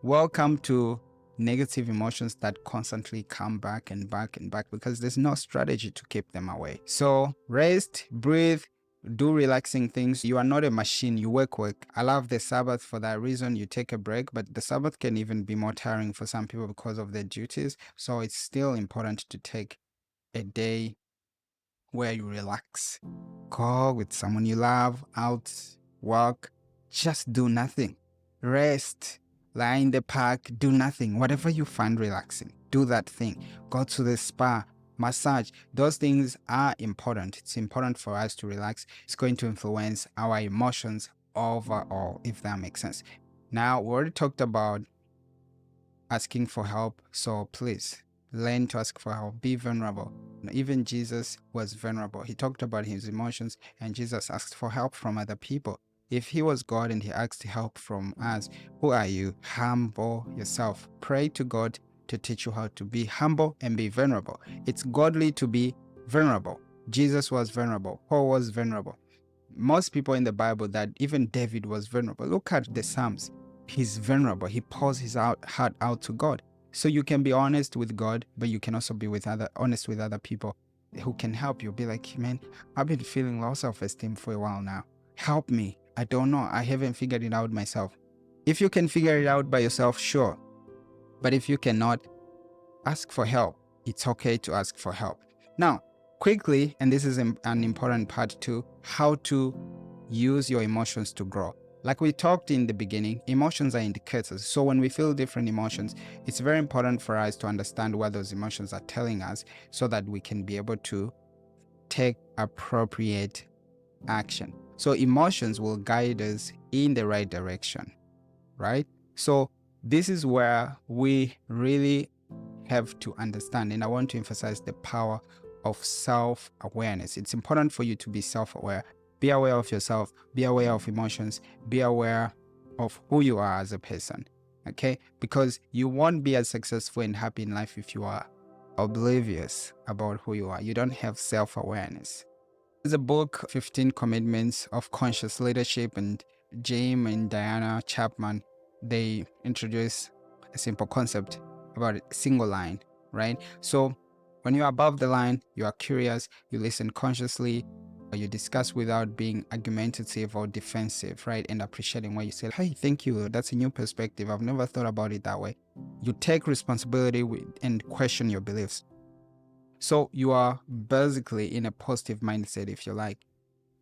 welcome to negative emotions that constantly come back and back and back because there's no strategy to keep them away. So rest, breathe, do relaxing things. You are not a machine, you work. I love the Sabbath for that reason. You take a break, but the Sabbath can even be more tiring for some people because of their duties. So it's still important to take a day where you relax. Go with someone you love, out, walk, just do nothing. Rest, lie in the park, do nothing. Whatever you find relaxing, do that thing. Go to the spa, massage. Those things are important. It's important for us to relax. It's going to influence our emotions overall, if that makes sense. Now, we already talked about asking for help, so please learn to ask for help. Be vulnerable. Even Jesus was vulnerable. He talked about his emotions, and Jesus asked for help from other people. If he was God and he asked help from us, who are you? Humble yourself. Pray to God to teach you how to be humble and be vulnerable. It's godly to be vulnerable. Jesus was vulnerable. Paul was vulnerable. Most people in the Bible, that even David was vulnerable. Look at the Psalms. He's vulnerable. He pours his heart out to God. So you can be honest with God, but you can also be honest with other people who can help you. Be like, man, I've been feeling low self-esteem for a while now. Help me. I don't know. I haven't figured it out myself. If you can figure it out by yourself, sure. But if you cannot, ask for help. It's okay to ask for help. Now, quickly, and this is an important part too, how to use your emotions to grow. Like we talked in the beginning, emotions are indicators. So when we feel different emotions, it's very important for us to understand what those emotions are telling us so that we can be able to take appropriate action. So emotions will guide us in the right direction, right? So this is where we really have to understand, and I want to emphasize the power of self-awareness. It's important for you to be self-aware. Be aware of yourself, be aware of emotions, be aware of who you are as a person, okay? Because you won't be as successful and happy in life if you are oblivious about who you are. You don't have self-awareness. There's a book, 15 Commitments of Conscious Leadership, and James and Diana Chapman, they introduce a simple concept about a single line, right? So when you're above the line, you are curious, you listen consciously, you discuss without being argumentative or defensive, right? And appreciating what you say. Hey, thank you. That's a new perspective. I've never thought about it that way. You take responsibility and question your beliefs. So you are basically in a positive mindset, if you like.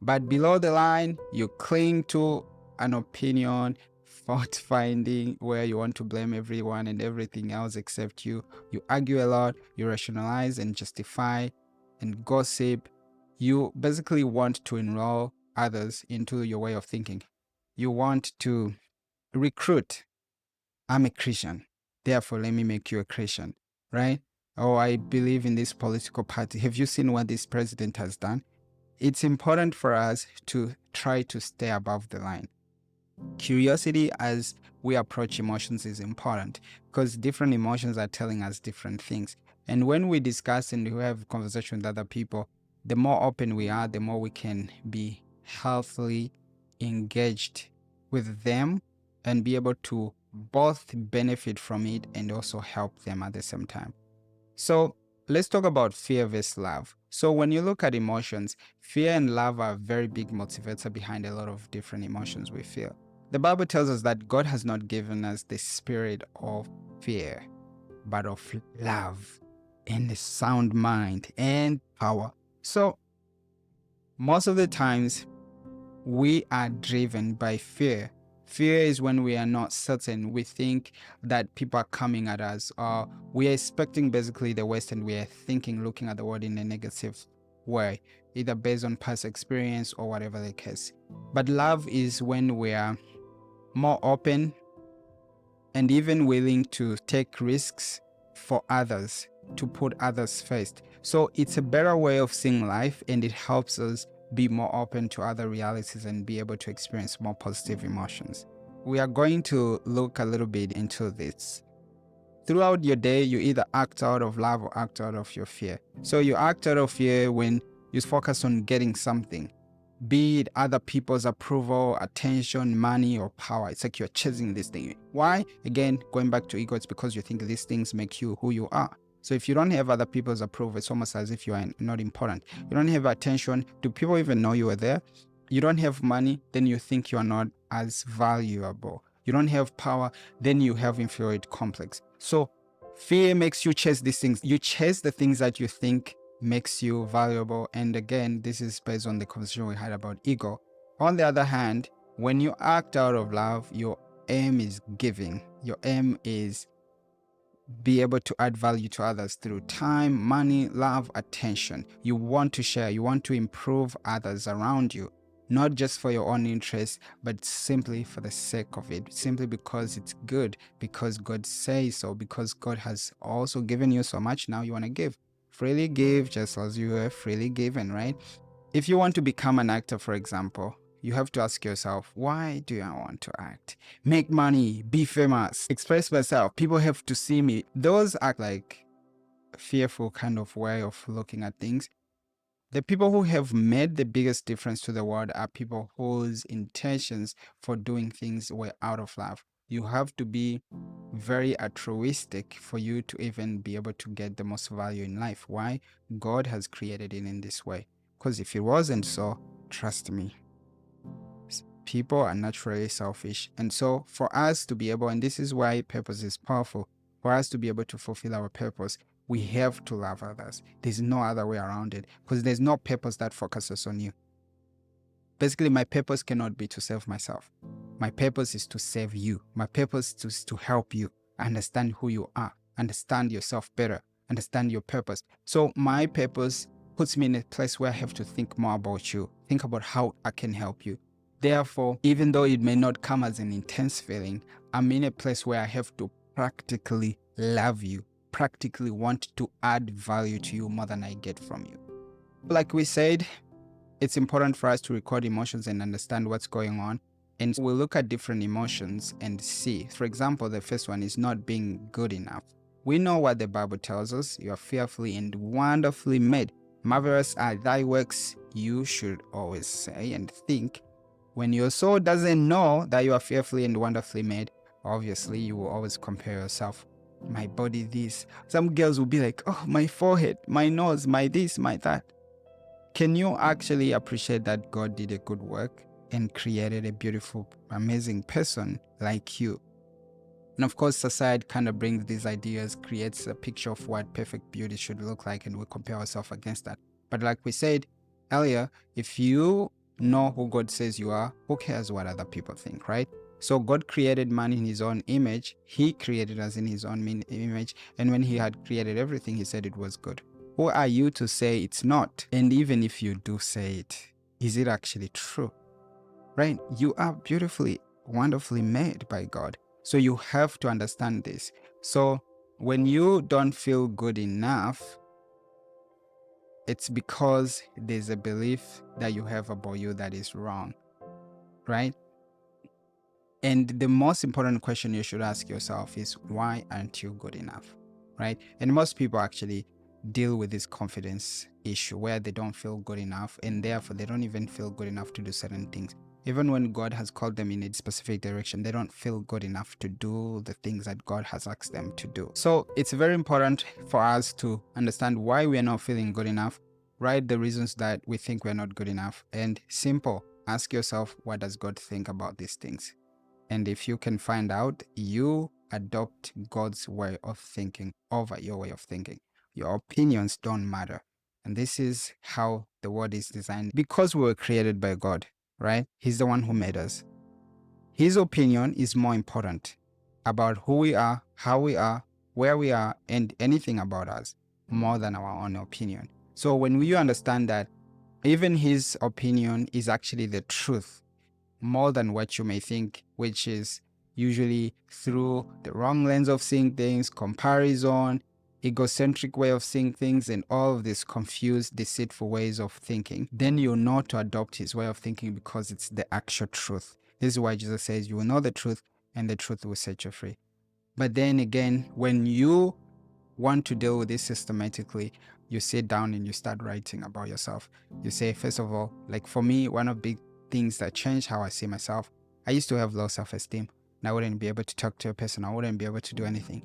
But below the line, you cling to an opinion, fault finding, where you want to blame everyone and everything else except you. You argue a lot, you rationalize and justify and gossip. You basically want to enroll others into your way of thinking. You want to recruit. I'm a Christian, therefore let me make you a Christian, right? Oh, I believe in this political party. Have you seen what this president has done? It's important for us to try to stay above the line. Curiosity as we approach emotions is important because different emotions are telling us different things. And when we discuss and we have conversation with other people, the more open we are, the more we can be healthily engaged with them and be able to both benefit from it and also help them at the same time. So let's talk about fear versus love. So when you look at emotions, fear and love are a very big motivator behind a lot of different emotions we feel. The Bible tells us that God has not given us the spirit of fear, but of love and a sound mind and power. So most of the times we are driven by fear. Fear is when we are not certain. We think that people are coming at us, or we are expecting basically the worst, and we are thinking, looking at the world in a negative way, either based on past experience or whatever the case. But love is when we are more open and even willing to take risks for others, to put others first. So it's a better way of seeing life, and it helps us be more open to other realities and be able to experience more positive emotions. We are going to look a little bit into this. Throughout your day, you either act out of love or act out of your fear. So you act out of fear when you focus on getting something, be it other people's approval, attention, money, or power. It's like you're chasing this thing. Why? Again, going back to ego, it's because you think these things make you who you are. So if you don't have other people's approval, it's almost as if you are not important. You don't have attention. Do people even know you are there? You don't have money, then you think you are not as valuable. You don't have power, then you have inferiority complex. So fear makes you chase these things. You chase the things that you think makes you valuable. And again, this is based on the conversation we had about ego. On the other hand, when you act out of love, your aim is giving. Your aim is be able to add value to others through time, money, love, attention. You want to share, you want to improve others around you, not just for your own interest, but simply for the sake of it, simply because it's good, because God says so, because God has also given you so much. Now you want to give. Freely give, just as you have freely given, right? If you want to become an actor, for example, you have to ask yourself, why do I want to act? Make money, be famous, express myself, people have to see me. Those act like a fearful kind of way of looking at things. The people who have made the biggest difference to the world are people whose intentions for doing things were out of love. You have to be very altruistic for you to even be able to get the most value in life. Why? God has created it in this way. Because if it wasn't so, trust me, people are naturally selfish. And so for us to be able, and this is why purpose is powerful, for us to be able to fulfill our purpose, we have to love others. There's no other way around it, because there's no purpose that focuses on you. Basically, my purpose cannot be to serve myself. My purpose is to serve you. My purpose is to help you understand who you are, understand yourself better, understand your purpose. So my purpose puts me in a place where I have to think more about you, think about how I can help you. Therefore, even though it may not come as an intense feeling, I'm in a place where I have to practically love you, practically want to add value to you more than I get from you. Like we said, it's important for us to record emotions and understand what's going on. And we'll look at different emotions and see. For example, the first one is not being good enough. We know what the Bible tells us. You are fearfully and wonderfully made. Marvelous are thy works, you should always say and think. When your soul doesn't know that you are fearfully and wonderfully made, obviously you will always compare yourself. My body this. Some girls will be like, oh, my forehead, my nose, my this, my that. Can you actually appreciate that God did a good work and created a beautiful, amazing person like you? And of course, society kind of brings these ideas, creates a picture of what perfect beauty should look like, and we compare ourselves against that. But like we said earlier, if you know who God says you are, who cares what other people think, right? So God created man in his own image. He created us in his own image. And when he had created everything, he said it was good. Who are you to say it's not? And even if you do say it, is it actually true? Right? You are beautifully, wonderfully made by God. So you have to understand this. So when you don't feel good enough, it's because there's a belief that you have about you that is wrong, right? And the most important question you should ask yourself is, why aren't you good enough, right? And most people actually deal with this confidence issue where they don't feel good enough, and therefore they don't even feel good enough to do certain things. Even when God has called them in a specific direction, they don't feel good enough to do the things that God has asked them to do. So it's very important for us to understand why we are not feeling good enough, write the reasons that we think we're not good enough, and simple, ask yourself, what does God think about these things? And if you can find out, you adopt God's way of thinking over your way of thinking. Your opinions don't matter. And this is how the world is designed. Because we were created by God, right? He's the one who made us. His opinion is more important about who we are, how we are, where we are, and anything about us more than our own opinion. So when you understand that even his opinion is actually the truth, more than what you may think, which is usually through the wrong lens of seeing things, comparison, egocentric way of seeing things, and all of these confused, deceitful ways of thinking, then you'll know to adopt his way of thinking because it's the actual truth. This is why Jesus says, you will know the truth, and the truth will set you free. But then again, when you want to deal with this systematically, you sit down and you start writing about yourself. You say, first of all, like for me, one of the big things that changed how I see myself, I used to have low self-esteem, and I wouldn't be able to talk to a person. I wouldn't be able to do anything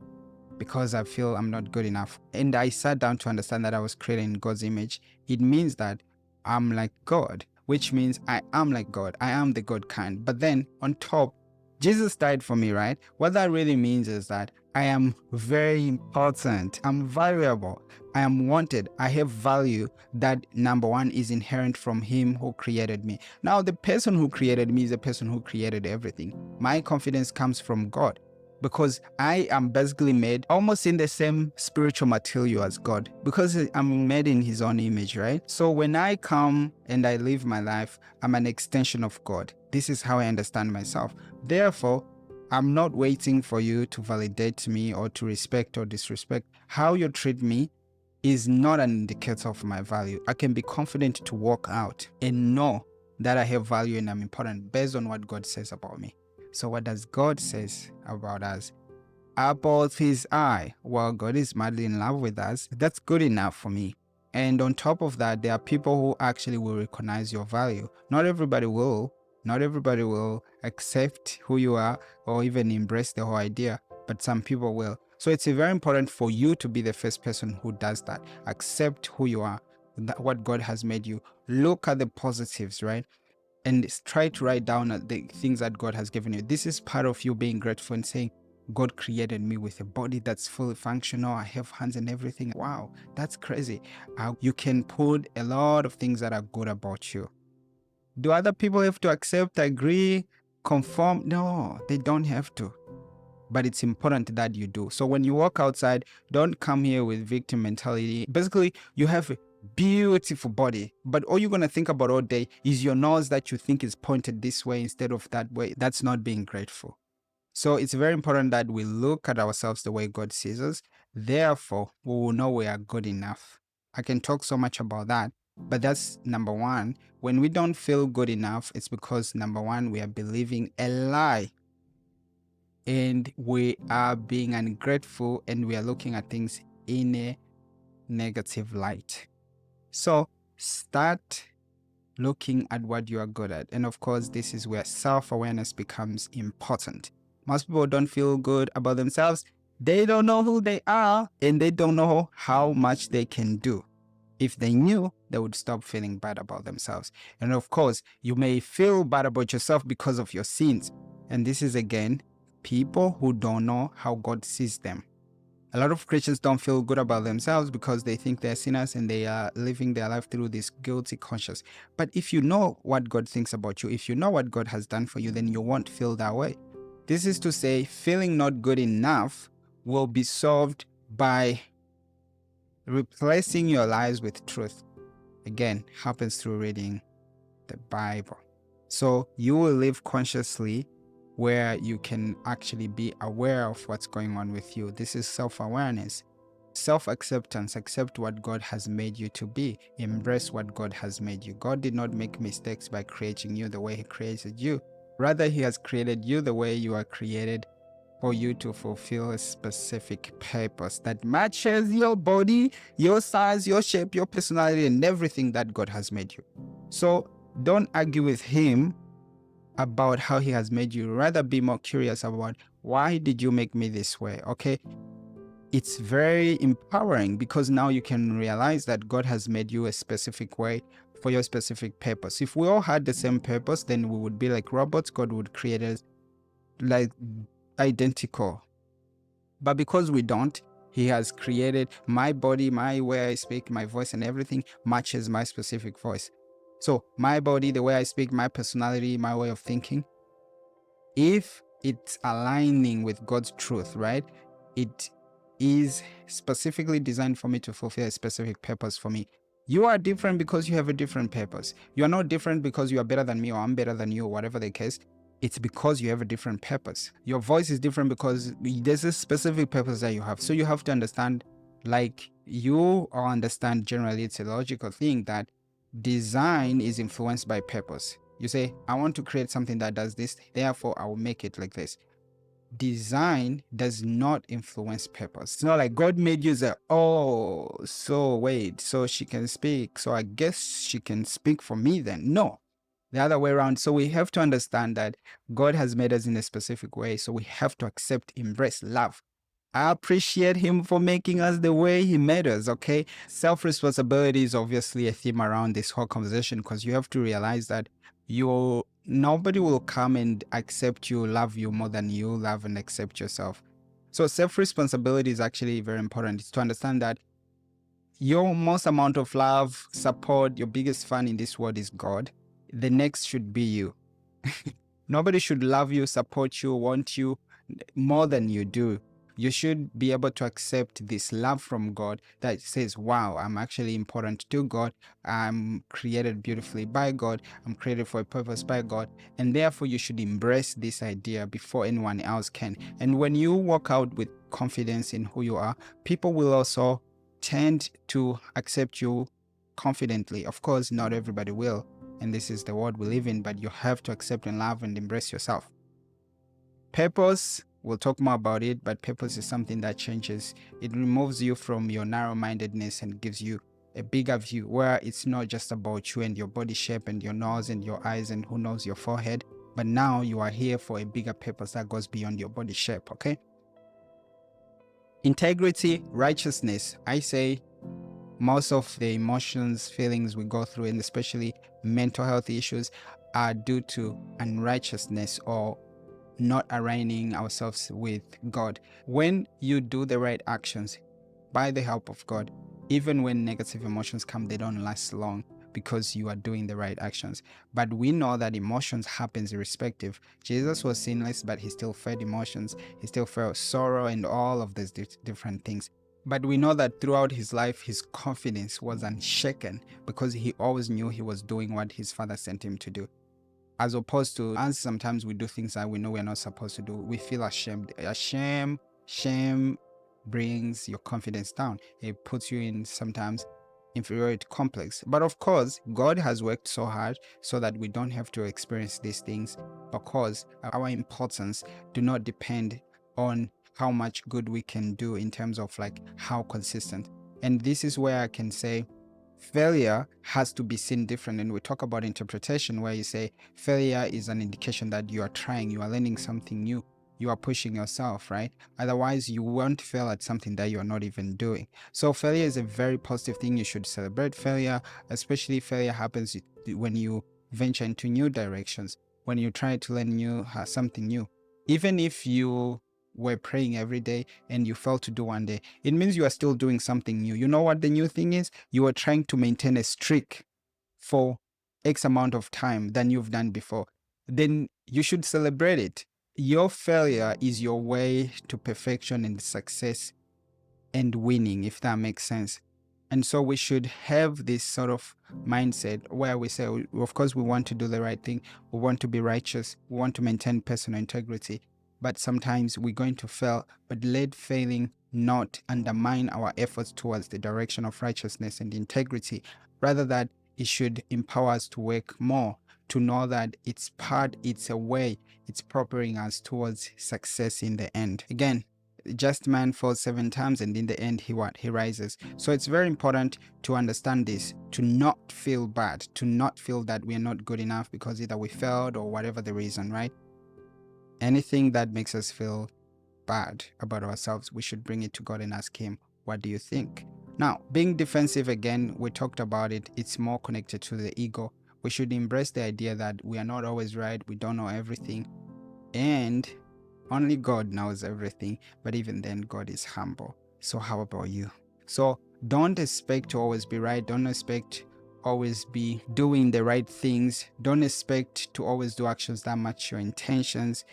because I feel I'm not good enough. And I sat down to understand that I was created in God's image. It means that I'm like God, which means I am like God. I am the God kind. But then on top, Jesus died for me, right? What that really means is that I am very important. I'm valuable. I am wanted. I have value that, number one, is inherent from him who created me. Now, the person who created me is the person who created everything. My confidence comes from God because I am basically made almost in the same spiritual material as God because I'm made in his own image, right? So when I come and I live my life, I'm an extension of God. This is how I understand myself. Therefore, I'm not waiting for you to validate me or to respect or disrespect. How you treat me is not an indicator of my value. I can be confident to walk out and know that I have value and I'm important based on what God says about me. So what does God says about us? Apple of his eye. Well, God is madly in love with us. That's good enough for me. And on top of that, there are people who actually will recognize your value. Not everybody will. Not everybody will accept who you are or even embrace the whole idea, but some people will. So it's very important for you to be the first person who does that. Accept who you are, what God has made you. Look at the positives, right? And try to write down the things that God has given you. This is part of you being grateful and saying, God created me with a body that's fully functional. I have hands and everything. Wow, that's crazy. You can put a lot of things that are good about you. Do other people have to accept, agree, conform? No, they don't have to. But it's important that you do. So when you walk outside, don't come here with victim mentality. Basically, you have a beautiful body, but all you're going to think about all day is your nose that you think is pointed this way instead of that way. That's not being grateful. So it's very important that we look at ourselves the way God sees us. Therefore, we will know we are good enough. I can talk so much about that, but that's number one. When we don't feel good enough, it's because number one, we are believing a lie and we are being ungrateful and we are looking at things in a negative light. So start looking at what you are good at. And of course, this is where self-awareness becomes important. Most people don't feel good about themselves. They don't know who they are and they don't know how much they can do. If they knew, they would stop feeling bad about themselves. And of course, you may feel bad about yourself because of your sins. And this is again People who don't know how God sees them. A lot of Christians don't feel good about themselves because they think they're sinners and they are living their life through this guilty conscience. But if you know what God thinks about you, if you know what God has done for you, then you won't feel that way. This is to say, feeling not good enough will be solved by replacing your lies with truth. Again, happens through reading the Bible. So you will live consciously where you can actually be aware of what's going on with you. This is self-awareness. Self-acceptance. Accept what God has made you to be. Embrace what God has made you. God did not make mistakes by creating you the way He created you. Rather, He has created you the way you are created, for you to fulfill a specific purpose that matches your body, your size, your shape, your personality, and everything that God has made you. So don't argue with Him about how He has made you. Rather be more curious about, why did you make me this way? Okay. It's very empowering because now you can realize that God has made you a specific way for your specific purpose. If we all had the same purpose, then we would be like robots. God would create us like identical. But because we don't, He has created my body, my way I speak, my voice, and everything matches my specific voice. So my body, the way I speak, my personality, my way of thinking, if it's aligning with God's truth, right? It is specifically designed for me to fulfill a specific purpose for me. You are different because you have a different purpose. You are not different because you are better than me or I'm better than you or whatever the case. It's because you have a different purpose. Your voice is different because there's a specific purpose that you have. So you have to understand, like you all understand generally, it's a logical thing that design is influenced by purpose. You say, I want to create something that does this, therefore I will make it like this. Design does not influence purpose. It's not like God made you say, oh, so wait, so she can speak, so I guess she can speak for me then. No, the other way around. So we have to understand that God has made us in a specific way. So we have to accept, embrace, love. I appreciate Him for making us the way He made us, okay? Self-responsibility is obviously a theme around this whole conversation, because you have to realize that nobody will come and accept you, love you more than you love and accept yourself. So self-responsibility is actually very important. It's to understand that your most amount of love, support, your biggest fan in this world is God. The next should be you. Nobody should love you, support you, want you more than you do. You should be able to accept this love from God that says, wow, I'm actually important to God. I'm created beautifully by God. I'm created for a purpose by God. And therefore, you should embrace this idea before anyone else can. And when you walk out with confidence in who you are, people will also tend to accept you confidently. Of course, not everybody will. And this is the world we live in, but you have to accept and love and embrace yourself. Purpose, we'll talk more about it, but purpose is something that changes. It removes you from your narrow-mindedness and gives you a bigger view where it's not just about you and your body shape and your nose and your eyes and who knows your forehead, but now you are here for a bigger purpose that goes beyond your body shape, okay? Integrity, righteousness. I say most of the emotions, feelings we go through, and especially mental health issues, are due to unrighteousness or not aligning ourselves with God. When you do the right actions by the help of God, even when negative emotions come, they don't last long because you are doing the right actions. But we know that emotions happens irrespective. Jesus was sinless, but He still felt emotions. He still felt sorrow and all of these different things. But we know that throughout His life, His confidence was unshaken because He always knew He was doing what His Father sent Him to do. As opposed to us, sometimes we do things that we know we're not supposed to do. We feel ashamed. Shame brings your confidence down. It puts you in sometimes inferiority complex. But of course, God has worked so hard so that we don't have to experience these things, because our importance do not depend on how much good we can do in terms of like how consistent. And this is where I can say failure has to be seen different. And we talk about interpretation, where you say failure is an indication that you are trying, you are learning something new, you are pushing yourself, right? Otherwise, you won't fail at something that you're not even doing. So failure is a very positive thing. You should celebrate failure, especially failure happens when you venture into new directions, when you try to learn something new. Even if you were praying every day and you failed to do one day, it means you are still doing something new. You know what the new thing is? You are trying to maintain a streak for X amount of time than you've done before. Then you should celebrate it. Your failure is your way to perfection and success and winning, if that makes sense. And so we should have this sort of mindset where we say, of course, we want to do the right thing. We want to be righteous. We want to maintain personal integrity. But sometimes we're going to fail, but let failing not undermine our efforts towards the direction of righteousness and integrity. Rather that it should empower us to work more, to know that it's a way, it's propelling us towards success in the end. Again, just man falls 7 times and in the end he rises. So it's very important to understand this, to not feel bad, to not feel that we're not good enough because either we failed or whatever the reason, right? Anything that makes us feel bad about ourselves, we should bring it to God and ask him, what do you think? Now, being defensive, again, we talked about it, it's more connected to the ego. We should embrace the idea that we are not always right, we don't know everything, and only God knows everything, but even then, God is humble. So, how about you? So, don't expect to always be right. Don't expect always be doing the right things. Don't expect to always do actions that match your intentions.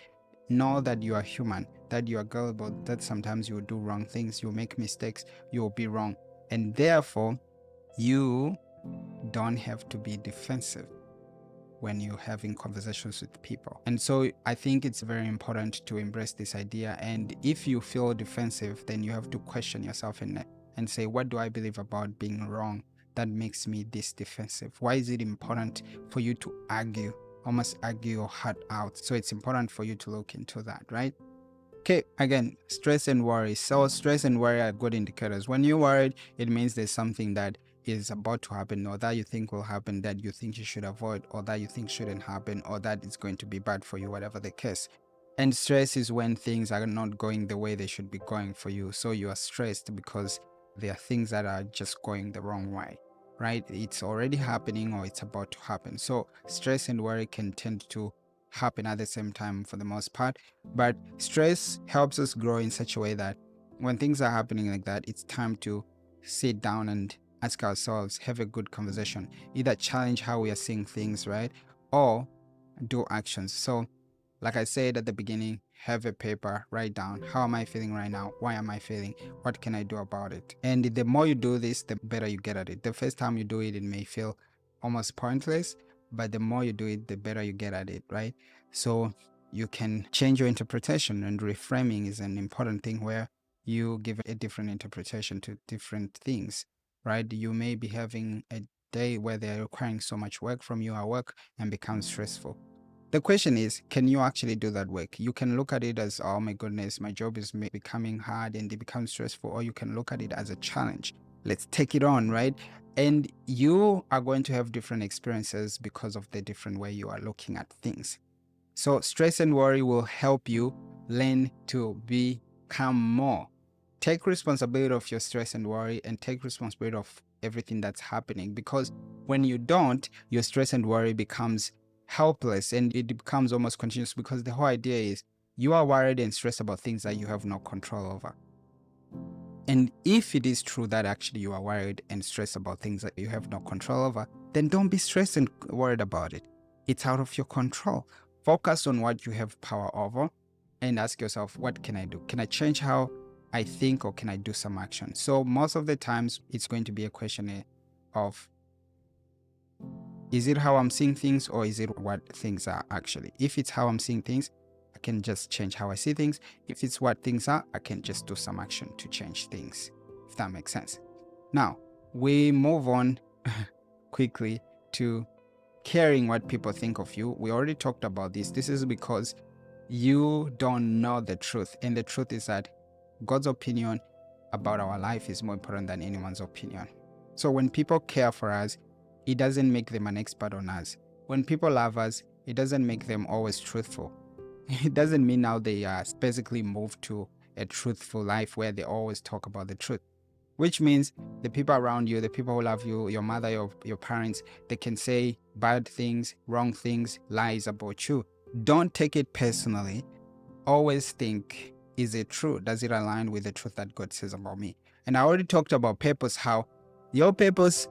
Know that you are human, that you are gullible, that sometimes you will do wrong things, you'll make mistakes, you'll be wrong. And therefore, you don't have to be defensive when you're having conversations with people. And so I think it's very important to embrace this idea. And if you feel defensive, then you have to question yourself and say, what do I believe about being wrong that makes me this defensive? Why is it important for you to argue, almost argue your heart out? So it's important for you to look into that, right? Okay, again, stress and worry. So stress and worry are good indicators. When you're worried, it means there's something that is about to happen, or that you think will happen, that you think you should avoid, or that you think shouldn't happen, or that it's going to be bad for you, whatever the case. And stress is when things are not going the way they should be going for you. So you are stressed because there are things that are just going the wrong way, right? It's already happening or it's about to happen. So stress and worry can tend to happen at the same time for the most part. But stress helps us grow in such a way that when things are happening like that, it's time to sit down and ask ourselves, have a good conversation, either challenge how we are seeing things, right? Or do actions. So, like I said at the beginning, have a paper, write down, how am I feeling right now? Why am I feeling? What can I do about it? And the more you do this, the better you get at it. The first time you do it, it may feel almost pointless, but the more you do it, the better you get at it, right? So you can change your interpretation, and reframing is an important thing where you give a different interpretation to different things, right? You may be having a day where they're requiring so much work from you at work and becomes stressful. The question is, can you actually do that work? You can look at it as, oh my goodness, my job is becoming hard and it becomes stressful, or you can look at it as a challenge. Let's take it on, right? And you are going to have different experiences because of the different way you are looking at things. So stress and worry will help you learn to become more. Take responsibility of your stress and worry, and take responsibility of everything that's happening. Because when you don't, your stress and worry becomes helpless and it becomes almost continuous, because the whole idea is you are worried and stressed about things that you have no control over. And if it is true that actually you are worried and stressed about things that you have no control over, then don't be stressed and worried about it. It's out of your control. Focus on what you have power over and ask yourself, what can I do? Can I change how I think, or can I do some action? So most of the times it's going to be a question of, is it how I'm seeing things, or is it what things are actually? If it's how I'm seeing things, I can just change how I see things. If it's what things are, I can just do some action to change things, if that makes sense. Now, we move on quickly to caring what people think of you. We already talked about this. This is because you don't know the truth. And the truth is that God's opinion about our life is more important than anyone's opinion. So when people care for us, it doesn't make them an expert on us. When people love us, it doesn't make them always truthful. It doesn't mean now they are basically moved to a truthful life where they always talk about the truth. Which means the people around you, the people who love you, your mother, your parents, they can say bad things, wrong things, lies about you. Don't take it personally, always think, is it true? Does it align with the truth that God says about me? And I already talked about purpose, how your purpose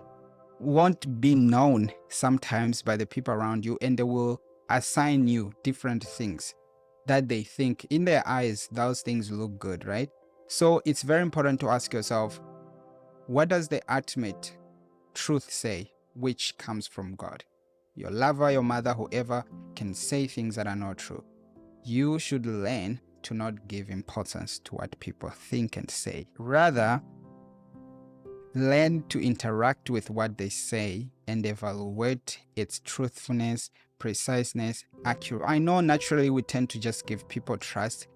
won't be known sometimes by the people around you, and they will assign you different things that they think in their eyes, those things look good, right? So it's very important to ask yourself, what does the ultimate truth say, which comes from God? Your lover, your mother, whoever can say things that are not true. You should learn to not give importance to what people think and say. Rather, learn to interact with what they say and evaluate its truthfulness, preciseness, accuracy. I know naturally we tend to just give people trust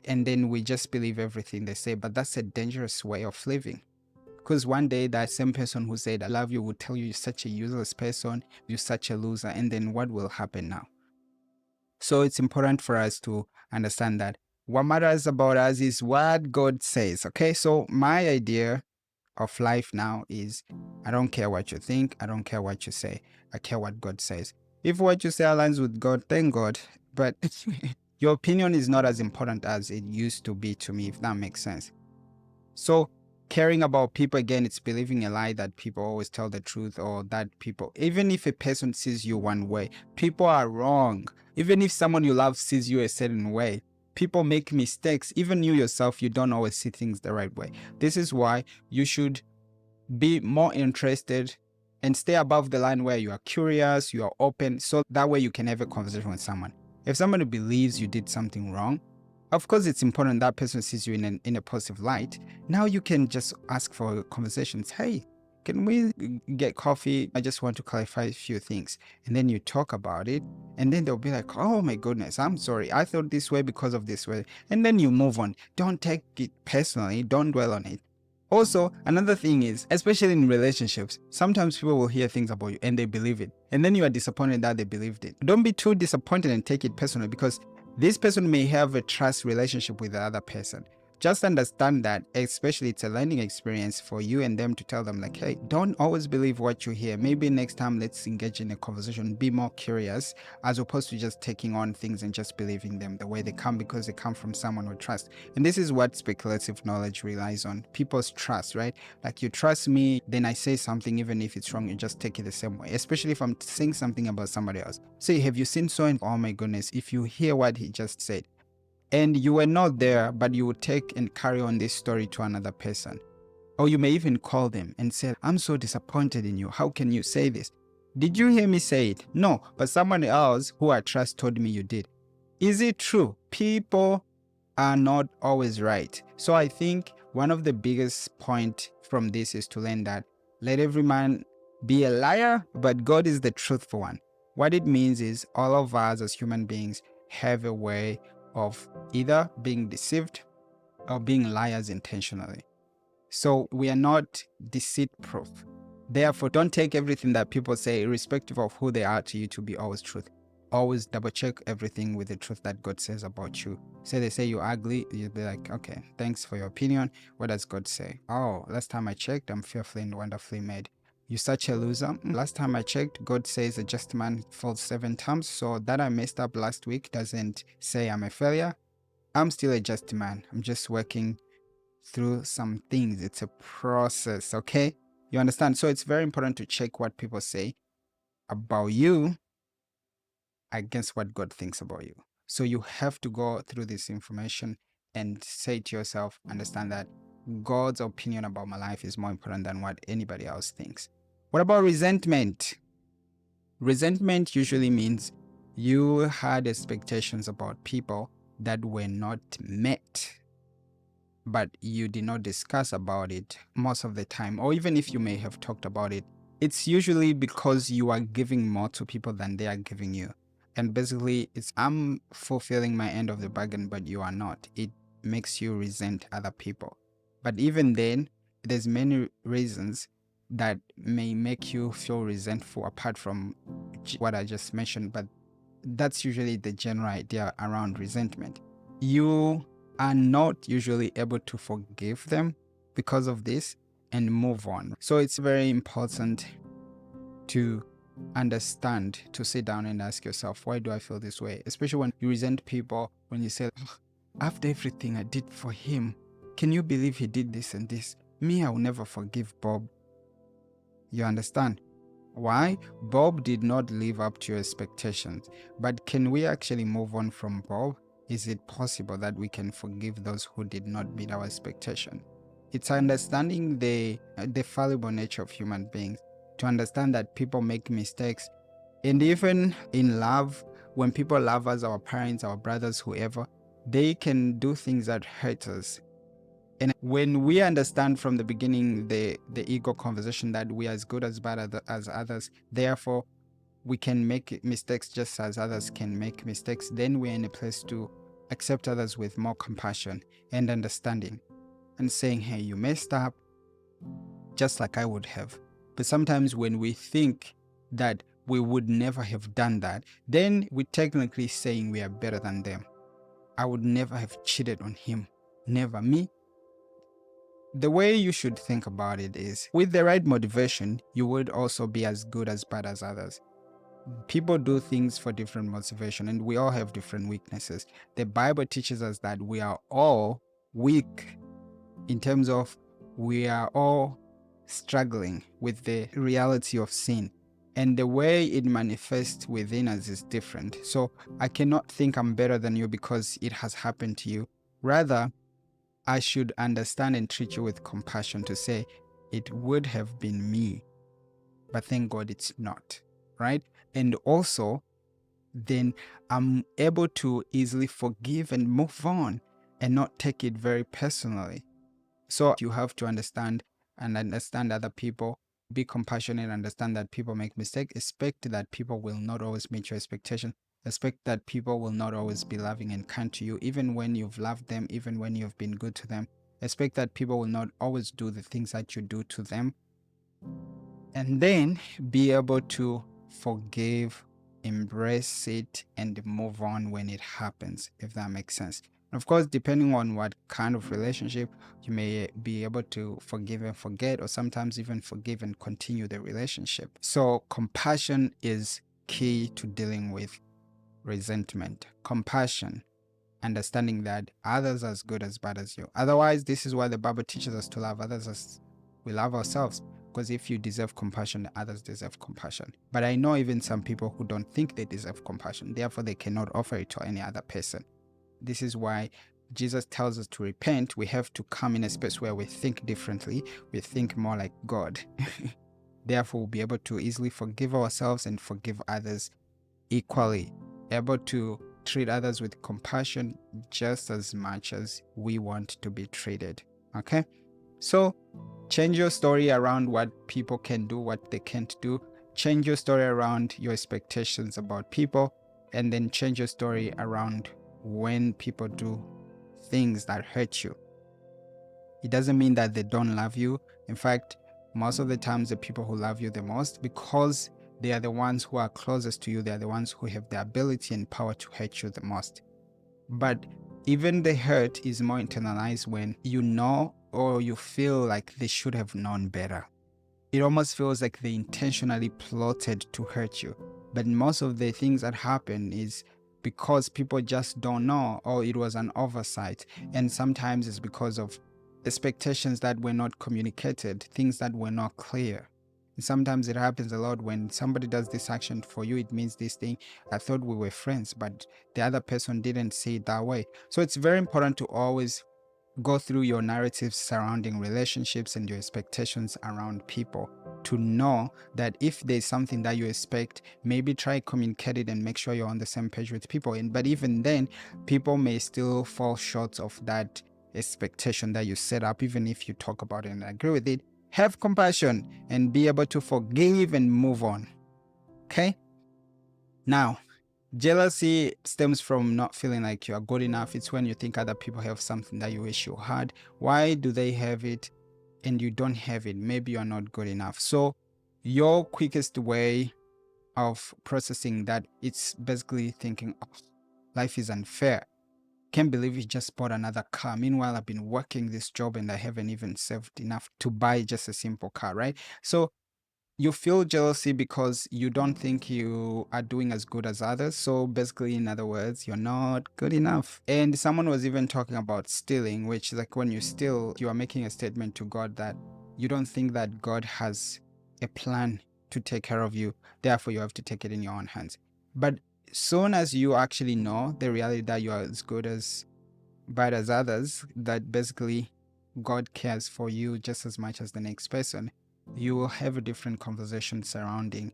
and then we just believe everything they say, but that's a dangerous way of living. Because one day that same person who said, I love you, will tell you you're such a useless person, you're such a loser, and then what will happen now? So it's important for us to understand that what matters about us is what God says, okay? So my idea of life now is, I don't care what you think, I don't care what you say, I care what God says. If what you say aligns with God, thank God, but your opinion is not as important as it used to be to me, if that makes sense. So caring about people, again, it's believing a lie that people always tell the truth, or that people, even if a person sees you one way, people are wrong. Even if someone you love sees you a certain way, people make mistakes. Even you yourself, you don't always see things the right way. This is why you should be more interested and stay above the line where you are curious, you are open, so that way you can have a conversation with someone. If somebody believes you did something wrong, of course it's important that person sees you in a positive light. Now you can just ask for conversations. Hey, can we get coffee? I just want to clarify a few things. And then you talk about it, and then they'll be like, oh my goodness, I'm sorry, I thought this way because of this way. And then you move on. Don't take it personally, don't dwell on it. Also, another thing is, especially in relationships, sometimes people will hear things about you and they believe it. And then you are disappointed that they believed it. Don't be too disappointed and take it personally, because this person may have a trust relationship with the other person. Just understand that, especially it's a learning experience for you and them to tell them like, hey, don't always believe what you hear. Maybe next time let's engage in a conversation, be more curious, as opposed to just taking on things and just believing them the way they come because they come from someone we trust. And this is what speculative knowledge relies on, people's trust, right? Like, you trust me, then I say something, even if it's wrong, you just take it the same way, especially if I'm saying something about somebody else. Say, have you seen so and oh my goodness, if you hear what he just said, and you were not there, but you would take and carry on this story to another person. Or you may even call them and say, I'm so disappointed in you. How can you say this? Did you hear me say it? No, but someone else who I trust told me you did. Is it true? People are not always right. So I think one of the biggest point from this is to learn that let every man be a liar, but God is the truthful one. What it means is all of us as human beings have a way of either being deceived or being liars intentionally. So we are not deceit proof. Therefore, don't take everything that people say, irrespective of who they are to you, to be always truth. Always double check everything with the truth that God says about you. Say they say you're ugly, you'll be like, okay, thanks for your opinion. What does God say? Oh, last time I checked, I'm fearfully and wonderfully made. You're such a loser. Last time I checked, God says a just man falls 7 times. So that I messed up last week doesn't say I'm a failure. I'm still a just man. I'm just working through some things. It's a process, okay? You understand? So it's very important to check what people say about you against what God thinks about you. So you have to go through this information and say to yourself, understand that God's opinion about my life is more important than what anybody else thinks. What about resentment? Resentment usually means you had expectations about people that were not met, but you did not discuss about it most of the time. Or even if you may have talked about it, it's usually because you are giving more to people than they are giving you. And basically, it's I'm fulfilling my end of the bargain, but you are not. It makes you resent other people. But even then, there's many reasons that may make you feel resentful apart from what I just mentioned. But that's usually the general idea around resentment. You are not usually able to forgive them because of this and move on. So it's very important to understand, to sit down and ask yourself, why do I feel this way? Especially when you resent people, when you say, "Ugh, after everything I did for him, can you believe he did this and this? Me, I will never forgive Bob." You understand? Why? Bob did not live up to your expectations. But can we actually move on from Bob? Is it possible that we can forgive those who did not meet our expectation? It's understanding the fallible nature of human beings, to understand that people make mistakes. And even in love, when people love us, our parents, our brothers, whoever, they can do things that hurt us. And when we understand from the beginning the ego conversation that we are as good as bad as others, therefore we can make mistakes just as others can make mistakes, then we're in a place to accept others with more compassion and understanding, and saying, hey, you messed up just like I would have. But sometimes when we think that we would never have done that, then we're technically saying we are better than them. I would never have cheated on him. Never. Me, the way you should think about it is, with the right motivation, you would also be as good as bad as others. People do things for different motivation, and we all have different weaknesses. The Bible teaches us that we are all weak, in terms of we are all struggling with the reality of sin, and the way it manifests within us is different. So I cannot think I'm better than you because it has happened to you. Rather, I should understand and treat you with compassion, to say, it would have been me, but thank God it's not, right? And also, then I'm able to easily forgive and move on and not take it very personally. So you have to understand and understand other people, be compassionate, understand that people make mistakes, expect that people will not always meet your expectation, expect that people will not always be loving and kind to you, even when you've loved them, even when you've been good to them. Expect that people will not always do the things that you do to them. And then be able to forgive, embrace it, and move on when it happens, if that makes sense. Of course, depending on what kind of relationship, you may be able to forgive and forget, or sometimes even forgive and continue the relationship. So compassion is key to dealing with resentment. Compassion, understanding that others are as good as bad as you. Otherwise, this is why the Bible teaches us to love others as we love ourselves. Because if you deserve compassion, others deserve compassion. But I know even some people who don't think they deserve compassion, therefore they cannot offer it to any other person. This is why Jesus tells us to repent. We have to come in a space where we think differently. We think more like God. Therefore, we'll be able to easily forgive ourselves and forgive others equally, able to treat others with compassion just as much as we want to be treated. Okay? So change your story around what people can do, what they can't do. Change your story around your expectations about people, and then change your story around when people do things that hurt you. It doesn't mean that they don't love you. In fact, most of the times the people who love you the most, because they are the ones who are closest to you, they are the ones who have the ability and power to hurt you the most. But even the hurt is more internalized when you know, or you feel like they should have known better. It almost feels like they intentionally plotted to hurt you. But most of the things that happen is because people just don't know, or it was an oversight. And sometimes it's because of expectations that were not communicated, things that were not clear. And sometimes it happens a lot when somebody does this action for you, it means this thing. I thought we were friends, but the other person didn't see it that way. So it's very important to always go through your narratives surrounding relationships and your expectations around people, to know that if there's something that you expect, maybe try communicate it and make sure you're on the same page with people. But even then, people may still fall short of that expectation that you set up, even if you talk about it and agree with it. Have compassion and be able to forgive and move on. Okay? Now, jealousy stems from not feeling like you are good enough. It's when you think other people have something that you wish you had. Why do they have it and you don't have it? Maybe you are not good enough. So your quickest way of processing that, it's basically thinking, oh, life is unfair. Can't believe he just bought another car. Meanwhile, I've been working this job and I haven't even saved enough to buy just a simple car, right? So you feel jealousy because you don't think you are doing as good as others. So basically, in other words, you're not good enough. And someone was even talking about stealing, which is like when you steal, you are making a statement to God that you don't think that God has a plan to take care of you. Therefore, you have to take it in your own hands. But soon as you actually know the reality that you are as good as bad as others, that basically God cares for you just as much as the next person, you will have a different conversation surrounding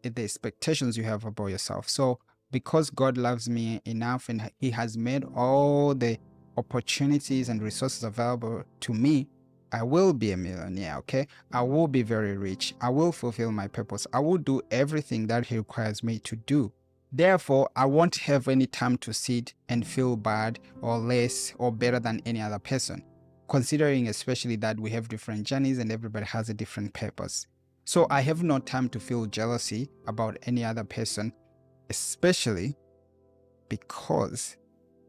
the expectations you have about yourself. So, because God loves me enough and He has made all the opportunities and resources available to me, I will be a millionaire, okay? I will be very rich. I will fulfill my purpose. I will do everything that He requires me to do. Therefore, I won't have any time to sit and feel bad or less or better than any other person, considering especially that we have different journeys and everybody has a different purpose. So I have no time to feel jealousy about any other person, especially because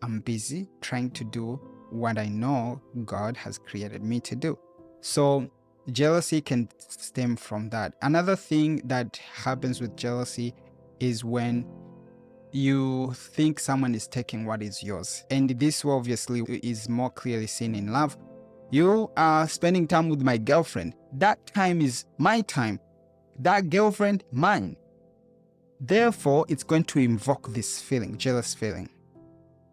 I'm busy trying to do what I know God has created me to do. So jealousy can stem from that. Another thing that happens with jealousy is when you think someone is taking what is yours. And this obviously is more clearly seen in love. You are spending time with my girlfriend. That time is my time. That girlfriend, mine. Therefore, it's going to invoke this feeling, jealous feeling.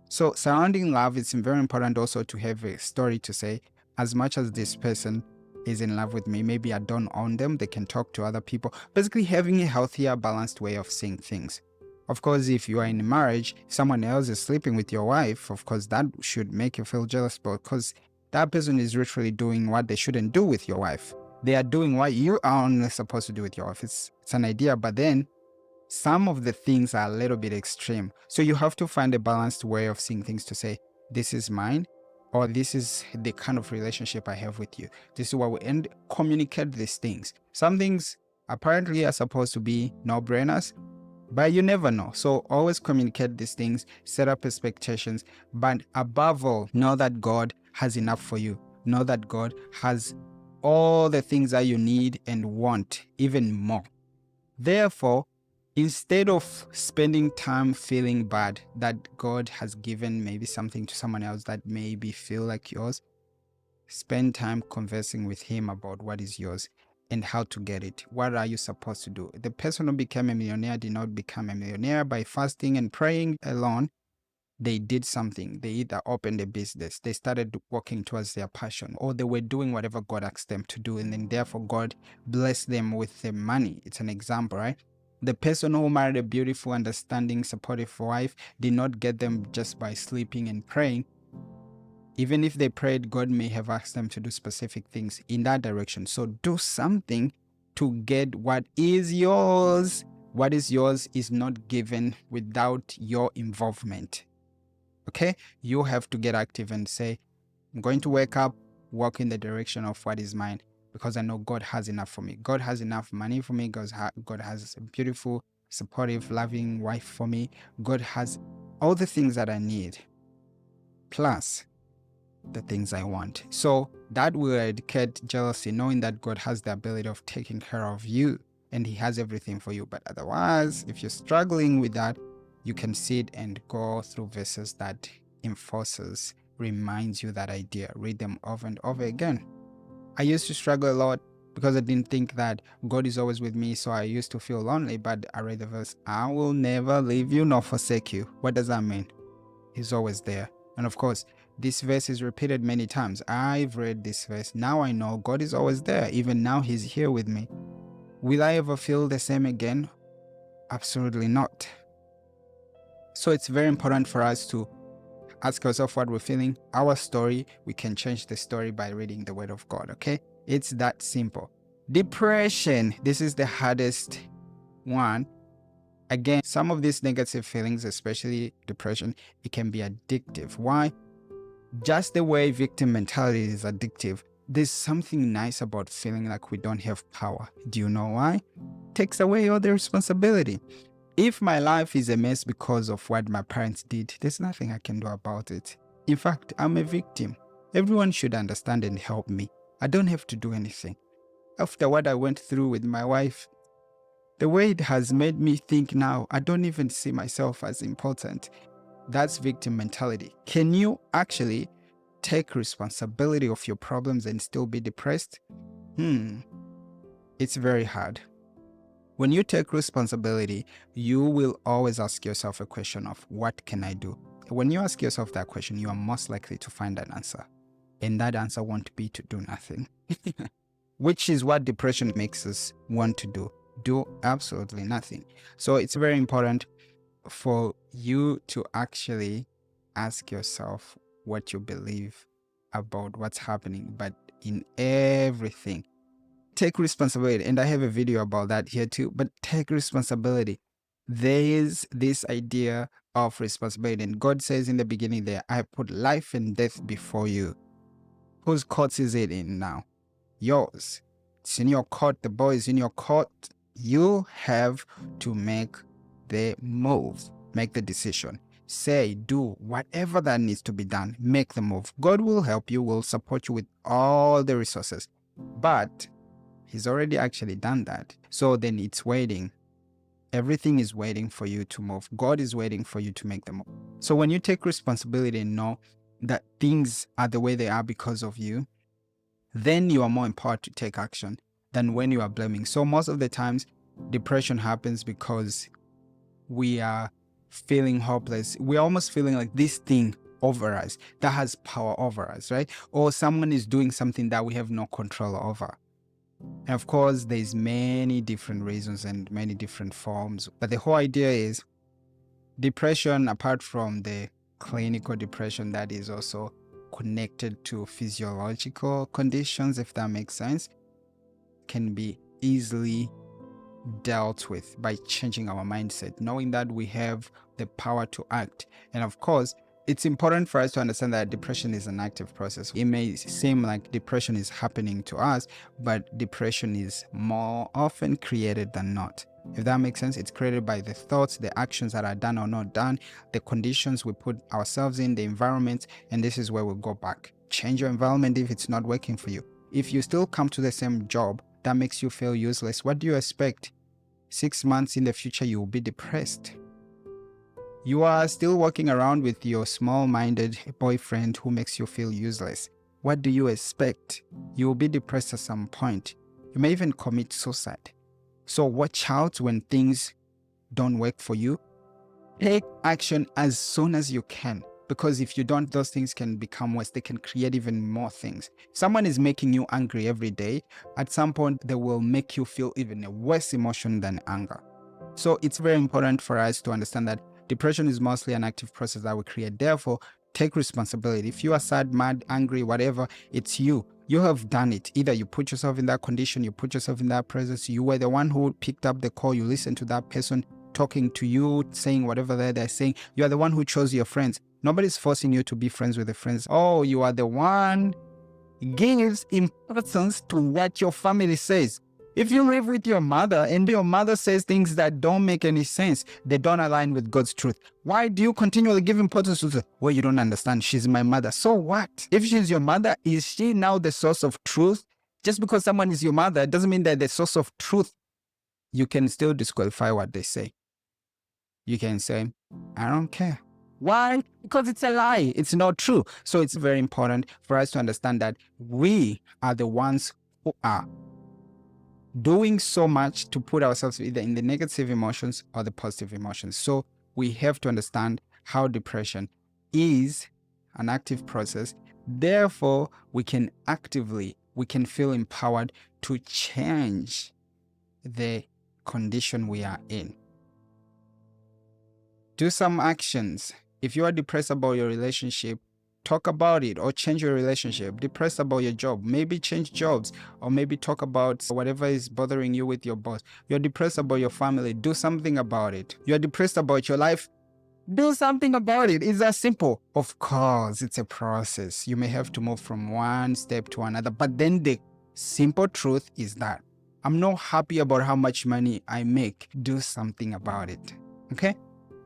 So surrounding love, it's very important also to have a story to say, as much as this person is in love with me, maybe I don't own them, they can talk to other people. Basically having a healthier, balanced way of seeing things. Of course, if you are in a marriage, someone else is sleeping with your wife, of course, that should make you feel jealous because that person is literally doing what they shouldn't do with your wife. They are doing what you are only supposed to do with your wife. It's an idea, but then some of the things are a little bit extreme. So you have to find a balanced way of seeing things to say, this is mine, or this is the kind of relationship I have with you. This is what we and communicate these things. Some things apparently are supposed to be no-brainers, but you never know. So always communicate these things, set up expectations, but above all, know that God has enough for you. Know that God has all the things that you need and want, even more. Therefore, instead of spending time feeling bad that God has given maybe something to someone else that maybe feel like yours, spend time conversing with Him about what is yours and how to get it. What are you supposed to do? The person who became a millionaire did not become a millionaire by fasting and praying alone. They did something. They either opened a business, they started working towards their passion, or they were doing whatever God asked them to do, and then therefore God blessed them with the money. It's an example, right? The person who married a beautiful, understanding, supportive wife did not get them just by sleeping and praying. Even if they prayed, God may have asked them to do specific things in that direction. So do something to get what is yours. What is yours is not given without your involvement. Okay, you have to get active and say, I'm going to wake up, walk in the direction of what is mine, because I know God has enough for me. God has enough money for me. God has a beautiful, supportive, loving wife for me. God has all the things that I need, plus the things I want. So that will eradicate jealousy, knowing that God has the ability of taking care of you and He has everything for you. But otherwise, if you're struggling with that, you can sit and go through verses that enforces, reminds you that idea. Read them over and over again. I used to struggle a lot because I didn't think that God is always with me, so I used to feel lonely. But I read the verse, I will never leave you nor forsake you. What does that mean? He's always there. And of course, this verse is repeated many times. I've read this verse. Now I know God is always there. Even now He's here with me. Will I ever feel the same again? Absolutely not. So it's very important for us to ask ourselves what we're feeling. Our story, we can change the story by reading the Word of God, okay? It's that simple. Depression, this is the hardest one. Again, some of these negative feelings, especially depression, it can be addictive. Why? Just the way victim mentality is addictive, there's something nice about feeling like we don't have power. Do you know why? It takes away all the responsibility. If my life is a mess because of what my parents did, there's nothing I can do about it. In fact, I'm a victim. Everyone should understand and help me. I don't have to do anything. after what I went through with my wife, the way it has made me think now, I don't even see myself as important. That's victim mentality. Can you actually take responsibility of your problems and still be depressed? It's very hard. When you take responsibility, you will always ask yourself a question of, what can I do? When you ask yourself that question, you are most likely to find an answer. And that answer won't be to do nothing. Which is what depression makes us want to do. Do absolutely nothing. So it's very important for you to actually ask yourself what you believe about what's happening, but in everything. Take responsibility. And I have a video about that here too, but take responsibility. There is this idea of responsibility. And God says in the beginning there, I put life and death before you. Whose court is it in now? Yours. It's in your court. The ball is in your court. You have to make the move, make the decision. Say, do whatever that needs to be done. Make the move. God will help you, will support you with all the resources. But He's already actually done that. So then it's waiting. Everything is waiting for you to move. God is waiting for you to make the move. So when you take responsibility and know that things are the way they are because of you, then you are more empowered to take action than when you are blaming. So most of the times, depression happens because we are feeling hopeless. We're almost feeling like this thing over us that has power over us, right? Or someone is doing something that we have no control over. And of course, there's many different reasons and many different forms. But the whole idea is depression, apart from the clinical depression that is also connected to physiological conditions, if that makes sense, can be easily dealt with by changing our mindset, knowing that we have the power to act. And of course, it's important for us to understand that depression is an active process. It may seem like depression is happening to us, but depression is more often created than not. If that makes sense, it's created by the thoughts, the actions that are done or not done, the conditions we put ourselves in, the environment, and this is where we go back. Change your environment if it's not working for you. If you still come to the same job that makes you feel useless, what do you expect? 6 months in the future, you will be depressed. You are still walking around with your small-minded boyfriend who makes you feel useless. What do you expect? You will be depressed at some point. You may even commit suicide. So watch out when things don't work for you. Take action as soon as you can. Because if you don't, those things can become worse. They can create even more things. Someone is making you angry every day. At some point, they will make you feel even a worse emotion than anger. So it's very important for us to understand that depression is mostly an active process that we create. Therefore, take responsibility. If you are sad, mad, angry, whatever, it's you. You have done it. Either you put yourself in that condition, you put yourself in that presence. You were the one who picked up the call. You listened to that person talking to you, saying whatever they're saying. You are the one who chose your friends. Nobody's forcing you to be friends with the friends. Oh, you are the one gives importance to what your family says. If you live with your mother and your mother says things that don't make any sense, they don't align with God's truth, why do you continually give importance to the, well, you don't understand, she's my mother. So what? If she's your mother, is she now the source of truth? Just because someone is your mother doesn't mean that the source of truth. You can still disqualify what they say. You can say, I don't care. Why? Because it's a lie. It's not true. So it's very important for us to understand that we are the ones who are doing so much to put ourselves either in the negative emotions or the positive emotions. So we have to understand how depression is an active process. Therefore, we can feel empowered to change the condition we are in. Do some actions. If you are depressed about your relationship, talk about it or change your relationship. Depressed about your job, maybe change jobs, or maybe talk about whatever is bothering you with your boss. You're depressed about your family, do something about it. You're depressed about your life, do something about it. It's that simple. Of course, it's a process. You may have to move from one step to another, but then the simple truth is that I'm not happy about how much money I make. Do something about it. Okay?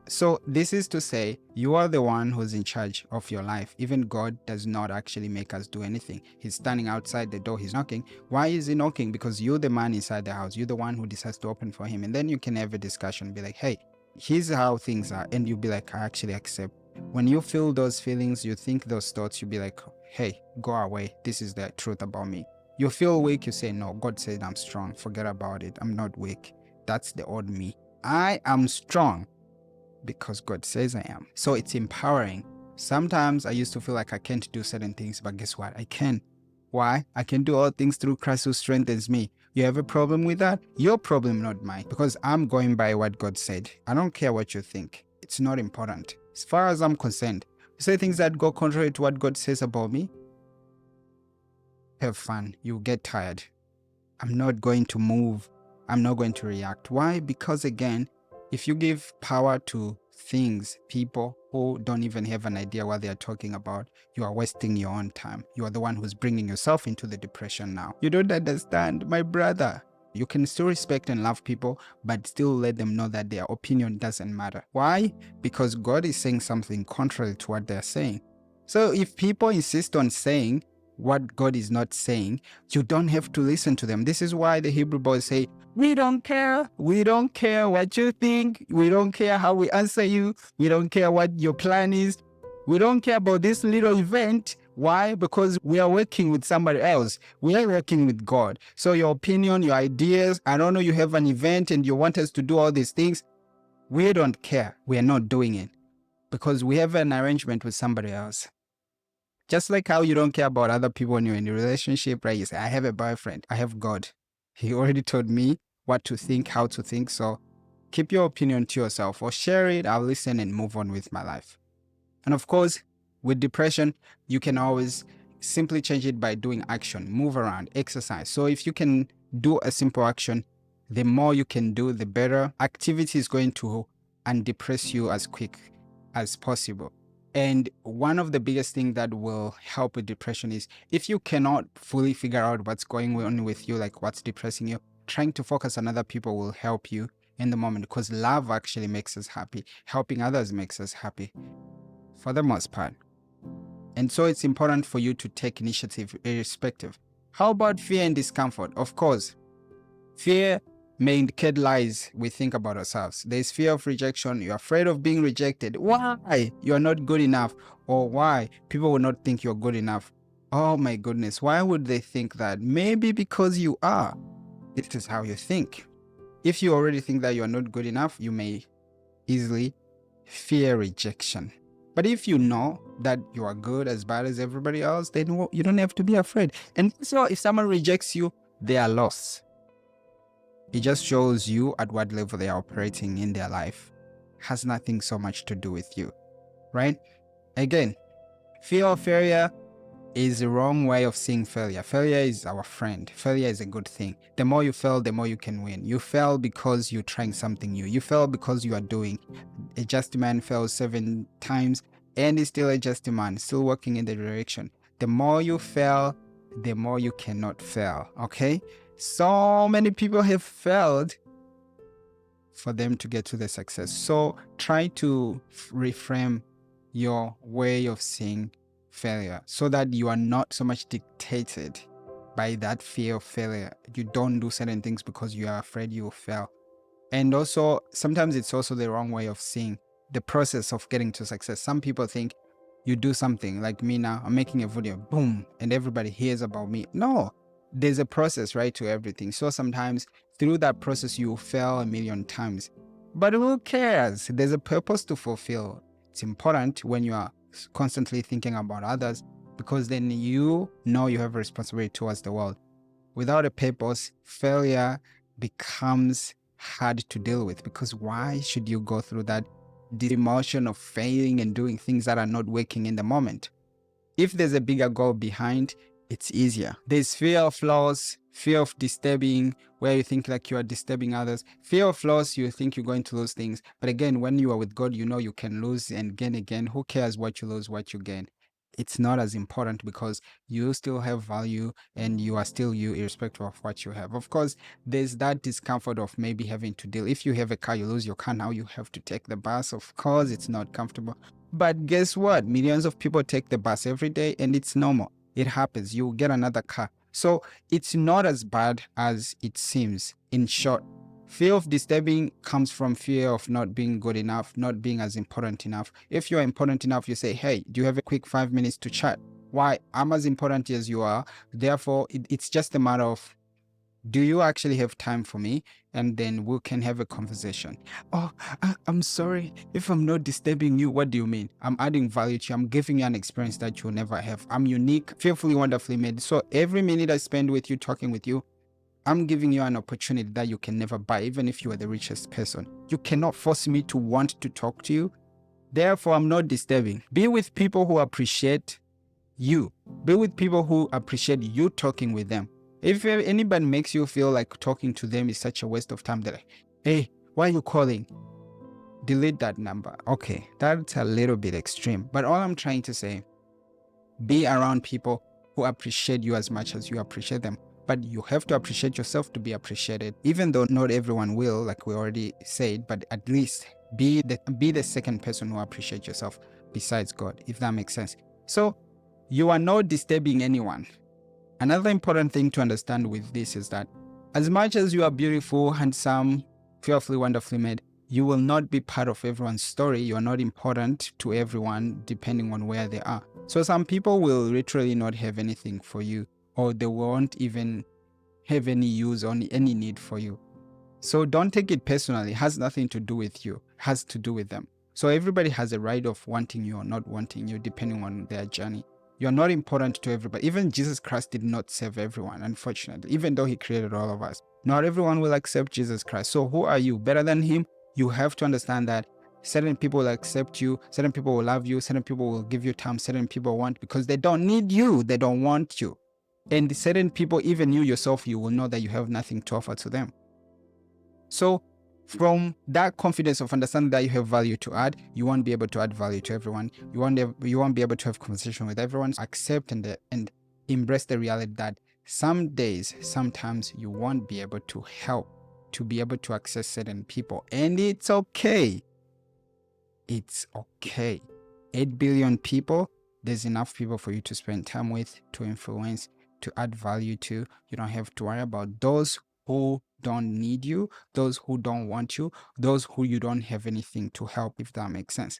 So this is to say, you are the one who's in charge of your life. Even God does not actually make us do anything. He's standing outside the door, he's knocking. Why is he knocking? Because you're the man inside the house. You're the one who decides to open for him. And then you can have a discussion, be like, hey, here's how things are. And you'll be like, I actually accept. When you feel those feelings, you think those thoughts, you'll be like, hey, go away. This is the truth about me. You feel weak, you say, no, God said I'm strong. Forget about it. I'm not weak. That's the old me. I am strong because God says I am. So it's empowering. Sometimes I used to feel like I can't do certain things, but guess what? I can. Why? I can do all things through Christ who strengthens me. You have a problem with that? Your problem, not mine, because I'm going by what God said. I don't care what you think. It's not important. As far as I'm concerned, you say things that go contrary to what God says about me, have fun. You'll get tired. I'm not going to move. I'm not going to react. Why? Because again, if you give power to things, people who don't even have an idea what they are talking about, you are wasting your own time. You are the one who's bringing yourself into the depression now. You don't understand, my brother. You can still respect and love people, but still let them know that their opinion doesn't matter. Why? Because God is saying something contrary to what they're saying. So if people insist on saying what God is not saying, you don't have to listen to them. This is why the Hebrew boys say, we don't care. We don't care what you think. We don't care how we answer you. We don't care what your plan is. We don't care about this little event. Why? Because we are working with somebody else. We are working with God. So your opinion, your ideas, I don't know, you have an event and you want us to do all these things. We don't care. We are not doing it because we have an arrangement with somebody else. Just like how you don't care about other people when you're in a relationship, right? You say, I have a boyfriend. I have God. He already told me what to think, how to think. So keep your opinion to yourself or share it. I'll listen and move on with my life. And of course, with depression, you can always simply change it by doing action, move around, exercise. So if you can do a simple action, the more you can do, the better. Activity is going to undepress you as quick as possible. And one of the biggest things that will help with depression is if you cannot fully figure out what's going on with you, like what's depressing you, trying to focus on other people will help you in the moment because love actually makes us happy. Helping others makes us happy for the most part. And so it's important for you to take initiative irrespective. How about fear and discomfort? Of course, fear may indicate lies we think about ourselves. There's fear of rejection. You're afraid of being rejected. Why? You're not good enough. Or why? People will not think you're good enough. Oh my goodness. Why would they think that? Maybe because you are. This is how you think. If you already think that you're not good enough, you may easily fear rejection. But if you know that you are good as bad as everybody else, then you don't have to be afraid. And so if someone rejects you, they are lost. It just shows you at what level they are operating in their life. Has nothing so much to do with you, right? Again, fear of failure is the wrong way of seeing failure. Failure is our friend. Failure is a good thing. The more you fail, the more you can win. You fail because you're trying something new. You fail because you are doing. A just man fails 7 times and is still a just man, still working in the direction. The more you fail, the more you cannot fail, okay? So many people have failed for them to get to the success. So try to reframe your way of seeing failure so that you are not so much dictated by that fear of failure. You don't do certain things because you are afraid you will fail. And also, sometimes it's also the wrong way of seeing the process of getting to success. Some people think you do something like me now, I'm making a video, boom, and everybody hears about me. No, there's a process, right, to everything. So sometimes through that process, you fail a million times. But who cares? There's a purpose to fulfill. It's important when you are constantly thinking about others because then you know you have a responsibility towards the world. Without a purpose, failure becomes hard to deal with because why should you go through that the emotion of failing and doing things that are not working in the moment? If there's a bigger goal behind, it's easier. There's fear of loss, fear of disturbing, where you think like you are disturbing others. Fear of loss, you think you're going to lose things. But again, when you are with God, you know you can lose and gain again. Who cares what you lose, what you gain? it's not as important because you still have value and you are still you irrespective of what you have. Of course, there's that discomfort of maybe having to deal. If you have a car, you lose your car, now you have to take the bus. Of course, it's not comfortable. But guess what? Millions of people take the bus every day and it's normal. It happens. You get another car. So it's not as bad as it seems. In short, fear of disturbing comes from fear of not being good enough, not being as important enough. If you're important enough, you say, hey, do you have a quick 5 minutes to chat? Why? I'm as important as you are. Therefore, it's just a matter of, do you actually have time for me? And then we can have a conversation. Oh, I'm sorry if I'm not disturbing you. What do you mean? I'm adding value to you. I'm giving you an experience that you'll never have. I'm unique, fearfully, wonderfully made. So every minute I spend with you, talking with you, I'm giving you an opportunity that you can never buy, even if you are the richest person. You cannot force me to want to talk to you. Therefore, I'm not disturbing. Be with people who appreciate you. Be with people who appreciate you talking with them. If anybody makes you feel like talking to them is such a waste of time, they're like, hey, why are you calling? Delete that number. Okay, that's a little bit extreme. But all I'm trying to say, be around people who appreciate you as much as you appreciate them. But you have to appreciate yourself to be appreciated, even though not everyone will, like we already said, but at least be the second person who appreciates yourself besides God, if that makes sense. So you are not disturbing anyone. Another important thing to understand with this is that as much as you are beautiful, handsome, fearfully, wonderfully made, you will not be part of everyone's story. You are not important to everyone depending on where they are. So some people will literally not have anything for you, or they won't even have any use or any need for you. So don't take it personally. It has nothing to do with you. It has to do with them. So everybody has a right of wanting you or not wanting you depending on their journey. You're not important to everybody. Even Jesus Christ did not save everyone, unfortunately, even though he created all of us. Not everyone will accept Jesus Christ. So who are you? Better than him? You have to understand that certain people will accept you, certain people will love you, certain people will give you time, certain people want because they don't need you, they don't want you. And certain people, even you yourself, you will know that you have nothing to offer to them. So from that confidence of understanding that you have value to add, you won't be able to add value to everyone. You won't be able to have conversation with everyone. Accept and embrace the reality that some days, sometimes you won't be able to help, to be able to access certain people. And it's okay. It's okay. 8 billion people, there's enough people for you to spend time with, to influence, to add value to. You don't have to worry about those who don't need you, those who don't want you, those who you don't have anything to help, if that makes sense.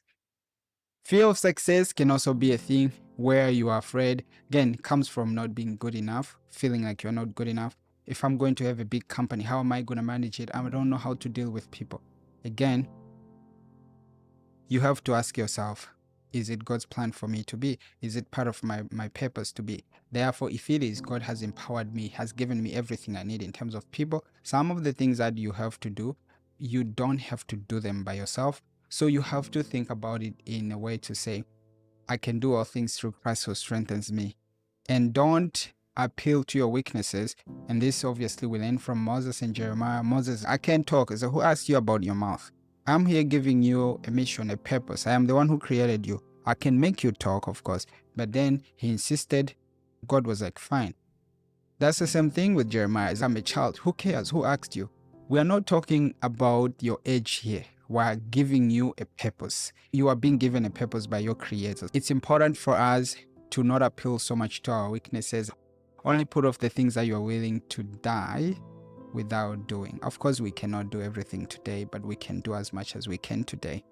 Fear of success can also be a thing where you are afraid. Again, it comes from not being good enough, feeling like you're not good enough. If I'm going to have a big company, how am I going to manage it? I don't know how to deal with people. Again, you have to ask yourself, is it God's plan for me to be? Is it part of my purpose to be? Therefore, if it is, God has empowered me, has given me everything I need in terms of people. Some of the things that you have to do, you don't have to do them by yourself. So you have to think about it in a way to say, I can do all things through Christ who strengthens me. And don't appeal to your weaknesses. And this obviously will end from Moses and Jeremiah. Moses, I can't talk. So who asked you about your mouth? I'm here giving you a mission, a purpose. I am the one who created you. I can make you talk, of course. But then he insisted. God was like, fine. That's the same thing with Jeremiah. I'm a child. Who cares? Who asked you? We are not talking about your age here. We are giving you a purpose. You are being given a purpose by your creator. It's important for us to not appeal so much to our weaknesses. Only put off the things that you are willing to die without doing. Of course, we cannot do everything today, but we can do as much as we can today.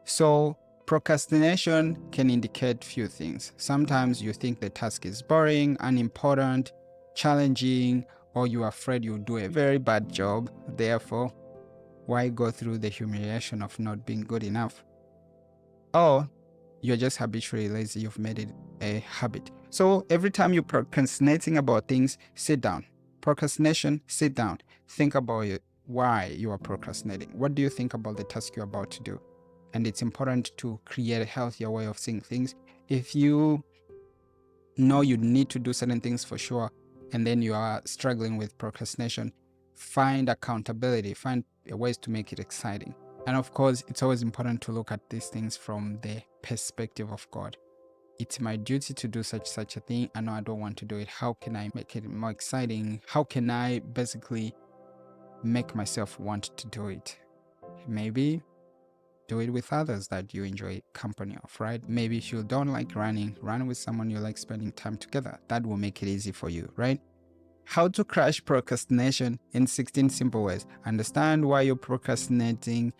So procrastination can indicate few things. Sometimes you think the task is boring, unimportant, challenging, or you're afraid you'll do a very bad job. Therefore, why go through the humiliation of not being good enough? Or you're just habitually lazy. You've made it a habit. So every time you're procrastinating about things, sit down. Procrastination, sit down. Think about it. Why you are procrastinating. What do you think about the task you're about to do? And it's important to create a healthier way of seeing things. If you know you need to do certain things for sure, and then you are struggling with procrastination, find accountability, find ways to make it exciting. And of course, it's always important to look at these things from the perspective of God. it's my duty to do such a thing. I know I don't want to do it. How can I make it more exciting? How can I basically make myself want to do it? Maybe do it with others that you enjoy company of, right? Maybe if you don't like running, run with someone you like spending time together. That will make it easy for you, right? How to crush procrastination in 16 simple ways. Understand why you're procrastinating.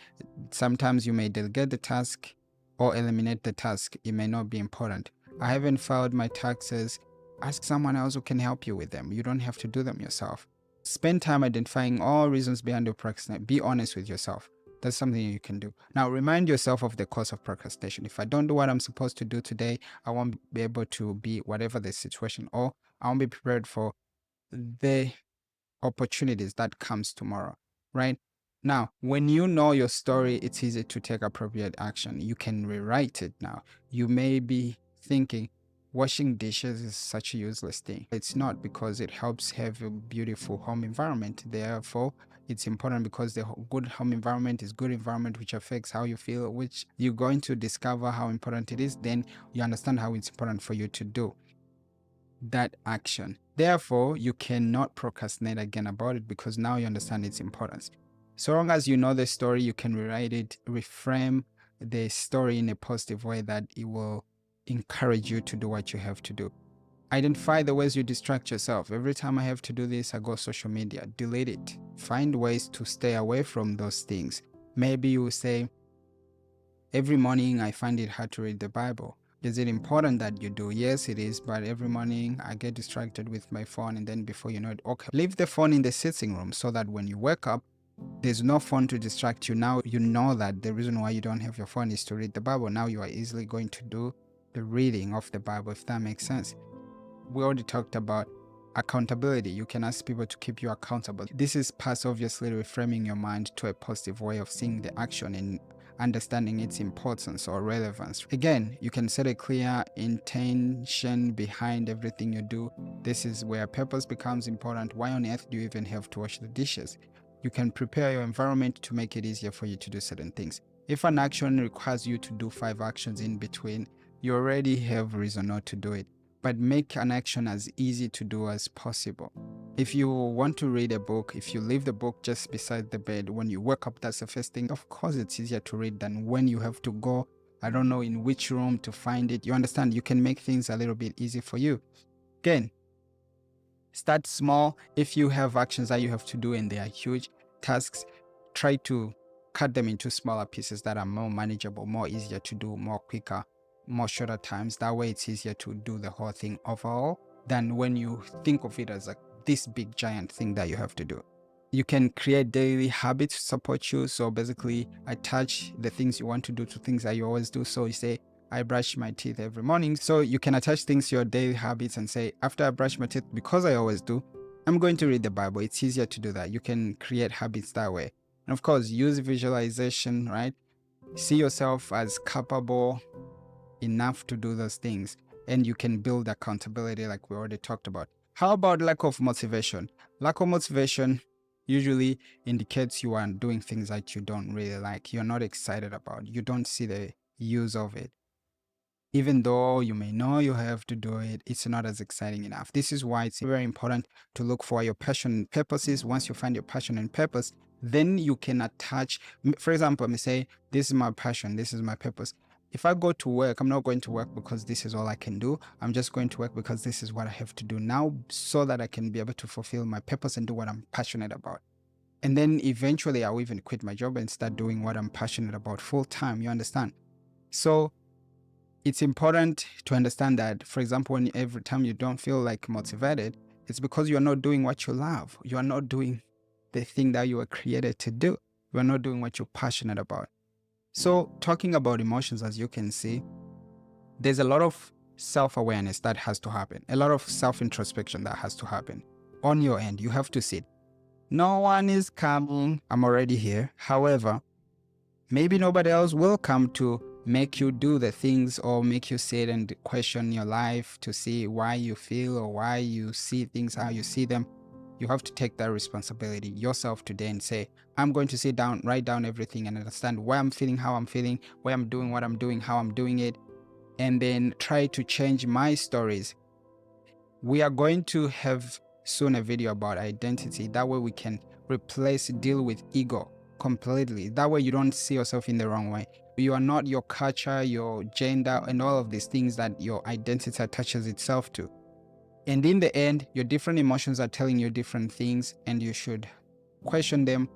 Sometimes you may delegate the task or eliminate the task. It may not be important. I haven't filed my taxes. Ask someone else who can help you with them. You don't have to do them yourself. Spend time identifying all reasons behind your procrastination. Be honest with yourself. That's something you can do. Now, remind yourself of the cause of procrastination. If I don't do what I'm supposed to do today, I won't be able to be whatever the situation, or I won't be prepared for the opportunities that comes tomorrow, right? Now, when you know your story, it's easy to take appropriate action. You can rewrite it now. You may be thinking, washing dishes is such a useless thing. It's not, because it helps have a beautiful home environment. Therefore, it's important because the good home environment is good environment, which affects how you feel, which you're going to discover how important it is. Then you understand how it's important for you to do that action. Therefore, you cannot procrastinate again about it, because now you understand its importance. So long as you know the story, you can rewrite it, reframe the story in a positive way that it will encourage you to do what you have to do. Identify the ways you distract yourself. Every time I have to do this, I go social media. Delete it. Find ways to stay away from those things. Maybe you say, every morning I find it hard to read the Bible. Is it important that you do? Yes, it is. But every morning I get distracted with my phone, and then before you know it, okay, leave the phone in the sitting room so that when you wake up, there's no phone to distract you. Now you know that the reason why you don't have your phone is to read the Bible. Now you are easily going to do the reading of the Bible, if that makes sense. We already talked about accountability. You can ask people to keep you accountable. This is past obviously reframing your mind to a positive way of seeing the action and understanding its importance or relevance. Again, you can set a clear intention behind everything you do. This is where purpose becomes important. Why on earth do you even have to wash the dishes? You can prepare your environment to make it easier for you to do certain things. If an action requires you to do 5 actions in between, you already have reason not to do it. But make an action as easy to do as possible. If you want to read a book, if you leave the book just beside the bed, when you wake up, that's the first thing. Of course, it's easier to read than when you have to go, I don't know in which room to find it. You understand? You can make things a little bit easy for you. Again, start small. If you have actions that you have to do and they are huge tasks, try to cut them into smaller pieces that are more manageable, more easier to do, more quicker, more shorter times. That way it's easier to do the whole thing overall than when you think of it as this big giant thing that you have to do. You can create daily habits to support you. So basically attach the things you want to do to things that you always do. So you say, I brush my teeth every morning. So you can attach things to your daily habits and say, after I brush my teeth, because I always do, I'm going to read the Bible. It's easier to do that. You can create habits that way. And of course, use visualization, right? See yourself as capable enough to do those things, and you can build accountability like we already talked about. How about lack of motivation? Lack of motivation usually indicates you are doing things that you don't really like, you're not excited about, you don't see the use of it. Even though you may know you have to do it, it's not as exciting enough. This is why it's very important to look for your passion and purposes. Once you find your passion and purpose, then you can attach, for example, let me say, this is my passion, this is my purpose. If I go to work, I'm not going to work because this is all I can do. I'm just going to work because this is what I have to do now, so that I can be able to fulfill my purpose and do what I'm passionate about. And then eventually I'll even quit my job and start doing what I'm passionate about full time. You understand? So it's important to understand that, for example, when every time you don't feel like motivated, it's because you're not doing what you love. You are not doing the thing that you were created to do. You are not doing what you're passionate about. So talking about emotions, as you can see, there's a lot of self-awareness that has to happen, a lot of self-introspection that has to happen. On your end, you have to sit. No one is coming. I'm already here. However, maybe nobody else will come to make you do the things or make you sit and question your life to see why you feel or why you see things how you see them. You have to take that responsibility yourself today and say, I'm going to sit down, write down everything and understand why I'm feeling, how I'm feeling, why I'm doing what I'm doing, how I'm doing it. and then try to change my stories. We are going to have soon a video about identity. That way we can deal with ego completely. That way you don't see yourself in the wrong way. You are not your culture, your gender, and all of these things that your identity attaches itself to. And in the end, your different emotions are telling you different things, and you should question them,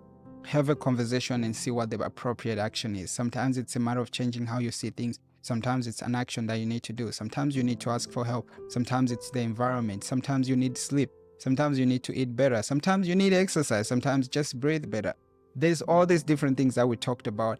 have a conversation, and see what the appropriate action is. Sometimes it's a matter of changing how you see things. Sometimes it's an action that you need to do. Sometimes you need to ask for help. Sometimes it's the environment. Sometimes you need sleep. Sometimes you need to eat better. Sometimes you need exercise. Sometimes just breathe better. There's all these different things that we talked about.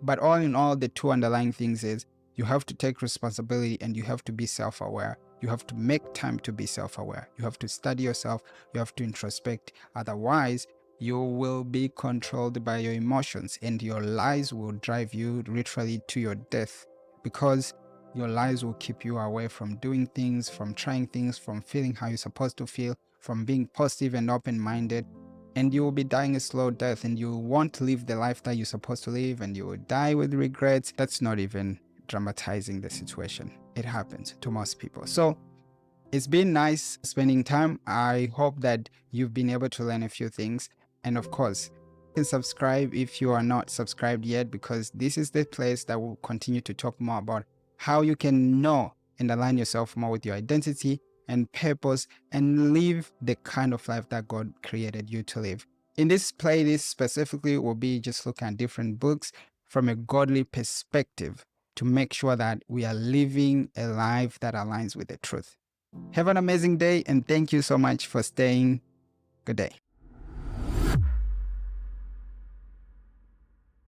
But all in all, the two underlying things is you have to take responsibility and you have to be self-aware. You have to make time to be self-aware. You have to study yourself. You have to introspect. Otherwise, you will be controlled by your emotions, and your lies will drive you literally to your death, because your lies will keep you away from doing things, from trying things, from feeling how you're supposed to feel, from being positive and open-minded. And you will be dying a slow death, and you won't live the life that you're supposed to live, and you will die with regrets. That's not even dramatizing the situation. It happens to most people. So it's been nice spending time. I hope that you've been able to learn a few things. And of course, you can subscribe if you are not subscribed yet, because this is the place that will continue to talk more about how you can know and align yourself more with your identity and purpose and live the kind of life that God created you to live. In this playlist specifically, we'll be just looking at different books from a godly perspective to make sure that we are living a life that aligns with the truth. Have an amazing day, and thank you so much for staying. Good day.